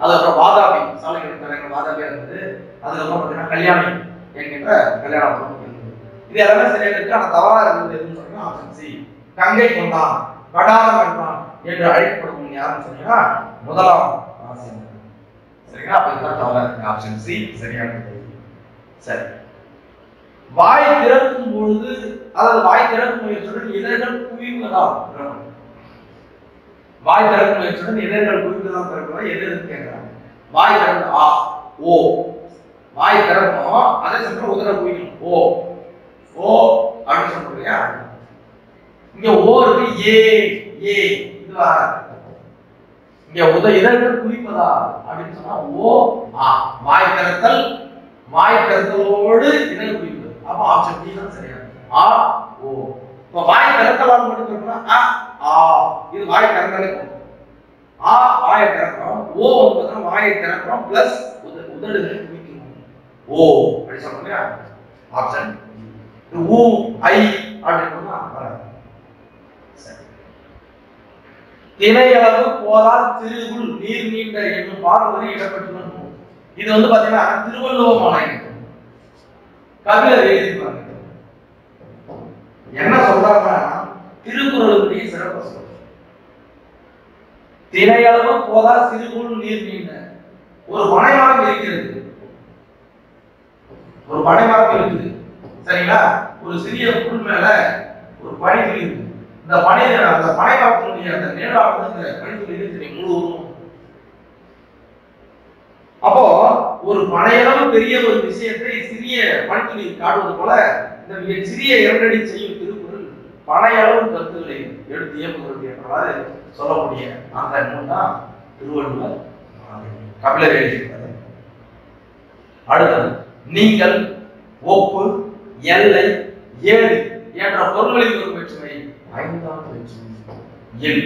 அதுக்கப்புறம் வாதாபி, சாளுக்கியர் தலைநகரம் வாதாபியா இருந்தது. அதுக்கப்புறம் பார்த்தீங்கன்னா கல்யாணி என்கின்ற கல்யாணம். இது எல்லாமே சரியா இருக்கு. ஆனா தவறா இருந்தது எதுன்னு சொன்னீங்கன்னா ஆப்ஷன் சி, கங்கை கொண்டான் கடாரம் வென்றான் என்று அழைக்கப்படும் யாருன்னு சொன்னீங்கன்னா முதலாம் ராசன். சரிங்களா? அப்ப இதுதான் தவறா இருக்கு, ஆப்ஷன் சி சரியானது. சரி, வாய் திறக்கும் பொழுது, அதாவது வாய் திறக்கும் முயற்சியுடன் இதழ்கள் குவிவதால், வாய் திறக்கும் முயற்சியுடன் இதழ்கள் குவிவதால் பிறகுவா எது எதுன்னு கேட்கிறாங்க. வாய் திறக்கும் ஆ ஓ, வாய் திறக்கும், அதே சமயம் உதட குவிக்கணும் ஓ ஓ அப்படின்னு சொல்றீங்க. இங்க ஓ இருக்கு, ஏ ஏ இது வராது. இங்க இதழ்கள் குவிப்பதா அப்படின்னு சொன்னா ஓ ஆ, வாய் திறத்தல், வாய் திறத்தலோடு இதழ் குவிப்பது. அப்ப ஆப்ஷன் டி தான் சரியா, ஆ ஓ. இப்ப வாய் திறத்தலால் மட்டும் சொன்னா ஆ ஆ, இது வாய் திறந்தாலே போதும். ஆ வாயை திறக்கிறோம், ஓ வந்து வாயை திறக்கிறோம் பிளஸ் உதடுகளை குவிக்கணும் ஓ அப்படி சொல்றோம். ஆப்ஷன் ஊ ஐ அப்படின்னா திணையளவு போதால் திருவுள் நீர் நீண்ட என்னும் பாடல் இடம்பெற்றுள்ளது. இது வந்து பாத்தீங்கன்னா திருவள்ளுவ மாலை கவிஞர் எழுதியிருப்பாங்க. என்ன சொல்றாங்கன்னா திருக்குறளுடைய சிறப்பு சொல்ற, திணையளவு போதால் திருவுள் நீர் நீண்ட. ஒரு பனைமரம் இருக்கிறது, ஒரு பனைமரம் இருக்குது, சரிங்களா? ஒரு சிறிய புல் மேல ஒரு பனித்துளி இருக்கு. இந்த அந்த பனைமரத்தினுடைய அந்த நேராக அந்த பனித்துளி இருக்கு முழு உருவம். அப்போ ஒரு பனையளவு பெரிய ஒரு விஷயத்தை சிறிய பனித்துளி காட்டுவது போல இந்த மிக சிறிய இரண்டடி செய்யும் திருக்குறள் பனையளவு கருத்துக்களை எடுத்து இயக்குகிறது என்றவாறு சொல்லக்கூடிய அந்த நூல் தான் திருவள்ளுவர் கபிலர் எழுதியிருக்கிறார். அடுத்தது, நீங்கள் ஒப்பு எல்லை ஏழு என்ற பொருள்களில் ஒரு வேற்றுமை 5ஆம் வேற்றுமை இல்.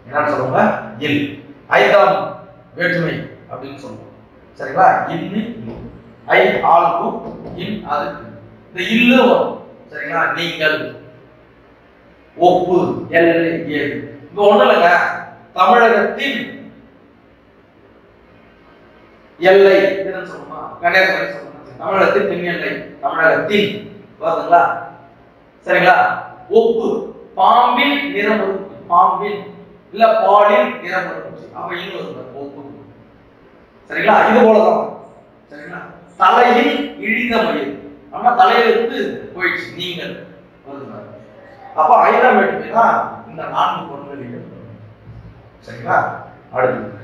என்ன சொல்லுங்க? இல் 5ஆம் வேற்றுமை அப்படின்னு சொல்லுவோம். சரிங்களா? இன்னு ஐ ஆளுக்கு இன் அதுக்கு இந்த இல்லு வரும். சரிங்களா? நீங்கள் ஒப்பு எல்லை ஏழு. இப்ப ஒண்ணு இல்லைங்க, தமிழகத்தின் எல்லை என்னன்னு சொல்லுமா? கன்னியாகுமரி சொல்லணும். தமிழகத்தின் தென் எல்லை தமிழகத்தின் வருதுங்களா? சரிங்களா? ஒப்பு பாம்பின் நிறம், பாம்பின் இல்ல பாலின் நிறம், அப்ப இன்னும் ஒப்பு. சரிங்களா? இது போலதான். சரிங்களா? தலையில் இழிந்த மயில், ஆனா தலையில இருந்து போயிடுச்சு நீங்கள் வருதுங்க. அப்ப 5ஆம் வேற்றுமை தான் இந்த 4 பொருள்கள். சரிங்களா? அடுத்து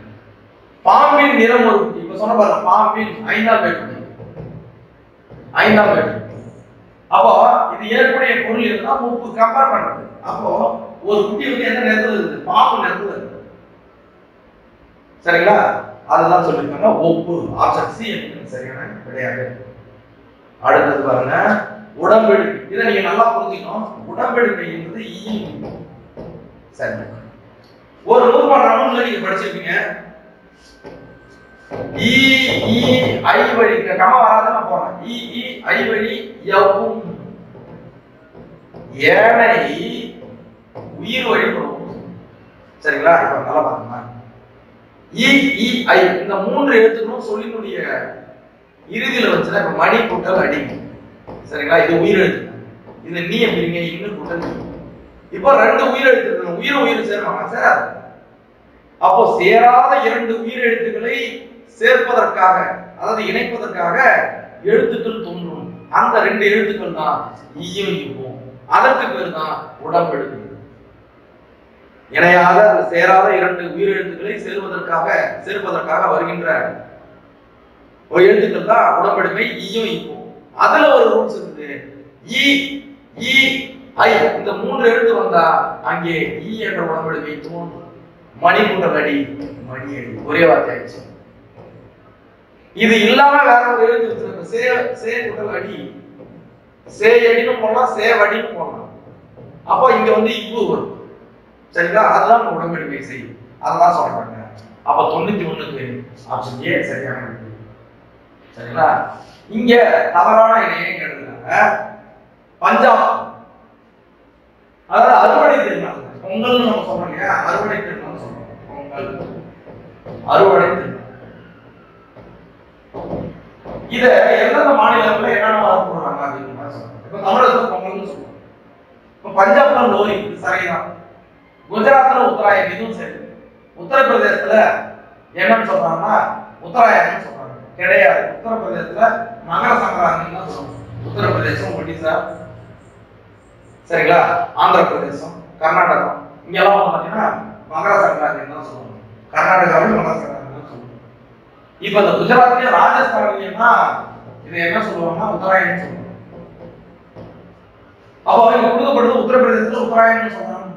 பாம்பின் நிறம் ஒரு குட்டி. இப்ப சொன்ன பாருங்க, பாம்பின் 5ஆம் வேற்றுமை, 5ஆம் வேற்றுமை. அப்போ இது ஏற்புடைய பொருள் இருந்தா உப்பு கம்பேர் பண்றது. அப்போ ஒரு குட்டி வந்து எந்த நேரத்துல இருக்குது? பாம்பு நேரத்துல இருக்கு. சரிங்களா? அதெல்லாம் சொல்லிருக்காங்க. ஒப்பு ஆப்ஷன் சி என்பது சரியான விடையாக. அடுத்தது பாருங்க, உடம்பெடுக்கை. இதை நீங்க நல்லா புரிஞ்சுக்கணும். உடம்பெடுக்கை என்பது ஈ. சரி, ஒரு நூற்பாண்டு நூல்ல நீங்க படிச்சிருப்பீங்க. ஈ ஈ ஐ வழி கம வராதுன்னு போறேன். ஈ ஈ ஐ வழி யவும் ஏனை உயிர் வழி போகும். சரிங்களா? இப்ப நல்லா பாருங்க, ஈ ஈ ஐ இந்த 3 எழுத்துக்களும் சொல்லினுடைய இறுதியில வச்சுனா இப்ப மணி கூட்டல் அடி. சரிங்களா? இது உயிர் எழுத்து. இது நீ எப்படிங்க? இன்னும் கூட்டல். இப்போ 2 உயிர் எழுத்துக்கள், உயிர் சேருவாங்க, சேராது. அப்போ சேராத 2 உயிர் எழுத்துக்களை சேர்ப்பதற்காக, அதாவது இணைப்பதற்காக எழுத்துக்கள் தோன்றும். அந்த 2 எழுத்துக்கள் தான் ஈயும் இவ்வும். அதற்கு பேர் தான் உடம்பெடுக்கை. இணையாத சேராத இரண்டு உயிரெழுத்துக்களை சேர்ப்பதற்காக வருகின்ற ஒரு எழுத்துக்கள் தான் உடம்படிமை ஈயும் இப்போ. அதுல ஒரு ரூல்ஸ் இருக்குது. இ இ ஐ இந்த மூன்று எழுத்து வந்தா அங்கே ஈ என்ற உடம்படிமை தோன்றும். மணி கூட்டல் அடி மணி அடி ஒரே வார்த்தை ஆயிடுச்சு. இது இல்லாம வேற ஒரு எழுத்து வச்சிருக்க சே கூட்டல் அடி சே அடின்னு போடலாம், சே வடின்னு போடலாம். அப்போ இங்க வந்து இப்பு வரும். சரிங்களா? அதுதான் உடம்படிமை செய்யும். அதெல்லாம் சொல்றாங்க. அப்ப 91க்கு ஆப்ஷன் ஏ சரியான விடை. சரிங்களா? இங்க தவறான இணையம் எழுதுறாங்க. பஞ்சாப், அதாவது அறுவடை திருநாள். பொங்கல் நம்ம சொல்றோம் இல்லையா, அறுவடை திருநாள் சொல்றோம். பொங்கல் அறுவடை திருநாள். இத எந்தெந்த மாநிலங்கள்ல என்னென்ன வாரம் போடுறாங்க அப்படின்னு சொல்றோம். இப்ப தமிழகத்துல பொங்கல்னு சொல்றோம். இப்ப பஞ்சாப்ல லோரி, இது சரிதான். குஜராத்ல உத்தராயணம், இதுவும் சரி. உத்தரப்பிரதேசத்துல என்னன்னு சொல்றாங்கன்னா உத்தராயணம் சொல்றாங்க. கிடையாது. உத்தரப்பிரதேசத்துல மகர சங்கராந்தின்னு தான் சொல்றாங்க. உத்தரப்பிரதேசம், ஒடிசா, சரிங்களா, ஆந்திர பிரதேசம், கர்நாடகம் இங்கெல்லாம் வந்து பாத்தீங்கன்னா மகர சங்கராந்தின்னு தான் சொல்லுவாங்க. கர்நாடகாவில் மகர சங்கராந்தி தான் சொல்லுவாங்க. இப்ப இந்த குஜராத்லயும் ராஜஸ்தான்லயும்னா இதை என்ன சொல்லுவாங்கன்னா உத்தராயணம் சொல்லுவாங்க. அப்போ அவங்க கொடுக்கப்படுது உத்தரப்பிரதேசத்துல உத்தராயணம் சொல்றாங்க.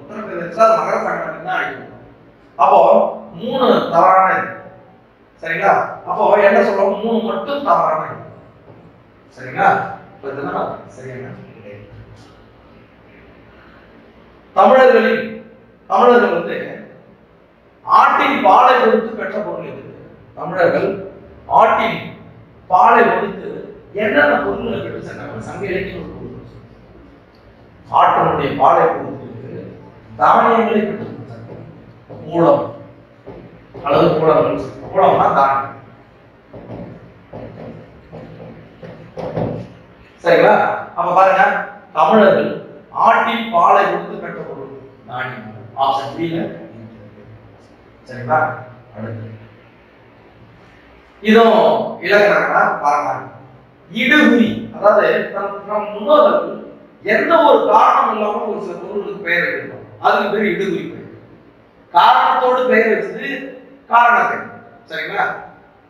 உத்தரப்பிரதேசத்துல மகர சங்கராந்தி தான் அழைக்கும். அப்போ 3 தவறான இது. சரிங்களா? அப்போ என்ன சொல்றோம்? 3 மட்டும் தவறான இது. சரிங்களா? இப்ப இதுதான் சரியான. தமிழர்கள் வந்து ஆட்டின் பாலை கொடுத்து பெற்ற பொருள் இது. தமிழர்கள் ஆட்டின் பாலை கொடுத்து என்னென்ன பொருள்களை பெற்று சென்றாங்க? சங்க இலக்கிய ஒரு பொருள். ஆட்டினுடைய பாலை கொடுத்து தானியங்களை பெற்று சென்றாங்க. மூலம் அல்லது மூலங்கள். மூலம்னா தானியம். சரிங்களா? அப்ப பாருங்க, தமிழர்கள் ஆட்டின் பாலை கொடுத்து பெற்ற பொருள் தானியம். Option B. சரிங்களா? அடுத்து இதுவும் இலக்கணம்னா பாருங்க. இடுகுறி, அதாவது நம் முன்னோர்கள் எந்த ஒரு காரணம் இல்லாம ஒரு சில பொருளுக்கு பெயர் வைக்கிறோம், அதுக்கு பேர் இடுகுறி பெயர். காரணத்தோடு பெயர் வச்சது காரண பெயர். சரிங்களா?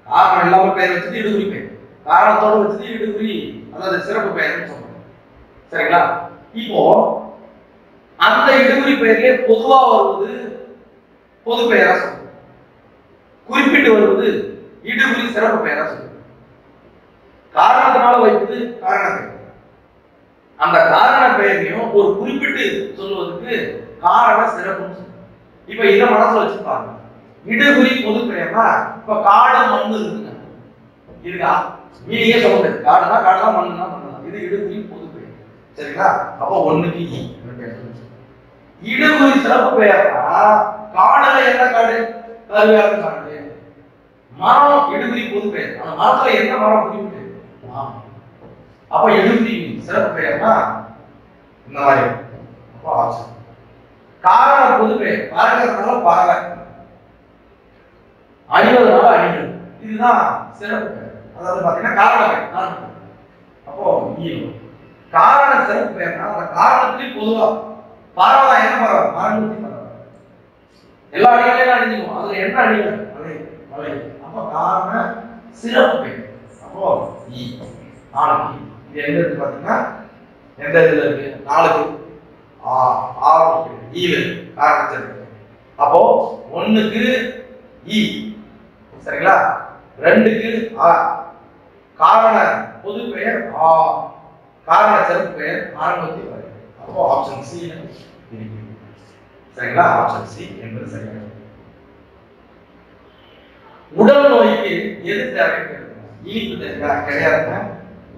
காரணம் இல்லாம பெயர் வச்சது இடுகுறி பெயர், காரணத்தோடு வச்சது இடுகுறி, அதாவது சிறப்பு பெயர்னு சொல்றோம். சரிங்களா? இப்போ அந்த இடுகுறி பெயர்லயே பொதுவா வருவது பொது பெயரா சொல்றோம், குறிப்பிட்டு வருவது இடுகுறி சிறப்பு பெயரா சொல்றோம். காரணத்தினால வைப்பது காரண பெயர். அந்த காரண பெயரையும் ஒரு குறிப்பிட்டு சொல்லுவதற்கு காரண சிறப்புன்னு சொல்றோம். இப்ப இத மனசுல வச்சு பாருங்க. இடுகுறி பொது பெயர்னா இப்ப காடு மண்ணு இருக்குங்க, இருக்கா? மீனிங்கே சொல்ல முடியாது. காடுனா காடுதான், மண்ணுனா மண்ணுதான். இது இடுகுறி பொது பெயர். சரிங்களா? அப்போ 1க்கு இ. இடுகுறி சிறப்பு பெயர்னா காடுல என்ன காடு? கருவேல காடு. மரம் இடுகுறி பொது பெயர். அந்த மரத்துல என்ன மரம் குறிப்பிட்டு? அப்ப இடுகுறி சிறப்பு பெயர்னா இந்த மாதிரி. அப்போ ஆப்ஷன். காரண பொது பெயர், பறக்கிறதுனால பறவை, அணிவதனால அணிகள், இதுதான் சிறப்பு பெயர். அதாவது பாத்தீங்கன்னா காரண பெயர். அப்போ காரண சிறப்பு பெயர்னா அந்த காரணத்திலேயே பொதுவா பறவை என்ன பறவை? மரங்கொத்தி பறவை. எல்லா அணிகளையும் அணிஞ்சுக்கும். அதுல என்ன அணிகள்? மலை மலை. அப்போ காரண சிறப்பு பெயர். அப்போ இ. 4க்கு இது எங்க இருக்கு பாத்தீங்கன்னா, எந்த இதுல இருக்கு? 4க்கு ஆறு ஈல காரண சிறப்பு. அப்போ 1க்கு இ. சரிங்களா? 2க்கு ஆ. காரண பொது பெயர் ஆ, காரண சிறப்பு பெயர் மரங்கொத்தி பறவை. அப்போ ஆப்ஷன் சி. சரிங்களா? ஆப்ஷன் சி என்பது சரியான. உடல் நோய்க்கு எது தேவை? இனிப்பு தேவையா? கிடையாதுங்க.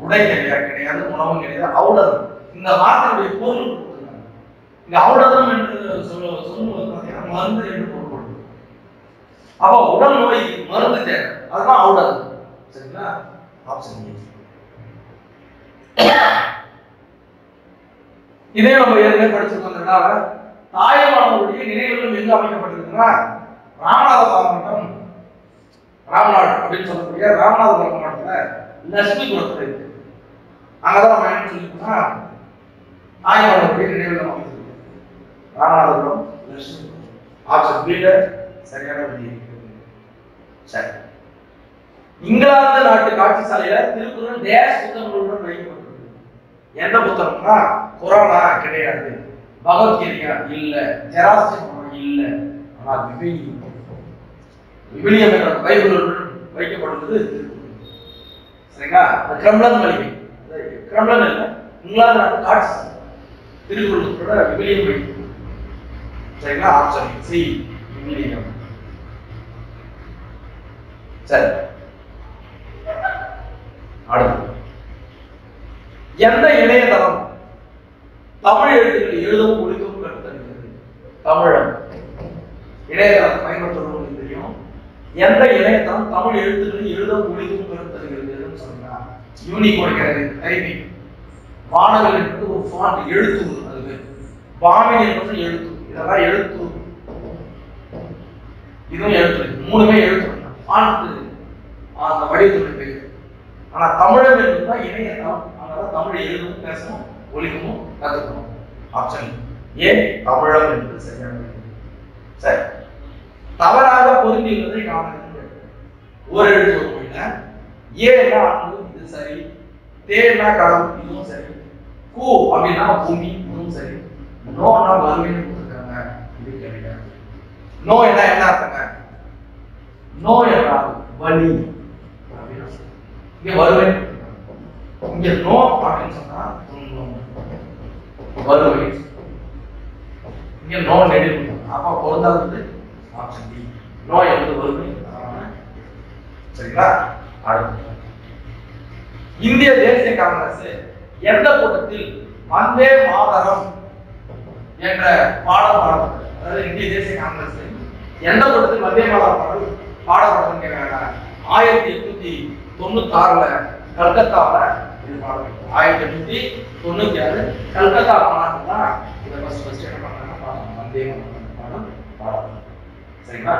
உடை தேவையா? கிடையாது. உணவும் கிடையாது. ஔடதம். இந்த வார்த்தையுடைய பொருள் கொடுத்துருக்காங்க. இந்த ஔடதம் என்று சொல்லுவது பார்த்தீங்கன்னா மருந்து என்று பொருள் கொடுக்கும். அப்போ உடல் நோய்க்கு மருந்து தேவை, அதுதான் ஔடதம். சரிங்களா? Option A. இதே நம்ம ஏற்கனவே படிச்சிருக்கோம்னால தாயமானவருடைய நினைவுகளும் எங்க அமைக்கப்பட்டிருக்குன்னா ராமநாதபுரம் மாவட்டம், ராமநாடு அப்படின்னு சொல்லக்கூடிய ராமநாதபுரம் மாவட்டத்துல லட்சுமிபுரத்துல இருக்கு. அங்கதான் நம்ம என்ன சொல்லிருக்கோம்னா தாயமானவருடைய நினைவுகள் அமைச்சிருக்கு. ராமநாதபுரம் ஆப்ஷன் பி சரியான விடை. சரி. இங்கிலாந்து நாட்டு காட்சி சாலையில திருக்குறள் டேஷ் புத்தகங்களுடன் வைக்கப்பட்டிருக்கு. எந்த புத்தகம்னா குரானா கிடையாது, பகவத்கீதையா இல்ல, ஜெராஸ்ட்ரம் இல்ல, ஆனா விவிலியம் என்ற பைபிளுடன் வைக்கப்பட்டுள்ளது திருக்குறள். சரிங்களா? கிரம்லன் மளிகை, கிரம்லன் இல்ல, இங்கிலாந்து நாட்டு காட்சி சாலை திருக்குறளோட விவிலியம் வைக்கப்பட்டது. சரிங்களா? ஆப்ஷன் சி விவிலியம். சரி. அடுத்து எந்த இணையதளம் தமிழ் எழுத்துக்கள் எழுதவும் ஒழிக்கவும் கற்றுத்தருகிறது? தமிழம் இணையதளத்தை பயன்படுத்துவது தெரியும். எந்த இணையதளம் தமிழ் எழுத்துக்களை எழுதவும் ஒழிக்கவும் கற்றுத்தருகிறது சொன்னா யூனிகோட் கிடையாது, டைப்பிங். வானவில் என்பது ஒரு ஃபாண்ட், எழுத்து. அது பாமினி என்பது எழுத்து. இதெல்லாம் எழுத்து, இதுவும் எழுத்து. மூணுமே எழுத்து. ஃபாண்ட் அந்த வடிவத்துடைய பேர். ஆனா தமிழம் என்பதுதான் இணையதளம். அதனால தமிழ் எழுதவும் பேசணும் ஒழிக்கவும் கத்துக்கணும். ஆப்ஷன் ஏ தமிழம் என்பது சரியான. சரி. தவறாக பொருந்தியுள்ளதை காணுங்கள். ஒரு எழுத்து ஒரு மொழியில ஏன்னா அன்பு, இது சரி. தேனா கடவுள், இதுவும் சரி. கூ அப்படின்னா பூமி, இதுவும் சரி. நோனா வறுமைன்னு கொடுத்துருக்காங்க, இது கிடையாது. நோ என்ன அர்த்தங்க? நோ என்றால் வலி அப்படின்னா இங்க வறுமை. இங்க நோ அப்படின்னு சொன்னா வறுமை. இங்க நோ நெடில். அப்ப பொருந்தாதது ஆப்ஷன் டி, நோ என்பது வறுமை. சரிங்களா? அடுத்து இந்திய தேசிய காங்கிரஸ் எந்த கூட்டத்தில் வந்தே மாதரம் என்ற பாடம் பாடப்பட்டது? அதாவது இந்திய தேசிய காங்கிரஸ் எந்த கூட்டத்தில் வந்தே மாதரம் பாடல் பாடப்பட்டதுன்னு கேட்கிறாங்க. 1896 கல்கத்தாவில இது பாடப்பட்டது. 1896 கல்கத்தா மாநாட்டில் தான் இதை ஃபர்ஸ்ட் என்ன பண்ணாங்க, வந்தே மாதரம் பாடம் பாடப்பட்டது. சரிங்களா?